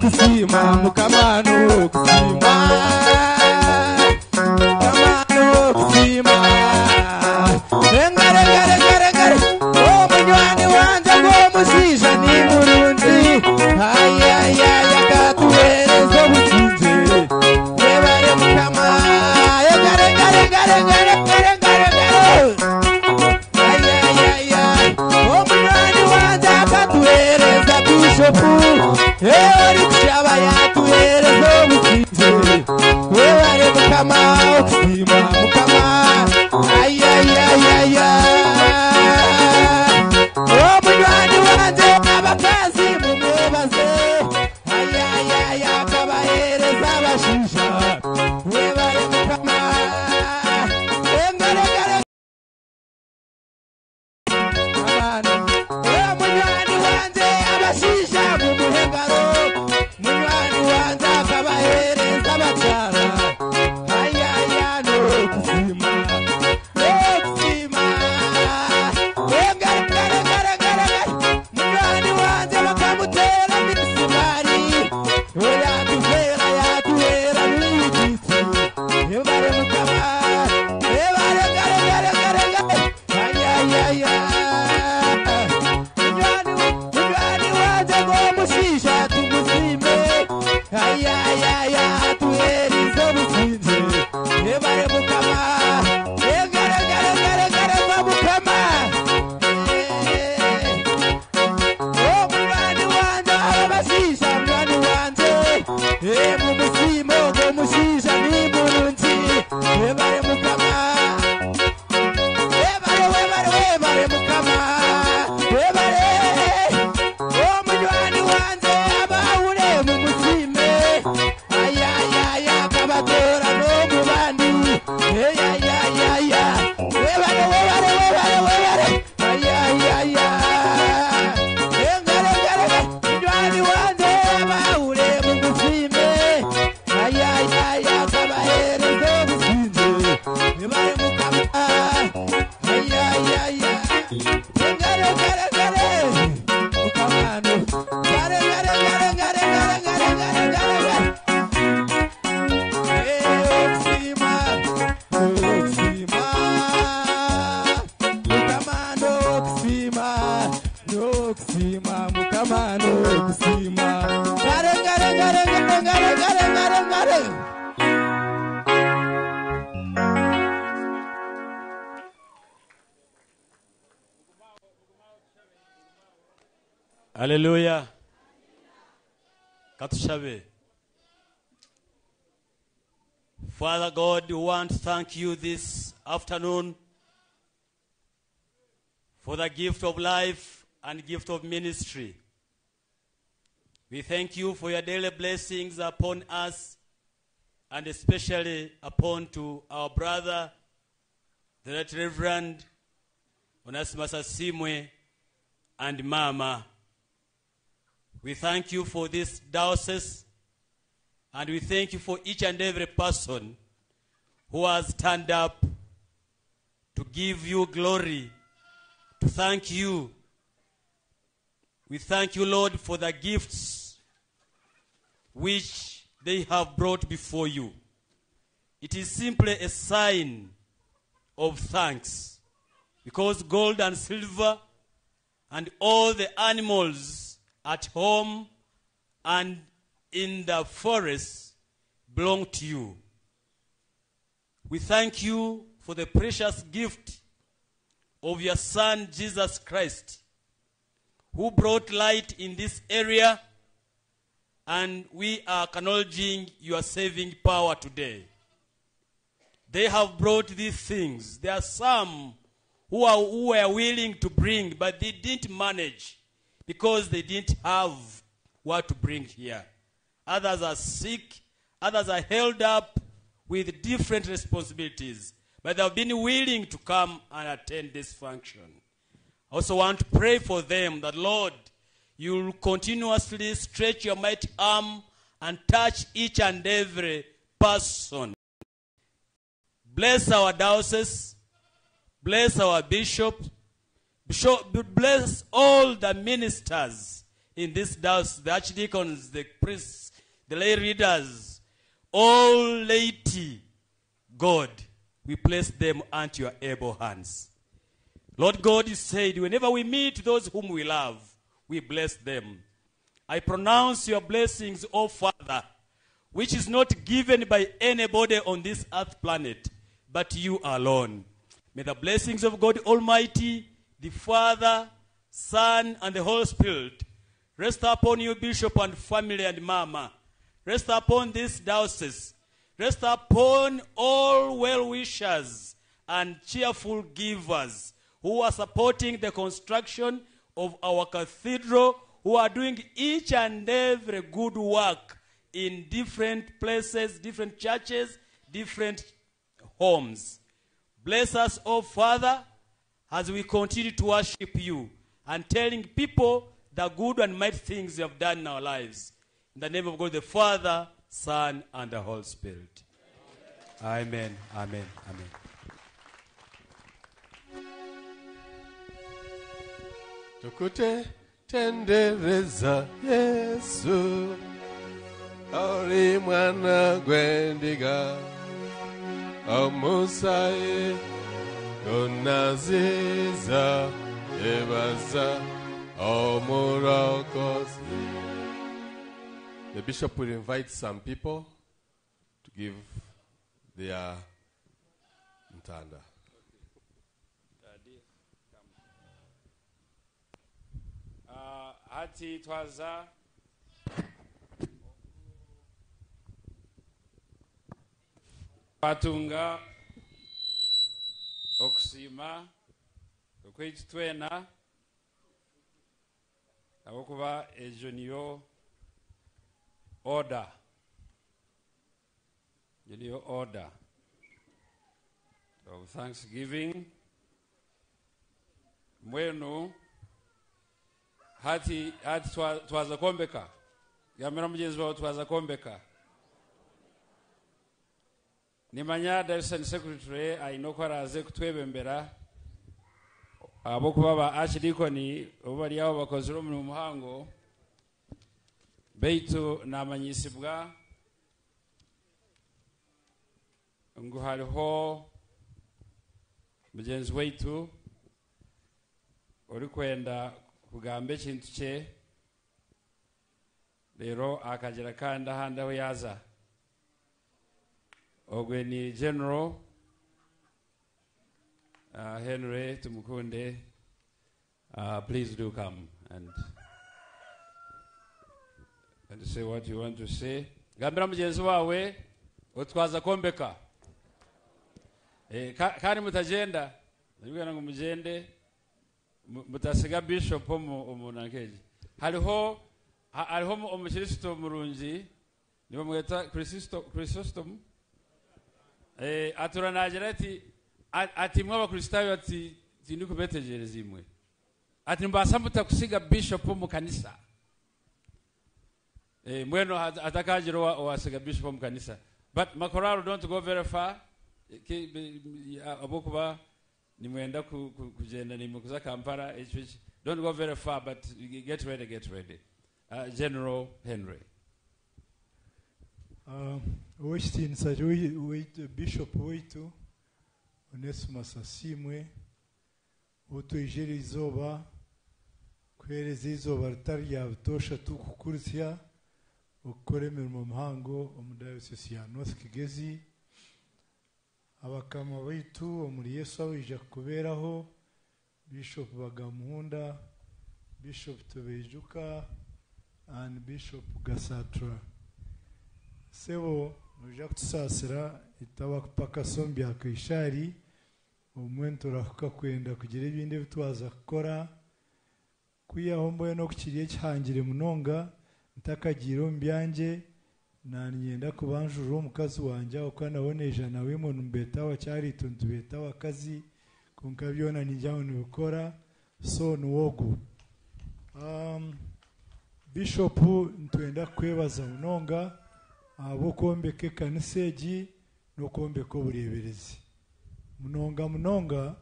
Kusima, mukamano, Hallelujah. Katushabe. Father God, we want to thank you this afternoon for the gift of life and gift of ministry. We thank you for your daily blessings upon us and especially upon to our brother, the Right Reverend Onesimus Asimwe and Mama. We thank you for this diocese, and we thank you for each and every person who has turned up to give you glory, to thank you. We thank you, Lord, for the gifts which they have brought before you. It is simply a sign of thanks, because gold and silver and all the animals at home and in the forest belong to you. We thank you for the precious gift of your Son, Jesus Christ, who brought light in this area, and we are acknowledging your saving power today. They have brought these things. There are some who were willing to bring, but they didn't manage because they didn't have what to bring here. Others are sick. Others are held up with different responsibilities, but they have been willing to come and attend this function. I also want to pray for them that, Lord, you will continuously stretch your mighty arm and touch each and every person. Bless our diocese. Bless our bishop. Bless all the ministers in this diocese, the archdeacons, the priests, the lay readers, all laity. God, we place them unto your able hands. Lord God, you said, whenever we meet those whom we love, we bless them. I pronounce your blessings, O Father, which is not given by anybody on this earth planet, but you alone. May the blessings of God Almighty, the Father, Son, and the Holy Spirit rest upon you, Bishop and family and Mama. Rest upon this diocese. Rest upon all well-wishers and cheerful givers who are supporting the construction of our cathedral, who are doing each and every good work in different places, different churches, different homes. Bless us, O Father, as we continue to worship you and telling people the good and mighty things you have done in our lives. In the name of God, the Father, Son, and the Holy Spirit. Amen. Amen. Amen. Tukute tendereza Yesu, ori mwana gwendiga, omusaye gonaziza ebaza omurokozi. The bishop will invite some people to give their mtanda. Hati twaza patunga okusima okwekitwena awokuba ejo niyo order of Thanksgiving. Mwenu hati twaza kombeka yamera mugenzi wawe twaza kombeka nimanya Darison Secretary ayino ko araze kutwebembera abo kuba ba archdeacon obali abo bakozero mu muhango beitu namanyisibwa ngo hariho mugenzi weitu uri kwenda kugamba ekintu kye rero akagira kandi ahandi aho yaza ogwe ni General Henry Tumukunde. Please do come and and say what you want to say. Gambira mugenzi wawe utwaza kombeka. Kandi mutagenda nibwira ngo mugende mutasiga bishop umunankeje. Hariho umukristo murungi nibo mweta Chrysostom aturanagira ati mwaba kristayo ati tindi kubetegereza imwe ati mbasa mutakusiga bishop mu kanisa mweno atakajiro wasiga bishop mu kanisa but makoraro don't go very far abokuba nimwenda kugenda nimukuza Kampala don't go very far but get ready. General Henry. Bishop wetu Onesimus Asimwe utujere izoba kwereza izoba ritari yabutosha tukukurusya ukore mirimo muhango omudayosisi ya North Kigezi abakama baitu omuri Yesu awija kuberaho Bishop Bagamuhunda, Bishop Tubejuka and Bishop Gasatra. Sebo nuja kutusasira itaba kupaka sombi akishari omwento rahuka kwenda kugira ibindi bitwaza gukora kwiyahomboye no kukiriye cyangire munonga ntakagiro mbyange nanyenda kubanjura omukazi wanje ukanaboneja nawe muntu mbeta wa cyari tuntubeta wakazi kunka byona nijyaho nibukora so nuwogo Bishop ntwenda kwebaza munonga abo kombeke kaniseji no kombeko bureberezi munonga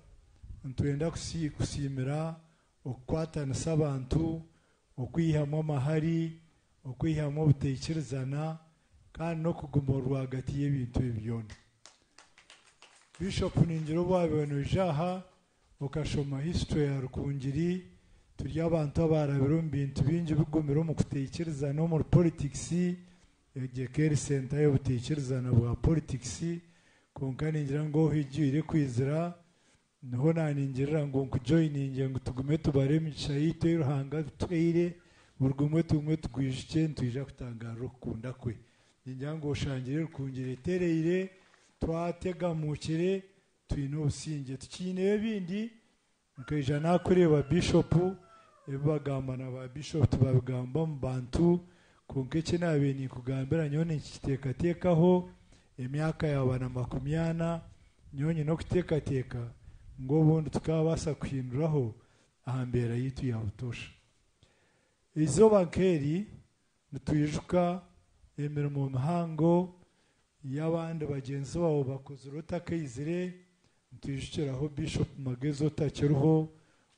ntwenda kusimira okwatana sabantu okwihamo amahari okwihamo obutekerezana kandi no kugumorwa hagati y'ebintu byona Bishop ningiro bwabona jaha okashoma history ya Rukungiri turi abantu abarabiro mbintu bingi bigomero mu kutekereza no mu politics yegekeri center yo butekereza na bwa politics konka ningira ngo hijire kwizira niho naningira ngo kujoininge ngo tugume tubare michayito iruhanga twire burgumwe tumwe tugwishike ntuje kutangara rukunda kwe ningira ngo ushangire Rukungiri tereire twatega mukire twino usinge tukine bindi nkaija nakureba Bishop ebagambana ba Bishop tubagamba mu bantu kunkeke nabeni kugambira nyone kitekatekaho emyaka yabana 80 nyonye no kutekateka ngo bundi tukabasa kwinduraho ahambera yitu ya butosha izo bankeri nituyijuka emirimo muhango y'abandi bagenzi babo bakoze rutakayizire ntujukiraho Bishop Magezo takiruho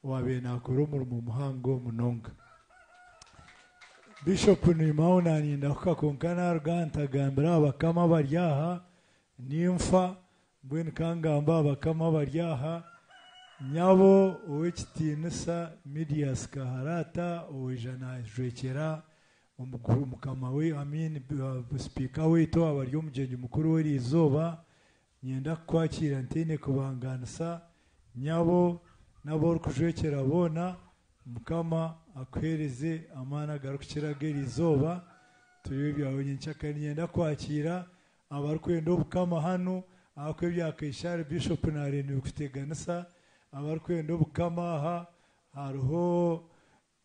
wabena kuro mu muhango munonga Bishop ni mauna ni ndakukonkana arganta gambira abakama baryaha nimfa bwen kangamba abakama baryaha nyabo owekitinisa media skaharata ojana jwekera umukuru mukama we amin speaker we to abaryo mugenzi mukuru we izoba nyenda kwakira ntene kubanganisa nyabo nabo kujwekera bona mukama akwereze amana garukira geri izoba tuyibyawe nyincaka nyenda kwakira abarkwenda obukama hano akwe byakishare Bishop narene kuteganisa abarkwenda obukama ha hariho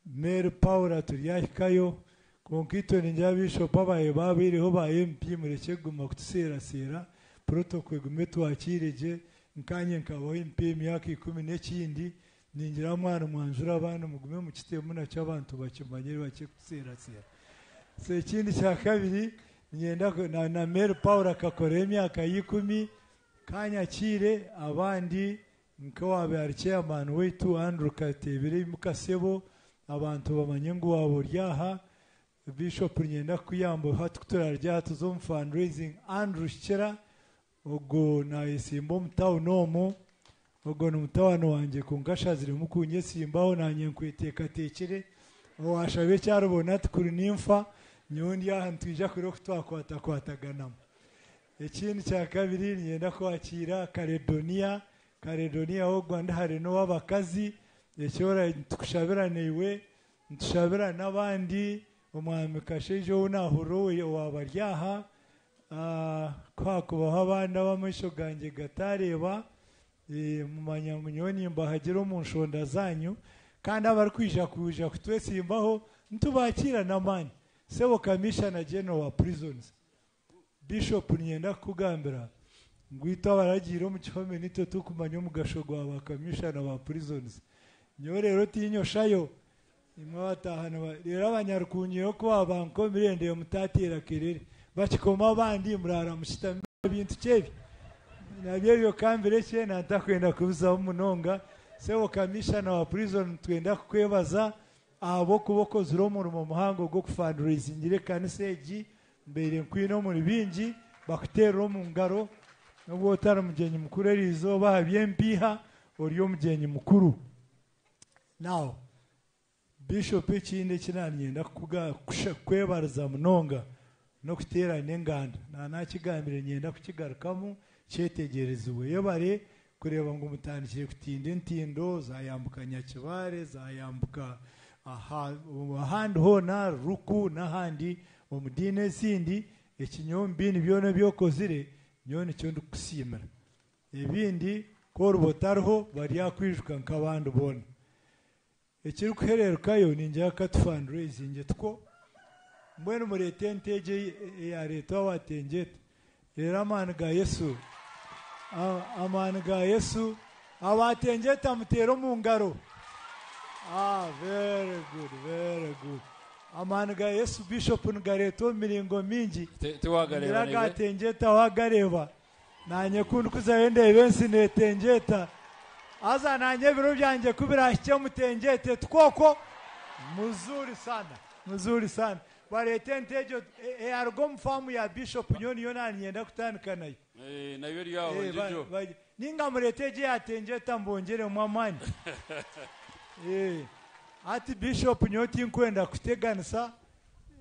Mary Paula turyahikayo konkito ninja Bishop abaye babiriho ba MP mureke guma kutuserasera protocol gume twakirije nkanye nkabaho MP myaka 10 n'ekindi ningira mwana mwanjura abana mugume mu kitemo na cy'abantu bakimanyere bake kuserasera se ikindi cya kabiri nyenda na Mary Paula kakore emyaka 10 kanyakire abandi nkawabe ari chairman wetu Andrew Katebire mukasebo abantu bamanye ngo wabo ryaha Bishop nyenda kuyambo hatukutora rya tuzo fundraising Andrew Shera ogo na isimbo mtawunomo ogo numtawano wanje kunkashazire mukunye simbaho nanye nkwiteka tekere owashabe cyarubona tukuri nimfa nyondi yahantwija kuri kwataganamo ikindi cya kabiri nyenda kwakira Caledonia ho Rwanda hari no wabakazi ecyora tukushabiraniwe ntushabira nabandi umwami kashejo unahurowe wabaryaha kwa kubaho abana b'amasho gange gatareba mu manyangunyoni mbahagera mu nshonda zanyu kandi abari kwija kuja kutwesimbaho ntubakira na mani sebo commissioner general wa prisons bishop nyenda kugambira ngwita baragira mu gihome nito tukumanya mu gashogwa wa commissioner wa prisons nyo rero tinyo shayo imwe batahana rero abanyarukunyiyo ko abanko mirende mutatira kirere bakikoma abandi murara mushitami ibintu cyebi nabyo yo kambere cye natakwenda kubuza umunonga sebo commissioner wa prison twenda kukwebaza abo kuboko ziro mu muhango go kufundraising kanseji mbere nkwino muri bingi bakutera mu ngaro nubwo utara mugenyi mukuru erizo bahabye mpiha oriyo mugenyi mukuru now bishop ikindi kinanyenda kwebariza munonga no kuteranya inganda nakigambire nyenda kukigarukamo cyetegerezwe yebare kureba ngo mutandikire kutinda intindo zayambuka Nyakibare zayambuka ahandi hona ruku n'ahandi mu dine zindi ikinyombi nibyo byokozire nyone cyo ndukusimira ibindi ko rubotariho bari yakwijuka nk'abandi bona ikiri kuhererukayo ninjya ka fundraising two mbwene murete nteje ya leta watengete rero amana ga Yesu amana ga Yesu abatengeta mutero mu ngaro very good amana ga Yesu bishop ngareto miringo mingi tiwagareba gatengeta wagareba nanye kundu kuzayende ebensi netengeta aza nanye biro byanjye kubirashye mutengete twoko muzuri sana barete ntejo argo mfamu ya bishop nyoni yona nyenda kutanika nayo nayo ryawo njijo ninga mureteje yatengeta mbongere mwamani ati bishop nyoti nkwenda kuteganisa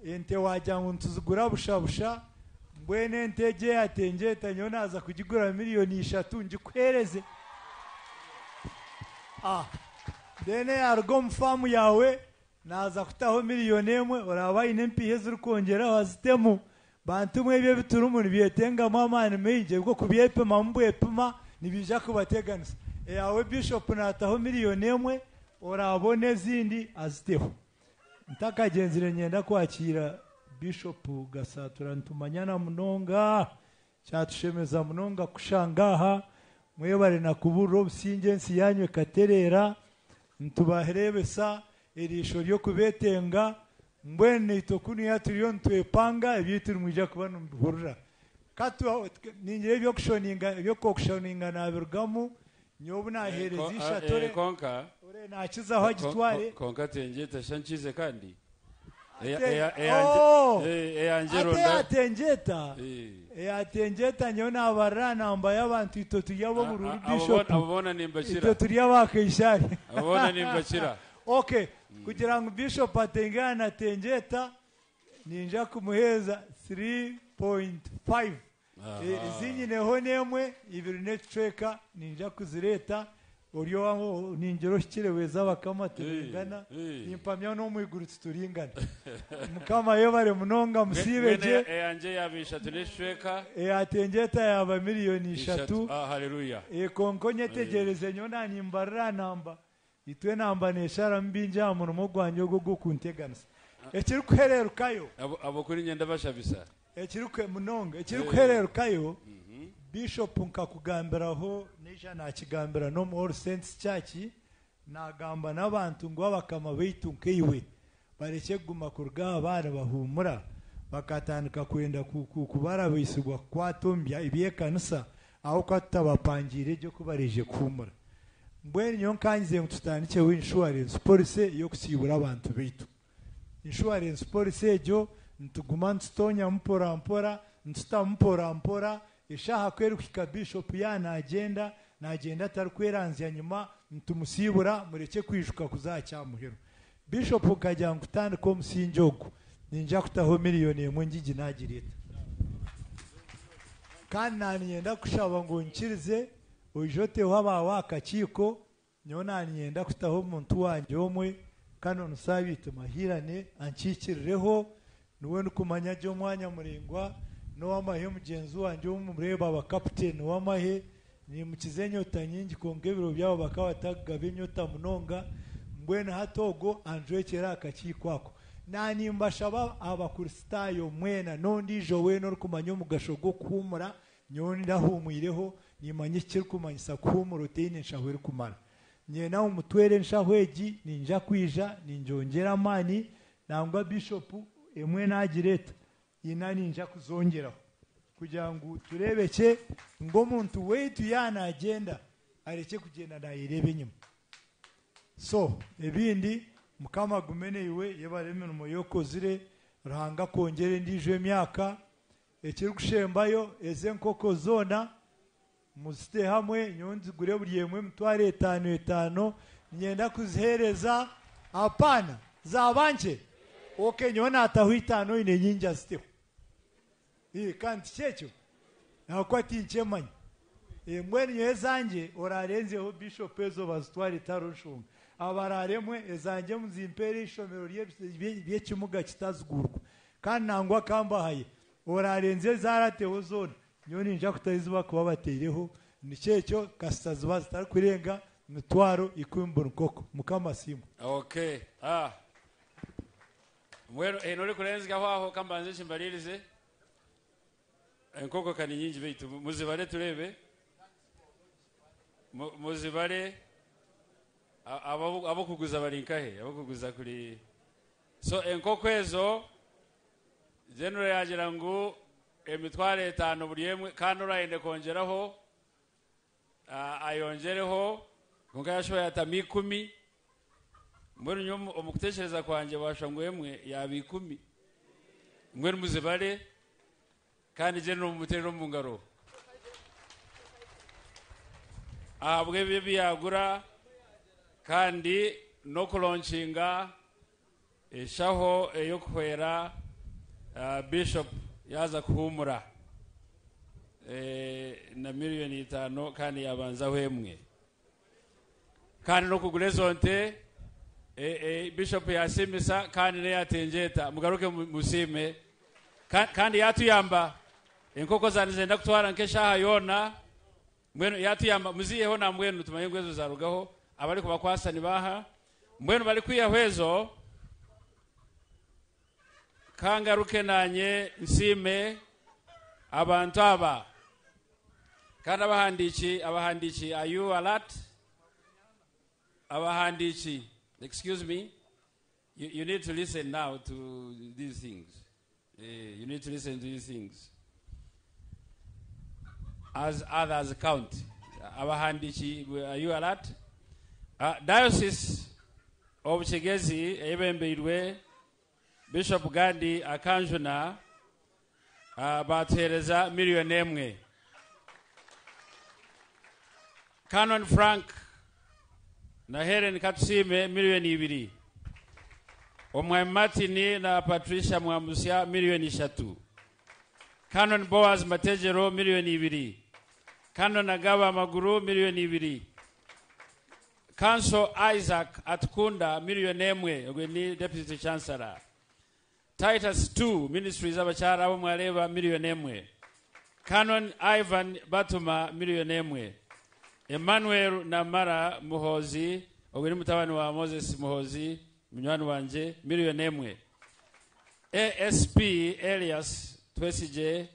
ente wajya ngo ntuzugura bushabusha mbwene nteje yatengeta nyona aza kugigura miliyoni 3 ngikwereze dene argo mfamu yawe naza kutaho miliyoni 1 orabaye mpihe zuri kongera wazitemu bantu mwebye biturumuni byetenga mamani meje bwo kubyepema mbwepema nibija kubateganisa yawe bishop nataho miliyoni 1 orabone zindi aziteho ntakagenzire nyenda kwakira bishop gasatura ntumanyana munonga cyatushemeza munonga kushangaha mwebare na kuburo businge nsi yanywe katerera ntubaherebesa erisho ryo kubetenga mbwene itokuni yaturiyo ntwepanga ebyituru mwija kubana mbuhurira katu ninjye byo kushoninga nabirgamu nyobu nahereza ishatore konka ore nakiza aho gitware konka tengeta shanchize kandi yatengeta nyo nabara namba y'abantu itotu yabo bururi bishop abona nimbakira itotu ry'abakishari abona nimbakira okay kugira ngo bishop atengana tengeta ninja kumuheza 3.5 izinyine honemwe ibiri netweka ninja kuzireta oriyo wangu ninjero kireweza bakama turingana impamya no mwigurutse turingana mukama yebare munonga musibeje yanje yabisha tuneshweka atengeta yaba miliyoni 3 haleluya konkonye tegereze nyona nimbarira namba itwe namba neshara mbinja mu gwanyo go kunteganisa ekiri kuhererukayo abo kuri nyenda bashabisa ekiri munonga ekiri kuhererukayo bishop nkakugambiraho neja nakigambira no more sense chaki nagamba n'abantu ngo abakama baitu nkeiwe bareke guma kurga abana bahumura bakatandika kwenda kubara bisigwa kwatombya ibyekanisa aho kwatabapangire byo kubareje kumura mbwene nyo kanyize mututandike insurance policy yo kusibura abantu baitu insurance policy ejo ntuguma ntutonya mpora mpora ishaha kweruka bishop yana agenda atari kweranzya nyuma ntumusibura mureke kwishuka kuzacyamuhero bishop kajya ngutandika umusinjogo ninja kutaho miliyoni 1 ngigi nagireta kandi nanyenda kushaba ngo nkirize ujote waba wakakiko nyo nanyenda kutaho umuntu wanje omwe kano nusabite mahirane ankikirireho niwe nukumanya jyo mwanya murengwa no wamahe mugenzi wanjye w'umureba aba captain wamahe ni mukize nyota nyingi kongebiro byabo bakawatagabe inyota munonga mbwene hatogo anjwekera akakikwako nani mbashaba abakurstayo mwena nondi jowe no kumanya mugashogo kumura nyoni ndahumuireho nimanye kiri kumanyisa kumura utine nshahwe kumara nyena umutwere nshahweji ninja kwija ninjongera mani nangwa bishop emwe nagireta inani ninja kuzongeraho kugira ngo turebeke ngo muntu wetu yana agenda areke kugenda nayirebe nyuma so ebindi mukama gumene iwe yebareme no yokozire ruhanga kongere ndije myaka ekiri kushembayo eze nkoko zona musite hamwe nyonzi gure buriyemwe mutware 5 nyenda kuzihereza apana zabanje okay nyona atahwitano ine nyinja siteho kandi cyecho nakwati nchemanya mwene yezanje orarenzeho bishop ezo bazitware tarushunga abararemwe ezanje muzimpere ishomero ry'ekimuga kitazugurwa kandi nangwa kambahaye orarenze zarateho zone nyoni nja kutaziba kuba batereho nicyecho kasitaziba zitari kurenga mitwaro ikumbura koko mukama simu okay mwero enore kurenza aho kambanze chimbalirize enkoko kani nyingi beitu muzibare turebe muzibare abo kuguza barinkahe abo kuguza kuri so enkoko ezo general yagira ngo emitware 5 buri yemwe kandi urayende kongeraho ayongereho ngo yashoye atami 10 mbona nyo omukuteshereza kwanje basha ngo yemwe yabi 10 mwe muzibare kandi je no mutero mu ngaro ahabwe bibi yagura kandi no kulaunchinga eshaho eyokwera bishop yaza kuhumura na miliyoni 5 kandi yabanza hwemwe kandi no kugurezonte bishop yasimisa kandi ne yatenjeta mugaruke musime kandi yatuyamba enkoko zanizenda kutwara nkesha yona mwenu yatuyamba muziyeho na mwenu tumaye ngwezo zarugaho abari kubakwasa nibaha mwenu bali kwiyahwezo kangaruke nanye nsime abantu aba kandi abahandichi are you alert abahandichi excuse me you need to listen now to these things you need to listen to these things as others count abahandichi are you alert Diocese of Chigezi ebembeirwe Bishop Gandhi akanjuna batereza miliyoni 1 Canon Frank na Helen Katsime miliyoni 2 Omwami Martin na Patricia Mwamusia miliyoni 3 Canon Boaz Matejero miliyoni 2 Canon Agaba Maguru miliyoni 2 Council Isaac Atkunda miliyoni 1 ogweni Deputy Chancellor Titus 2 Ministries abachara abo mwaleba miliyoni 1 Canon Ivan Batuma miliyoni 1 Emmanuel Namara Muhozi ogweni mutabani wa Moses Muhozi munywani wanje miliyoni 1 ASP Elias Twesije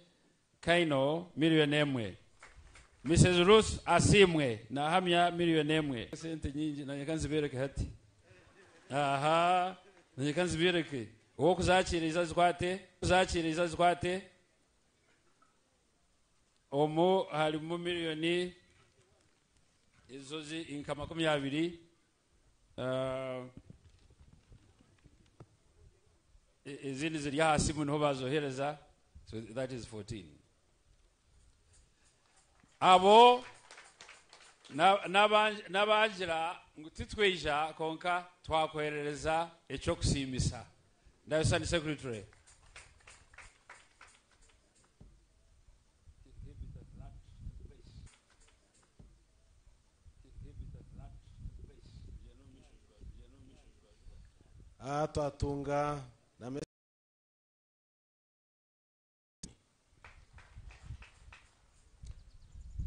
Kaino miliyoni 1 Mrs. Ruth Asimwe na hamya miliyoni 1 sente nyingi na nyakanzi bereke hati aha na nyakanzi bereke uwo kuzakiriza zikwate omu hari mu miliyoni izozi inkama 20 izindi ziri hasi muno bazohereza so that is 14 abo nabangira ngutitweja konka twakwerereza echo kusimisa Diocese Secretary twatunga na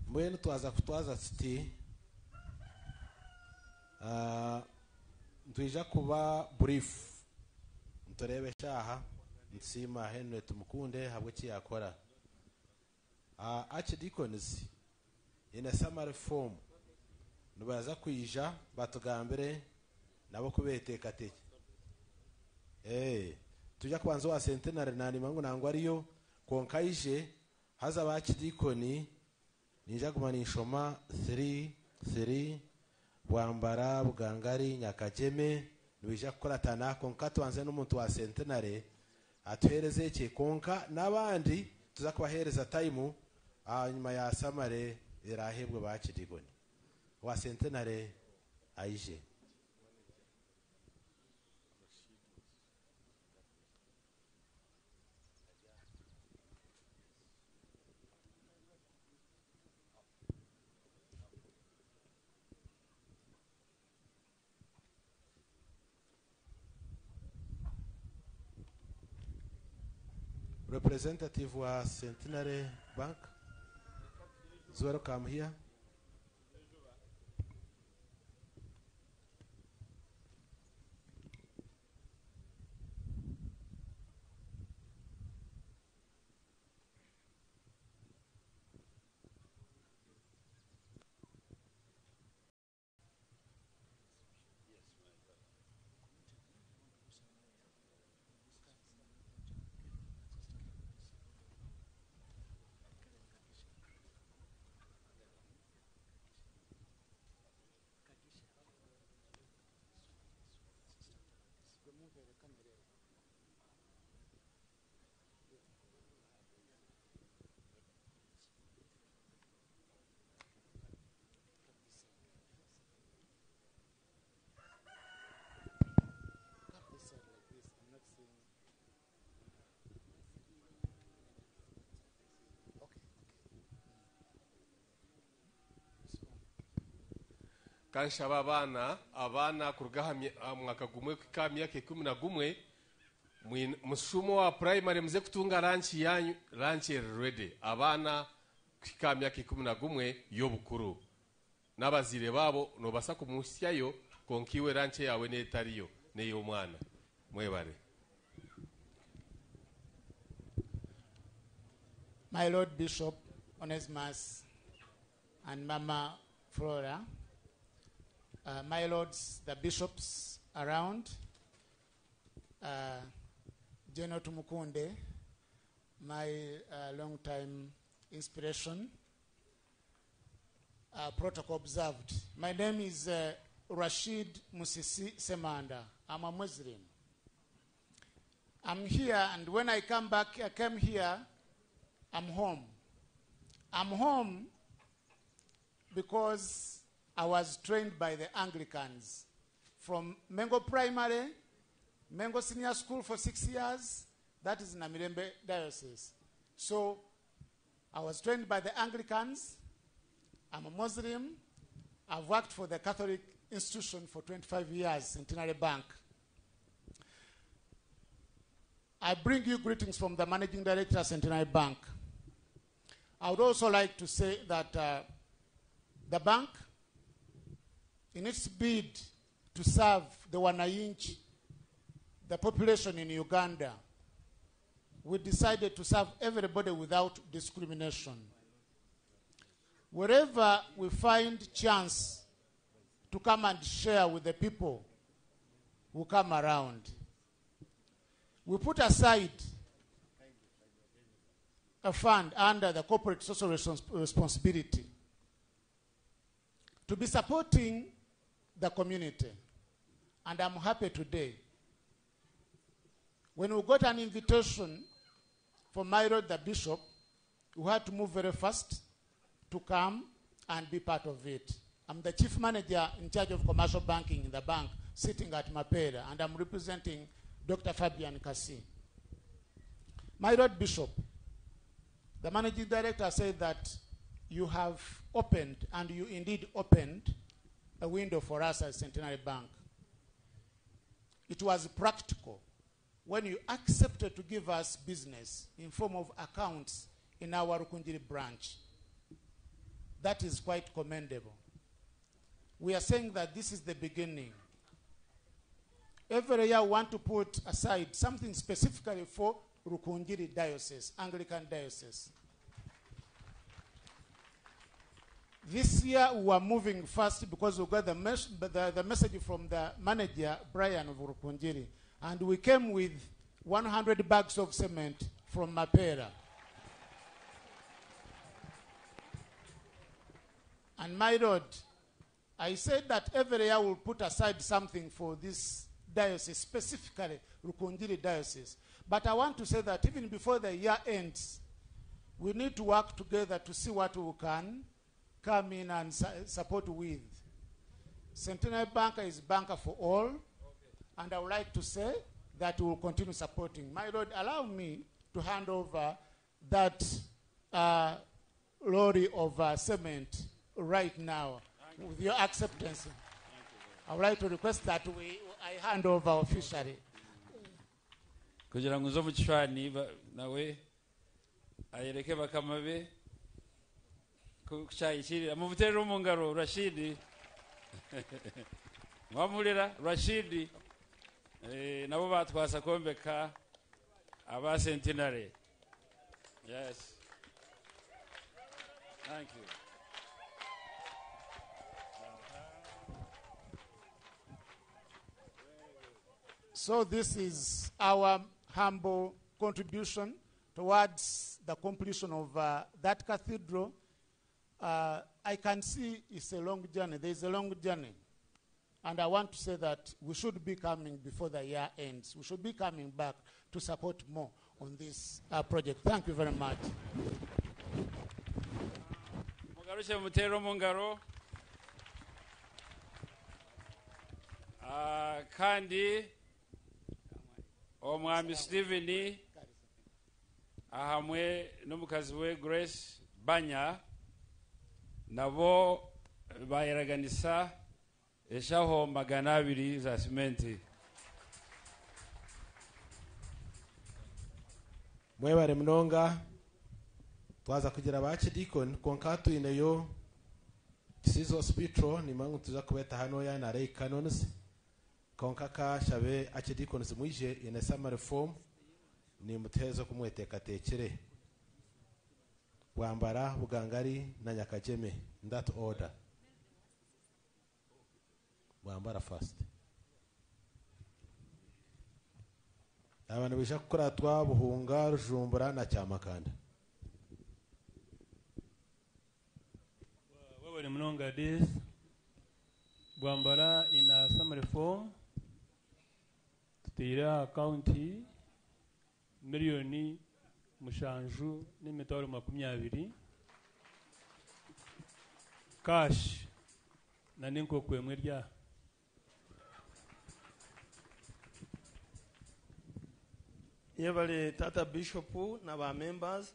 mbwenu twaza kutwaza tuti ntwija kuba brief nturebe shaha nsima Henry tumukunde habwe kiyakora archdeacons in a summary form nubaza kwija batugambire nabo kubetekateke tujya kubanza wa centenary nani mangu nangwa ariyo konkaije haza ba archdeacon nija kumanishoma 3 bwambara bugangari nyakajeme nubija gukora tana konka tubanze n'umuntu wa centenary atuhereze cye konka n'abandi tuza kubahereza time nyuma ya samare irahebwe ba archdeacon wa centenary aije representative wa Centenary Bank is welcome here. kanshaba abana kuruga mwaka gumwe ka myaka 11 mushumo wa primary mze kutunga lunch ready abana ka myaka 11 yo bukuru nabazire babo no basa kumusyayo konkiwe lunch yawe netariyo neyo mwana mwebare. My Lord Bishop Onesimus and Mama Flora, my lords, the bishops around, General Tumukunde, my long-time inspiration, protocol observed. My name is Rashid Musisi Semanda. I'm a Muslim. I'm here, and when I come back, I came here, I'm home. I'm home because I was trained by the Anglicans from Mengo Primary, Mengo Senior School for 6 years. That is Namirembe Diocese. So I was trained by the Anglicans. I'm a Muslim. I've worked for the Catholic institution for 25 years, Centenary Bank. I bring you greetings from the Managing Director, Centenary Bank. I would also like to say that the bank, in its bid to serve the Wananchi, the population in Uganda, we decided to serve everybody without discrimination. Wherever we find chance to come and share with the people who come around, we put aside a fund under the corporate social responsibility to be supporting the community. And I'm happy today. When we got an invitation from my lord the bishop, we had to move very fast to come and be part of it. I'm the chief manager in charge of commercial banking in the bank, sitting at Mapera, and I'm representing Dr. Fabian Kasi. My lord bishop, the managing director said that you have opened, and you indeed opened, a window for us at Centenary Bank. it was practical when you accepted to give us business in form of accounts in our Rukungiri branch. That is quite commendable. We are saying that this is the beginning. Every year we want to put aside something specifically for Rukungiri Diocese, Anglican Diocese. This year we are moving fast because we got the message from the manager, Brian of Rukungiri, and we came with 100 bags of cement from Mapera. And my Lord, I said that every year we'll put aside something for this diocese, specifically Rukungiri Diocese. But I want to say that even before the year ends, we need to work together to see what we can come in and support with. Centenary Banker is banker for all, and I would like to say that we will continue supporting. My Lord, allow me to hand over that lorry of cement right now with your acceptance. I would like to request that I hand over officially. Kugira ngo uzo mu kishwani nawe ayereke bakama be ku cyayishiri amuvutere mu ngaro Rashidi mwamurira Rashidi nabo batwasa kombeka aba Centenary. Yes, thank you. So this is our humble contribution towards the completion of that cathedral. I can see it's a long journey. There is a long journey. And I want to say that we should be coming before the year ends. We should be coming back to support more on this project. Thank you very much. Mugarushe mutero mungaro. Kandi omwami Stephen ahamwe n'umukazi we Grace Banya nabo bayeraganisa eshaho 200 za simenti. Mwebare mnonga twaza kugira abakidikon konkatu ineyo Kisizo Hospital ni mangu tuza kubeta hano ya na Ray Canons konkaka shabe akidikons mwije ine summer reform ni mutezo kumweteka tekere Bwambara Bugangari na Nyakajeme in that order. Bwambara first. Abantu bisha gukora twa Buhunga Rujumbura na Cyamakanda. Wabari mnonga this Bwambara in a summer reform tutira county miliyoni mushanju n'imitwaro 20 cash na ninko kwemwe rya yebale tata bishop na ba members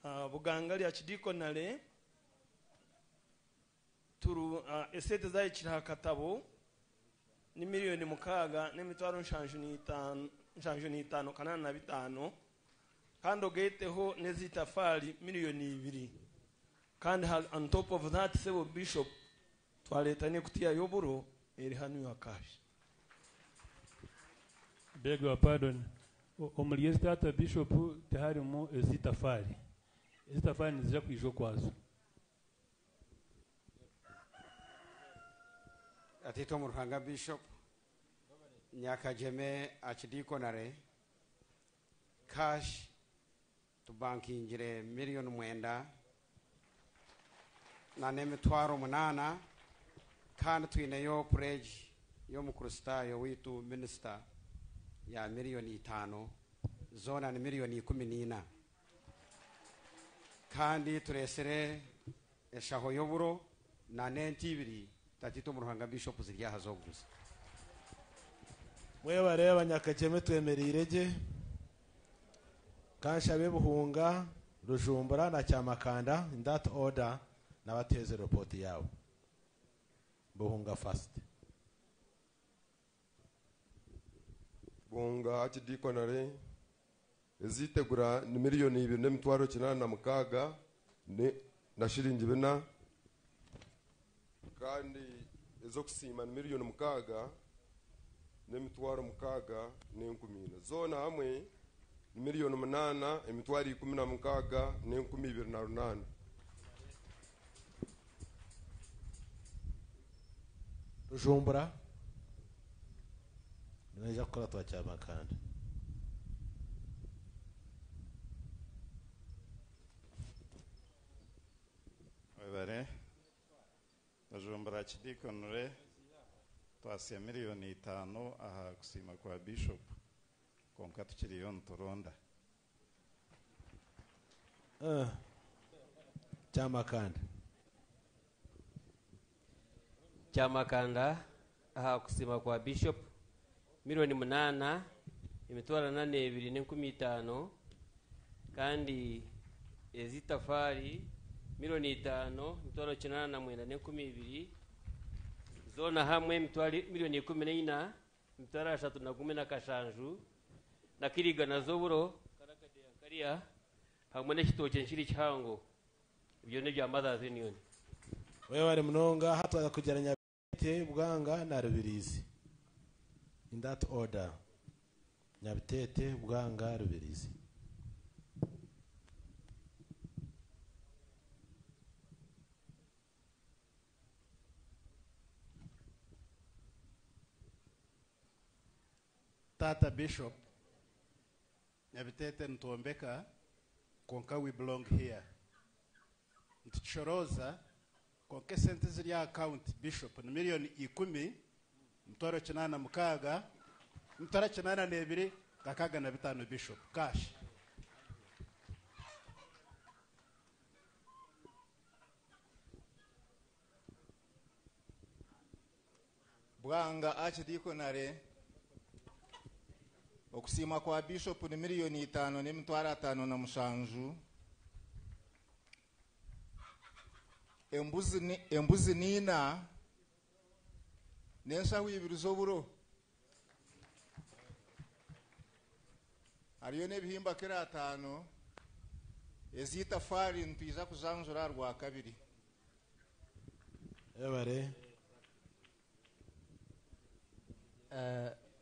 Bugangali achidikonale turu esete za ichira katabo ni miliyoni 6 n'imitwaro nshanju ni 5 kanana na 5 kandi ogeteho nezitafari miliyoni 2 kandi on top of that sebo bishop twaletanye kutia yoburo eri hanu yakashi beg your pardon omuliyezi tata bishop taharimo ezitafari nizija kwijo kwazo atito Muruhanga bishop Nyakajeme achidikonare cash to banking jire miliyoni 9 na n'emitwaro 8 kandi twineyo pledge yo mukristayo witu minister ya miliyoni 5 zona ni miliyoni 14 kandi turesere eshaho yoburo na nentibiri tatito Muruhanga bishop zirya hazoguza. Mwebare abanyakajeme twemerire kanshabe Buhunga Rujumbura na Cyamakanda in that order na bateze report yabo. Buhunga first. bonga akidikonare ezitegura ni miliyoni 2,86 na shilingi 4 kandi ezo kusima ni miliyoni 6 n'emitwaro 6 n'enkumina zona hamwe ni miliyoni 8 emitwaro 16 n'enkumi 28. Rujumbura ninaja kukora twacyama kandi Webare Rujumbura kidikonore twasiya miliyoni 5 aha kusima kwa bishop konka tukiriyo ntoronda Chamakanda aha kusima kwa bishop miliyoni 8 emitwaro 8,215 kandi ezitafari miliyoni 5 emitwaro 9,912 zona hamwe emitwaro miliyoni 14 emitwaro 3,10 na kiriga na zoburo karakade yankariya hamwe n'ekitoke nkiri kihango ibyo ni bya Mothers Union. Wewe bari mnonga hatwaza kugeranya Bwanga na Rubirizi in that order. Nyabitete Bwanga Rubirizi. Tata Bishop Nyabitete Ntombeka konka we belong here. Ntichoroza konke sente ziri account Bishop ni miliyoni 10 mtoro 86 mtoro 82 kakaga na 5 Bishop cash. Bwanga achidikonare okusima kwa Bishop ni miliyoni 5 n'emitwaro 57 embuzi nina n'enshaho 2 z'oburo hariyo n'ebihimba kera 5 ezitafari ntwiza kuzanjura rwa kabiri. Ebare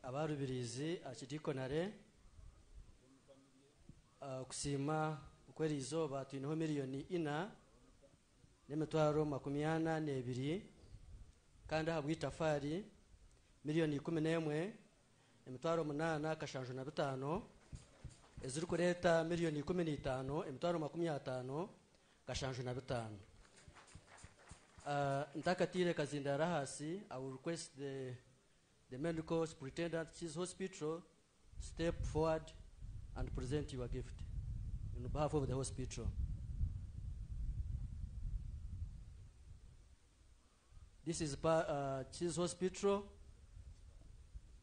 abarubirizi akidikonare kusima ukweri izoba twinaho miliyoni 4 n'emitwaro 82 kandi habwitafari miliyoni 11 emitwaro 8,5 eziri kureta miliyoni 15 emitwaro 50,5 ntakatire kazindara hasi. I will request the medical superintendent Chiefs Hospital step forward and present your gift on behalf of the hospital. This is Chiefs Hospital.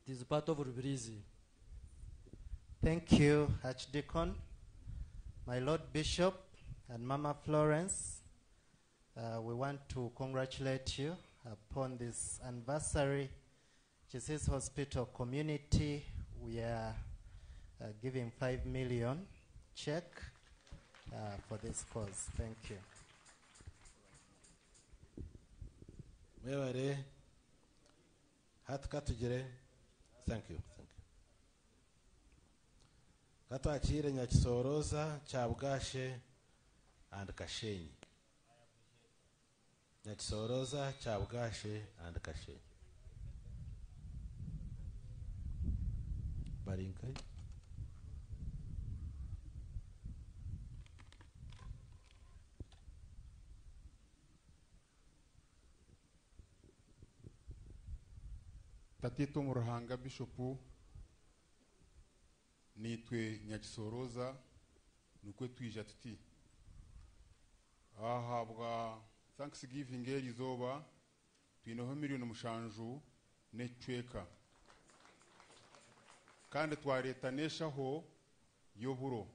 This is part of Rubirizi. Thank you, Archdeacon, my Lord Bishop, and Mama Florence. We want to congratulate you upon this anniversary. Jesus Hospital community, we are giving 5 million check for this cause. Thank you. Meware hatukatugire. Thank you. Katwakire Nyakisoroza Cyabwashe and Kashenyi. Nyakisoroza Cyabwashe and Kashenyi. Barinkai. Tatito Muruhanga Bishopu nitwe Nyakisoroza nukwe twija tuti ahabwa Thanksgiving erizoba twinoho miliyoni 7 n'ecweka kandi twaretaneshaho yoburo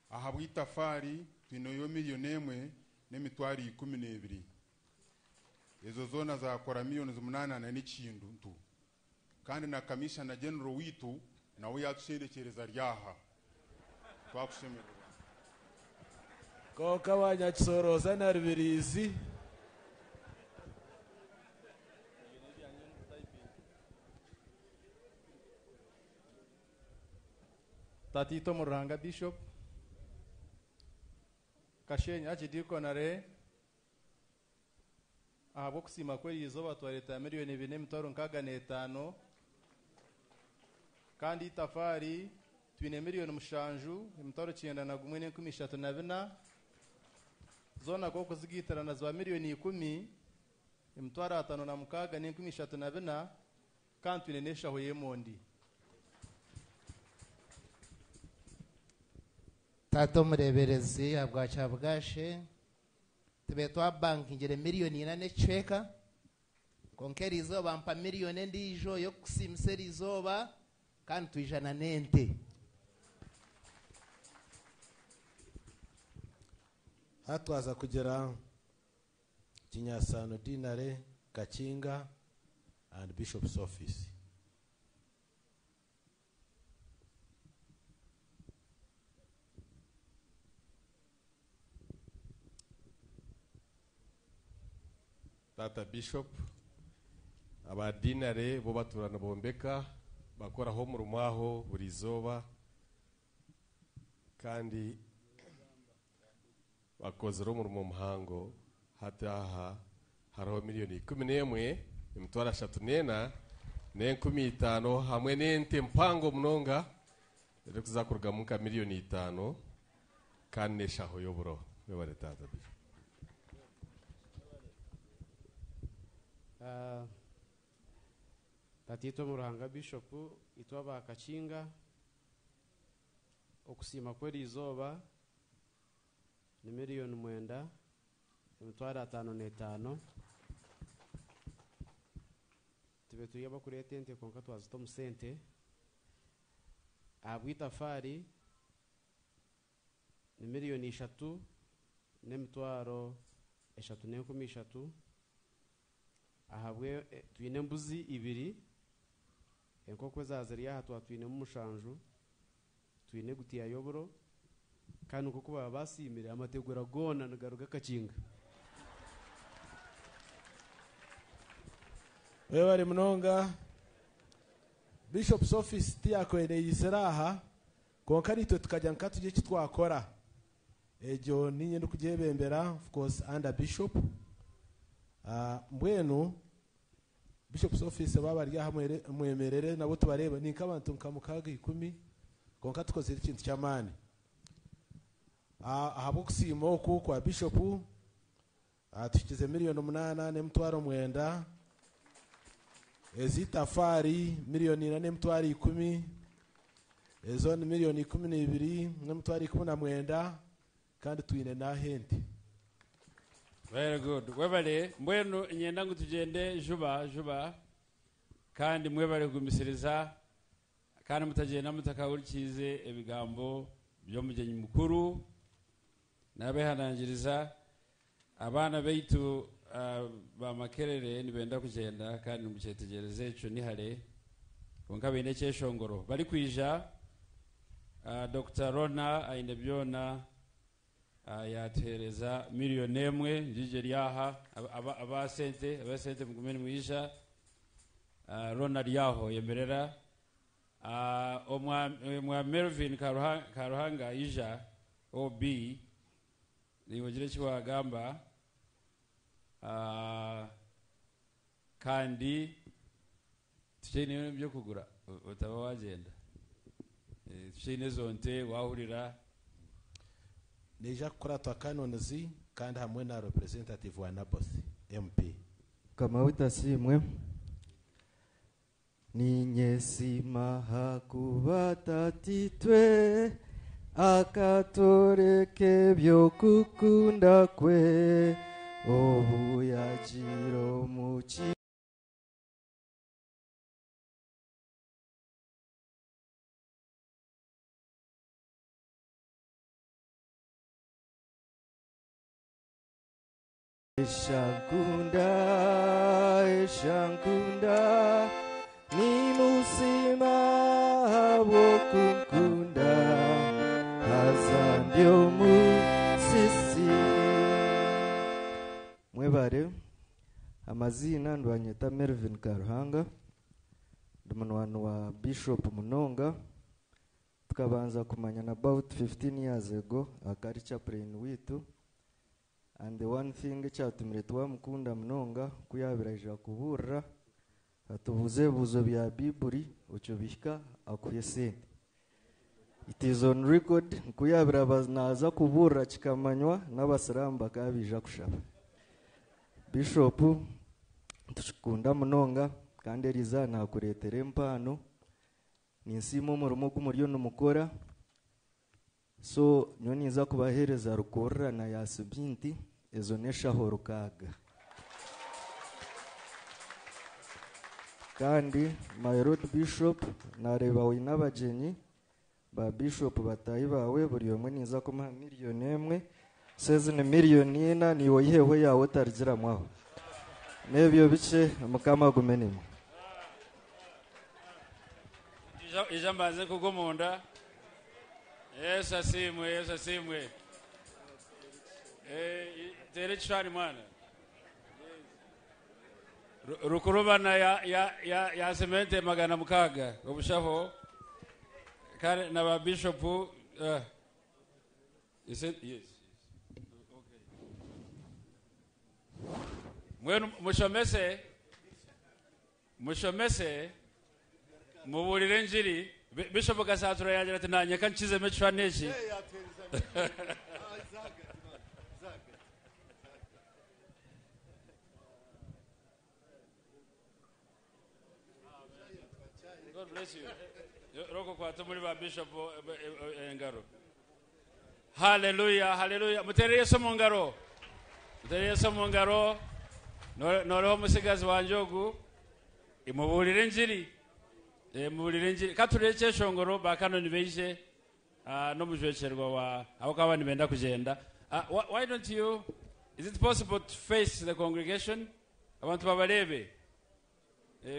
ahabwitafari twinoyo miliyoni 1 n'emitwaro 12 ezo zona zakora miliyoni 8 n'ikintu kandi na commissioner general witu nawe yatusherekereza ryaha twakushemerera koka abanyakisoroza na rubirizi Tatito Muranga Bishop Kashenya Chidikonare abo kusima kweli izoba twareta miliyoni 4.5 kandi itafari twine miliyoni mushanju imitoro 9.34 zona ko kuzigitarana za miliyoni 10 imitwara 5.34 kandi twine neshaho yemondi Tato mureberezi abwacha bwashe tube twa banki ngere miliyoni 4 cheka konkeri izoba mpa miliyoni ndijo yo kusimseri izoba kandi twijana nente hatwaza kugera Kinyasano Dinare Kakinga and Bishop's office. Tata Bishop abadinare bo baturana bombeka bakora ho mu rumaho buri zoba kandi bakoze ro mu muhango hataha hariho miliyoni 11 imitwara 3 n'enkumi 5 hamwe n'ente mpango mnonga rero kuzakurga mu ka miliyoni 5 kandi neshaho yoburo webare Tata Bishop. Tatito Muranga Bishop itwaba Kakinga okusima kweli izoba ni miliyoni 9 imitwara 5.5 tibe tuyaba kuri tente konka twazito musente abwitafari ni miliyoni 3 n'imitwaro 3.3 ahabwe twine mbuzi 2 enkoko zazariya hatwa twine mushanju twine gutiya yoboro kandi uko kuba basimire amategura gona nagaruka Kakinga webare mnonga Bishop's office tiyakwene yiseraha konka nitwe tukajya nkatuje kitwakora ejo ninye ndukujebembera of course under Bishop mbwenu Bishop's office baba rya mwemerere nabo tubareba ni nkabantu nkamukaga 10 konka tukoze ikintu cyamani ahabo kusimo ku kwa Bishop tukize miliyoni 8 n'emitwaro 9 ezitafari miliyoni 4 n'emitwaro 10 ezo ni miliyoni 12 n'emitwaro 19 kandi twine na henti. Very good. Webale mbwenu nyenda ngo tugende juba kandi mwebale gumisiriza kandi mutagenda mutakawurikize ebigambo byo mugenyi mukuru nabehanangiriza abana beitu ba makerere nibenda kugenda kandi mucyetegereze ico ni hare konka bine cyeshongoro bari kwija Dr. Rona ainebyona yatereza miliyoni 1 njije ryaha abasente mugumene mwisha Ronald yaho yemerera omwa Melvin Karuhanga ija OB niwogire kiwa gamba kandi tuchene byo kugura utaba wagenda tuchene zonte wahurira neja kukora twa kanonizi kandi hamwe na representative wa Nabos MP kama utasimwe ninyesima hakubatatitwe akatoreke byokukunda kwe obuyagiro muki Shankunda, Shankunda, Nimu mwebare amazina ndwanyeta Melvin Karuhanga ndi munwani wa Bishop Munonga tukabanza kumanyana about 15 years ago akari chaplain witu and the one thing cyatumire twamukunda Munonga kuyabiraje kuburra atubuze buzo bya Biburi ucyo bihika akuye sente. It is on record kuyabira baznaza kuburra kikamanywa n'abasiramu bakabija kushaba. Bishop tushikunda Munonga kandi eriza nakuretere empano ninsimo murumo gumuryo numukora so nyoniza kubahereza rukorra na yasubinti ezo neshaho rukaga kandi my Lord Bishop nareba wina bagenyi ba Bishop batayi bawe buri omwe niza kuma miliyoni emwe seze ne miliyoni ina niwo yewe yawe targira mwaho nebyo bice mukama gumenemo ijambaze kugomunda Yesu asimwe tere chani mwana rukurubana ya semente magana mukaga obushaho kare na ba bishop yes okay mwenu mushomese muburire njiri bishop gasatura yagira ati nanye kanchize mechwa nechi God bless you. Roko kwa tumuri ba bishop ngaro. Hallelujah. Mutereye so mungaro. Noreho musigazi wanjogu imuburire njiri. Muburire njiri katureke shongoro bakano nibeje no mujwecherwa wa abakaba nibenda kugenda. Why don't you, is it possible to face the congregation? Abantu babarebe.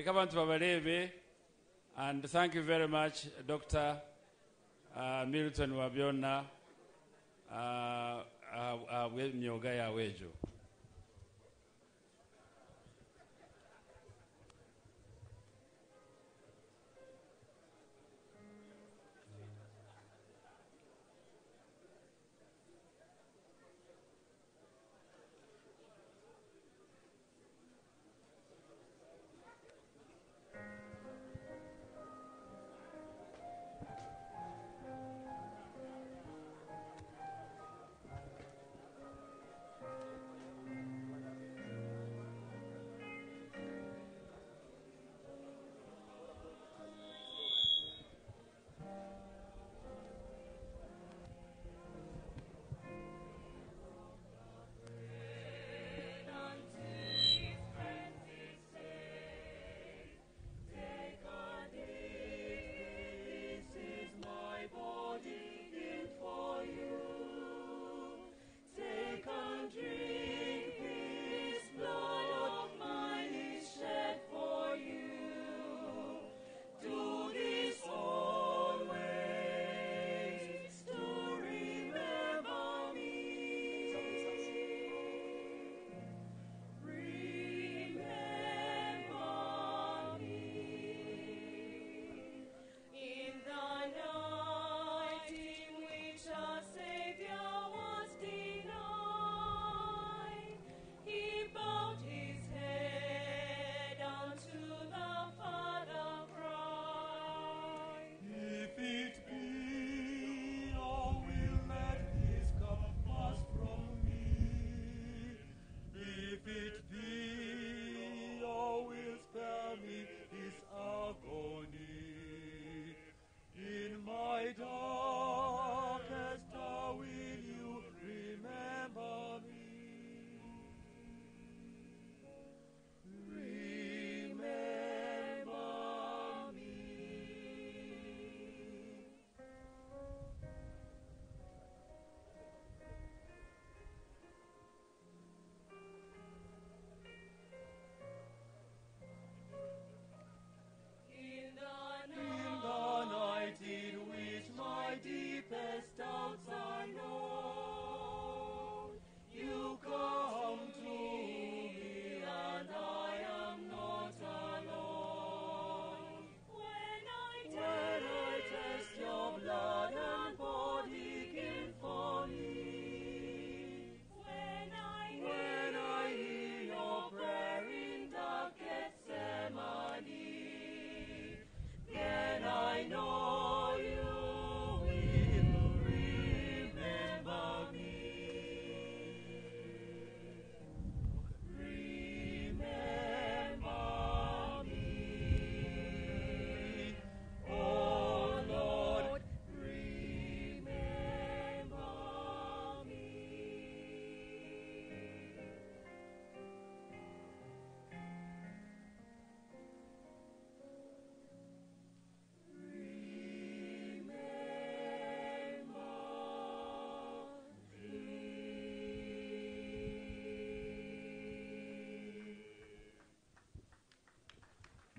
Kabantu babarebe. And thank you very much, Dr. Milton Wabiona, myoga ya wejo.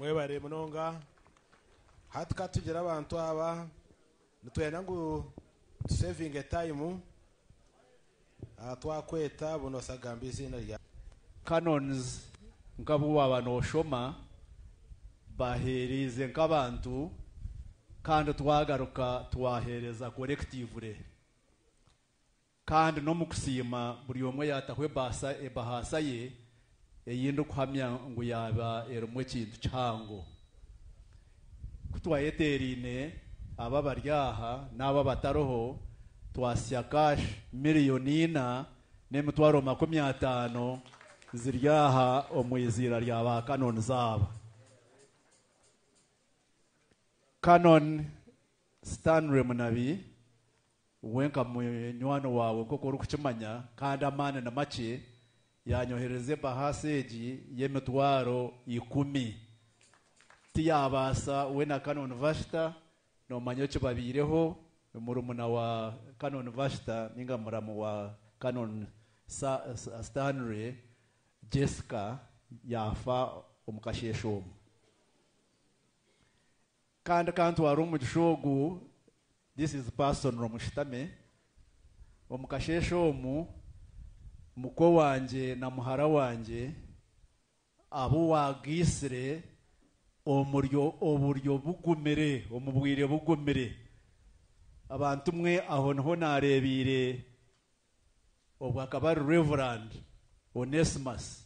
mwebare munonga hatka tugira abantu aba nitwenda ngo saving a time twakweta bunosagamba izina rya canons ngabu abantu oshoma baherize nk'abantu kandi twagaruka twahereza collectively kandi no mu kusima buri umwe yatahwe basa ebahasa ye eyindi kuhamya ngo yaba erumwe kintu cyango kutwayeterine aba baryaha n'aba bataroho twasya cash miliyoni 4 n'emitwaro 50 ziryaha omwizira rya ba Canon zaba Canon Stanley Munabi wenka munywano wawe koko uri kukimanya kandi amane na make yanyohereze bahaseji yemitwaro 10 tiyabasa we na Canon Vashta no manyoche babireho murumuna wa Canon Vashta ninga muramu wa Canon Stanley Jessica yafa omukashesho kandi kantu warumu gishogu this is personal mushitame omukashesho muko wanje na muhara wanje abo wagisire oburyo bugumere omubwire bugumere abantu mwe aho naho narebire obwakaba Reverend Onesimus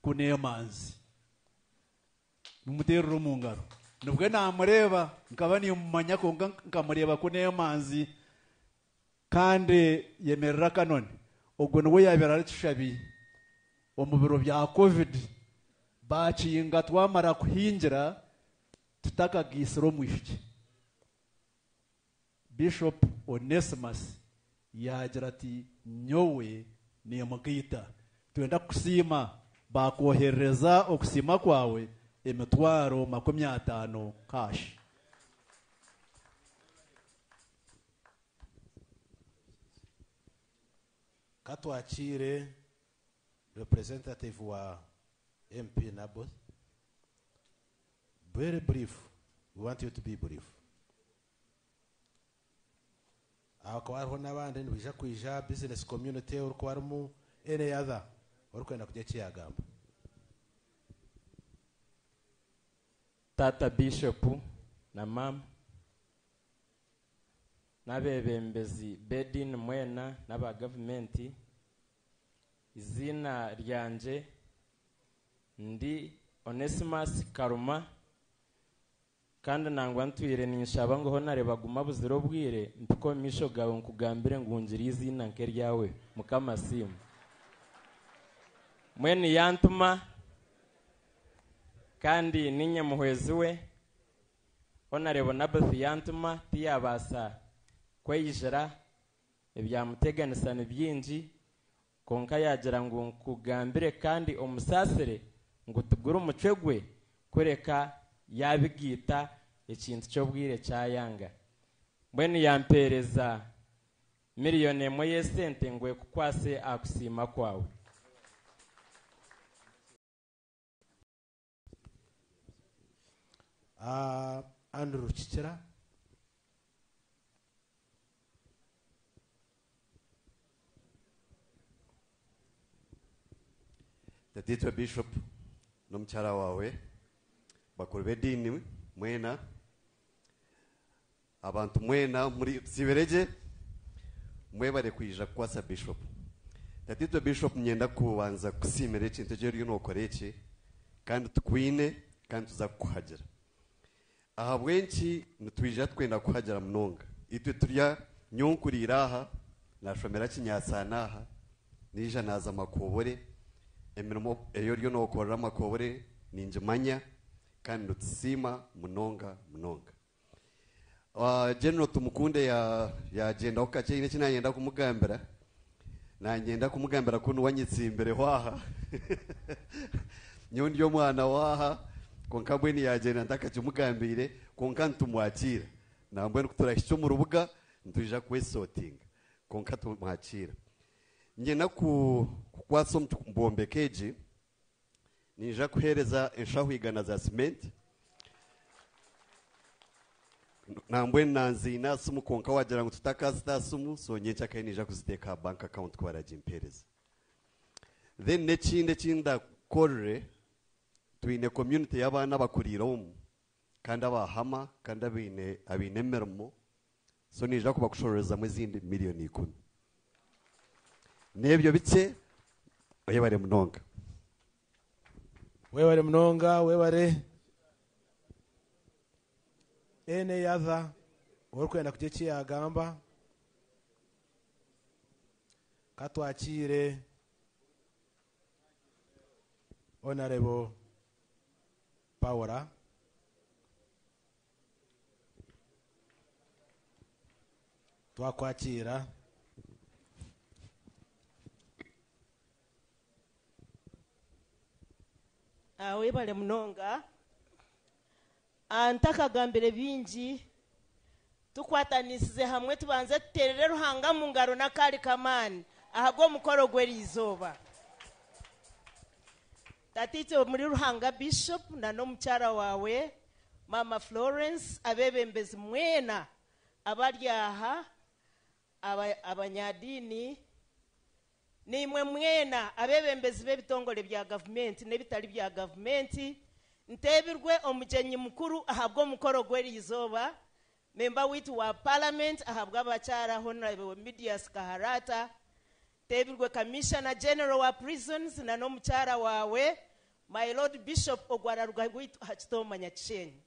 Kunemanzi numutero rumungaro nubwo namureba nkaba ni mumanya ko nkamureba Kunemanzi kandi yemerera Canon ubwo nwe yabera cishabi omubiro bya covid bacinga twamara kuhingira tutakagisiro mwishiki Bishop Onesimus yagira ati nyowe ni mugita twenda kusima bakohereza okusima kwawe emitwaro 50 cash katwakire representative wa MP Naboth. Very brief. We want you to be brief. Akawariho n'abandi nibija kwija business community urukwarmu any other urukwenda kujya kiyagamba. Tata Bishop na mama n'abebembezi bedin mwena n'aba government izina ryanje ndi Onesimus Karuma kandi nangwa ntwire ninshaba ngo honare baguma buziro bwire mpiko misho gawe nkugambire ngunjira izina nke ryawe mukamasimu mwene yantuma kandi ninye muhwezi we honare Naboth yantuma tiyabasa kweyijira ebyamuteganisana byinji konka yagira ngo nkugambire kandi omusasire ngo tugure umucegwe kureka yabigita ikintu cyo bwire cyayanga mbene yampereza miliyoni moye sente ngwe kukwase akusima kwawe Andrew Chichera Tatitwa Bishop n'umucyara wawe bakuru bedini mwena abantu mwena muri sibereje mwebare kwija kwasa Bishop Tatitwa Bishop nyenda kubanza kusimira ikintu cyo ryo nokoreke kandi tukwine kandi tuzakuhagera aha bwenshi nitwija twenda kuhagera munonga itwe turya nyonkurira aha nashomera kinyasanaha nija naza makobore emirimo eyo ryo nokorera amakobore ninjimanya kandi ntutsima munonga general tumukunde yagenda ukache ine kinagenda kumugambira nagenda kumugambira kuno wanyitsimbere waha nyondi yo mwana waha konka bweni yagenda ndakachimugambire konka ntumwakira nambwe kuturashyo mu rubuga ntuje kwesotinga konka tumwakira ngena kwatso mbombekeje ninja kuhereza eshahwigana za cement nambwe nanzina sumu konka wagira ngo tutakazita sumu so nyencha kainija kuziteka bank account kwa rajimpereza. Then nekinde kinda korre tuine community y'abana bakuriromu kandi abahama kandi abinemermo so nija kuba kushoreza mwezindi miliyoni 10 nebyo bitse oyebare munonga webare munonga webare ene yatha orikwenda kujya kiyagamba katwakire Honorable Paula twakwakira webale munonga antakagambire bingi tukwatanisize hamwe tubanze tuterere ruhanga mu ngaro n'akari kamani ahagwo mukoro gw'erizoba tatito muri ruhanga bishop na no mucyara wawe mama Florence abebembezi mwena abaryaha abanyadini nimwe mwena abebembezi b'ebitongole bya government n'ebitali bya government ntebirwe omujenyi mukuru ahabwo mukoro gw'erizoba member witu wa parliament ahabwa abacyara honorable Midias Kaharata tebirwe commissioner general wa prisons na no mucyara wawe my lord bishop ogwara rugwitu hachitoma nyakishenyi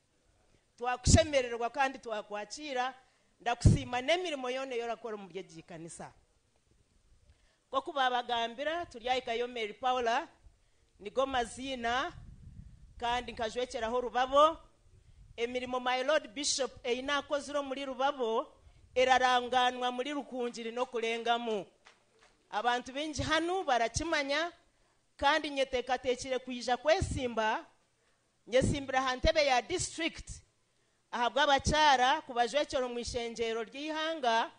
twakushemererwa kandi twakwakira ndakusima n'emirimo yone yorakora mu byegikanisa ko kubabagambira turyayika yo Mary Paula nigo mazina kandi nkajwekeraho rubabo emirimo my lord bishop einakoziro muri rubabo eraranganwa muri rukungiri no kurengamu abantu benji hanu barakimanya kandi nyetekatekire kuyija kwesimba nyesimbira hantebe ya district ahabwa abacyara kubajwekero mu ishengero ry'ihanga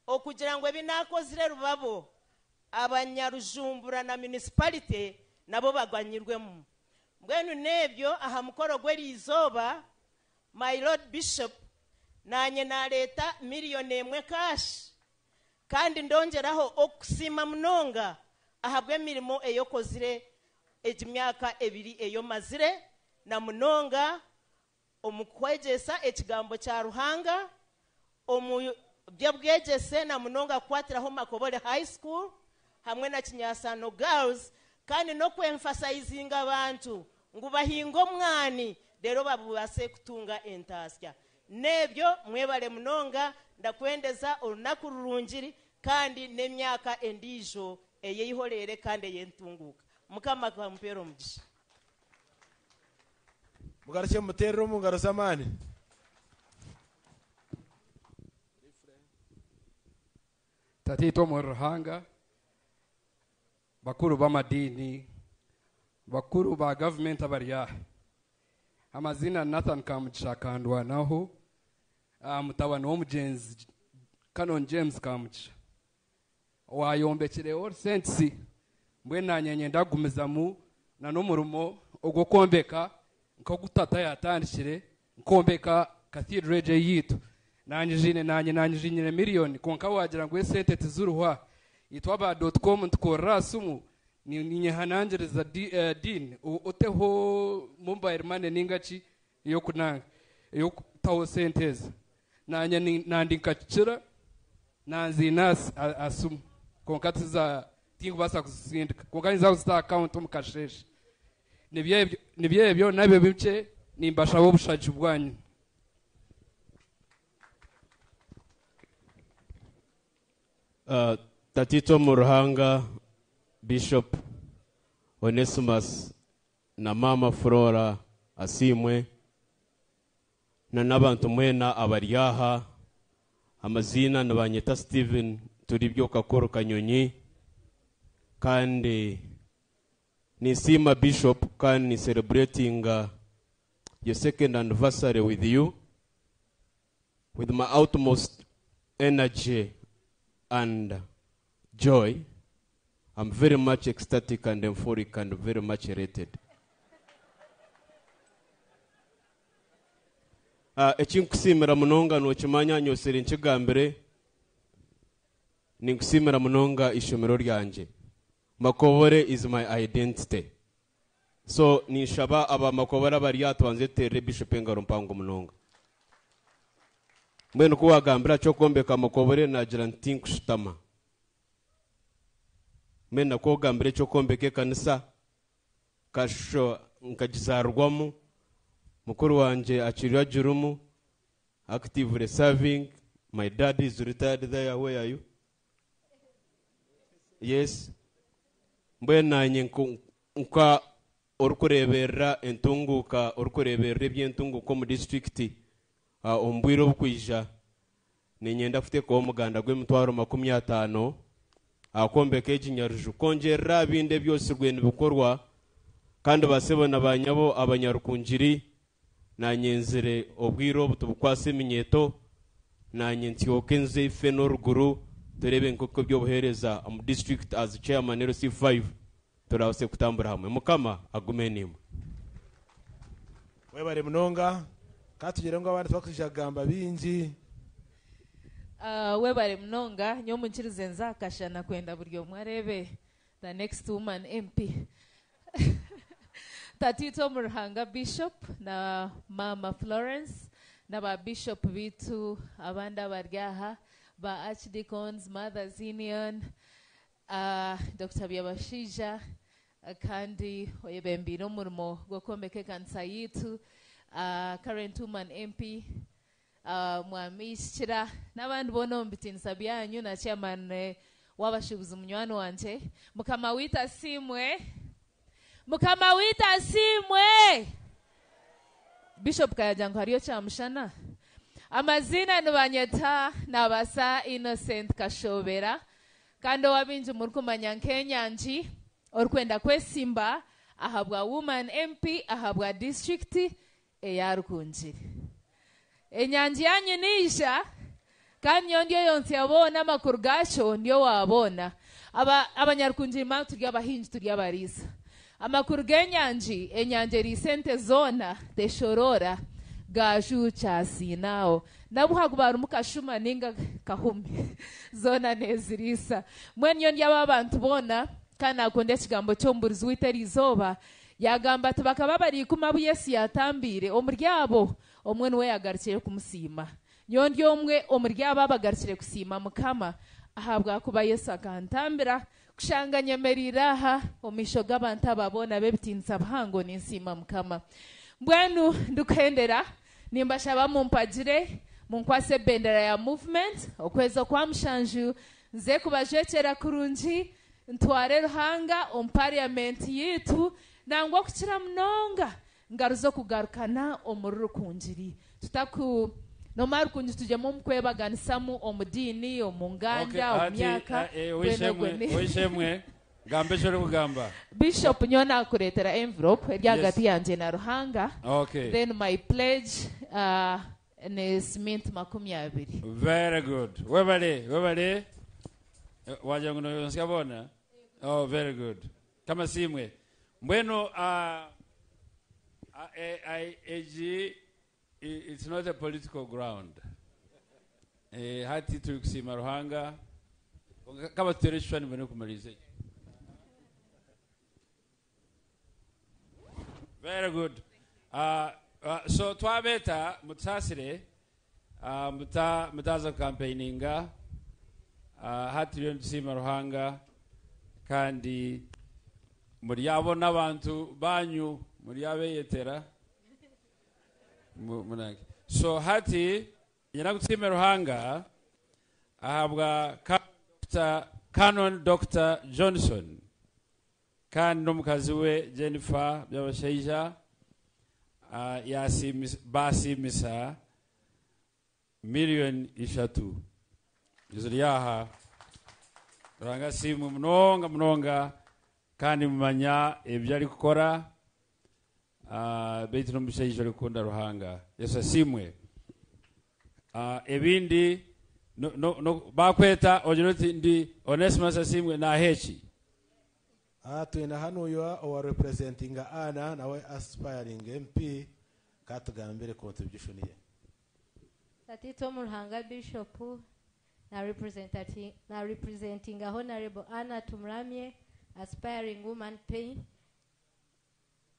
okugira ngo ebinakozire rubabo abanyarujumbura na municipality nabo bagwanyirwemo mbwenu nebyo aha mukoro gw'erizoba my lord bishop nanye na leta miliyoni 1 cash kandi ndongeraho okusima munonga ahabwe mirimo eyokozire ejimyaka 2 eyo mazire na munonga omukwegesa ekigambo kya ruhanga omu byabwegese na munonga kwatiraho Makobole high school hamwe na Kinyasano girls kandi no kwemphasizing abantu ngubahingo mwani rero babubase kutunga entasya nebyo mwebale munonga ndakwendeza olunaku rurungiri kandi n'emyaka endijo eyeyiholere kandi yentunguka mukama kwa mpero mugisha mugarake muterero mu ngaro zamani tatito mu ruhanga bakuru b'amadini bakuru ba government abaryaha amazina Nathan Kamugisha kandwa naho mutabano w'omugenzi Canon James Kamugisha wayombekere all saints mbwe nanyenye ndagumizamu na n'umurumo ogwo kombeka nko gutata yatandikire nkombeka cathedral je yitu nanyijine miliyoni konka wagira ngo esente tizuruhwa itwaba.com tukorasumu ni hanangereza din oteho mobile money ningachi yo kunanga yo tawo senteza nandika kicira nanzinas asum konkati za tingu basa kusindika konkani za sta account mukasheshe nibyebyo nabyo bimce nimbasha bo bushaji bwanyu tatito mu ruhanga Bishop Onesimus na mama Flora asimwe na n'abantu mwena abaryaha amazina nabanyeta Steven turibyo kakoro kanyonyi kandi nisima Bishop kandi celebrating your second anniversary with you with my utmost energy and joy. I'm very much ecstatic and euphoric and very much elated. ekinkusimira munonga nokimanya nyosere nkigambire ninkusimira munonga ishomero ryanje. Makobore is my identity. So nishaba aba makobora bari atwanze tere Bishop Engaro mpango munonga. Mbeno kuwa gambira cyo kombeka makobore nagira ntinkushitama. Mena ko gambire cyo kombeke kanisa kasho nkagizarwamo mukuru wanje akiriya jurumu actively serving. My dad is retired there. Where are you? Yes. Mbena nka orukureberera entunguka orukureberera ebyentunguko mu district ombwiro bukwija ninyenda fute ko muganda gwe mutwaro 50 akombeka ekinyaruju kongerera binde byose rwene bikorwa kandi basebona banyabo abanyarukunjiri nanyenzere obwiro butubukwase minyeto nanyentyoke nze ife n'oruguru turebe nkoko byo buhereza mu district as chairman LC5 turawuse kutambura hamwe mukama agumenimo webare munonga katugere ngo abandi twakujagamba bingi webare munonga nyo munchirize nzakashana kwenda buryo mwarebe the next woman MP Tatito Murhanga Bishop na Mama Florence na ba Bishop bitu abanda baryaha ba Archdeacons Mothers Union Dr. Byabashija kandi oyebembira umurimo gwo kombeke kanisa yitu current woman MP mwamishira n'abandi bono mbitinisa byanyu na chairman wabashubuza umunywano wanje mukama wita simwe Bishop Kayajango hariyo chamushana amazina nubanyeta nabasa Innocent Kashobera kandi wabinje muri kumanya Kenyanji orikwenda kwesimba ahabwa woman MP ahabwa district eyarukunjiri enyanji yanyu nisha kandi ndio yonse yabona amakuru gacho ndio wabona abanyarukunjiri ma turi abahinji turi abarisa amakuru genyanji enyanje risente zona teshorora gaju chasinao nabuhagubaru mukashuma ninga kahumi zona nezirisa mwenyo ndyaba abantu bona kana akonde kigambo cyomburizi witarizoba yagamba tubakaba bari kumabu Yesu yatambire omuryabo omwe we yagarukire kumusima nyondi omwe omuryabo abagarukire kusima mukama ahabwa kuba Yesu akantambira kushanganya meriraha omisho g'abantu ababona bebitinsa bahango ninsima mukama mbwenu ndukhendera nimbashaba mumpagire munkwase bendera ya movement okweza kwa mshanju nze kubajekera kurunji ntware ruhanga parliament yitu nangwa kukira mnonga ngaruzo kugarukana omururu kunjiri tutaku no maru kunji tujemo mukwebaganisamu omudini omunganja omyaka wishemwe gambe shore kugamba Bishop nyona kuretera envelope ryagati yanje na ruhanga then my pledge is mint 20. Very good. Webale wajangu no yonsikabona. Oh, very good. Kama simwe mbweno it's not a political ground. Hati tukusima ruhanga kama tutereshwani mbweno kumalize. Very good. So twabeta mutasire mutaza campaigninga hati tusima ruhanga kandi muri yabo n'abantu banyu muri yabeyetera so hati yana gutsimera ruhanga ahabwa Canon Dr. Johnson kandi n'umukazi we Jennifer byabashayija basimisa $1,000,000 izuriyaha ranga simu mnonga kandi mumanya ibyo ari gukora beti n'umushayija rukunda ruhanga Yesu simwe ebindi no bakweta ojiroti ndi Onesimus simwe na hechi tuina hano wa representing ana nawe aspiring MP katugambire contribution ye Tatito Mulhanga Bishop na representing Honorable Anna Tumramye, aspiring woman pain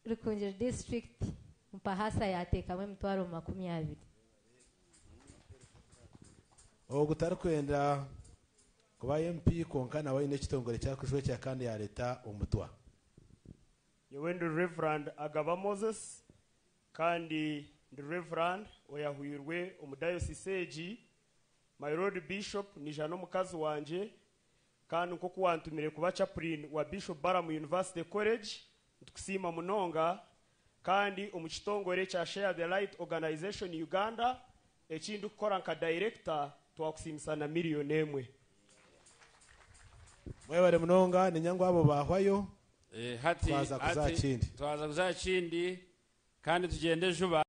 Rukunjiri district mpahasa yatekamwe mtwaro 20. Ogutari kwenda kuba MP konkana wayine kitongore cyakushwe cya kandi ya leta umutwa. Yewende Reverend Agaba Moses kandi the Reverend oyahwirwe umudayosiseji my Lord Bishop nijano mukazi wanje kandi uko kuwantumire kuba chaplain wa Bishop Baramu University College tukusima munonga kandi umukitongore cya Share the Light Organization Uganda ekindi ukora nka director twakusimisana miliyoni emwe. Mwebare munonga ni nyangwa abo bahwayo hati twaza kuzakindi kandi tugende juba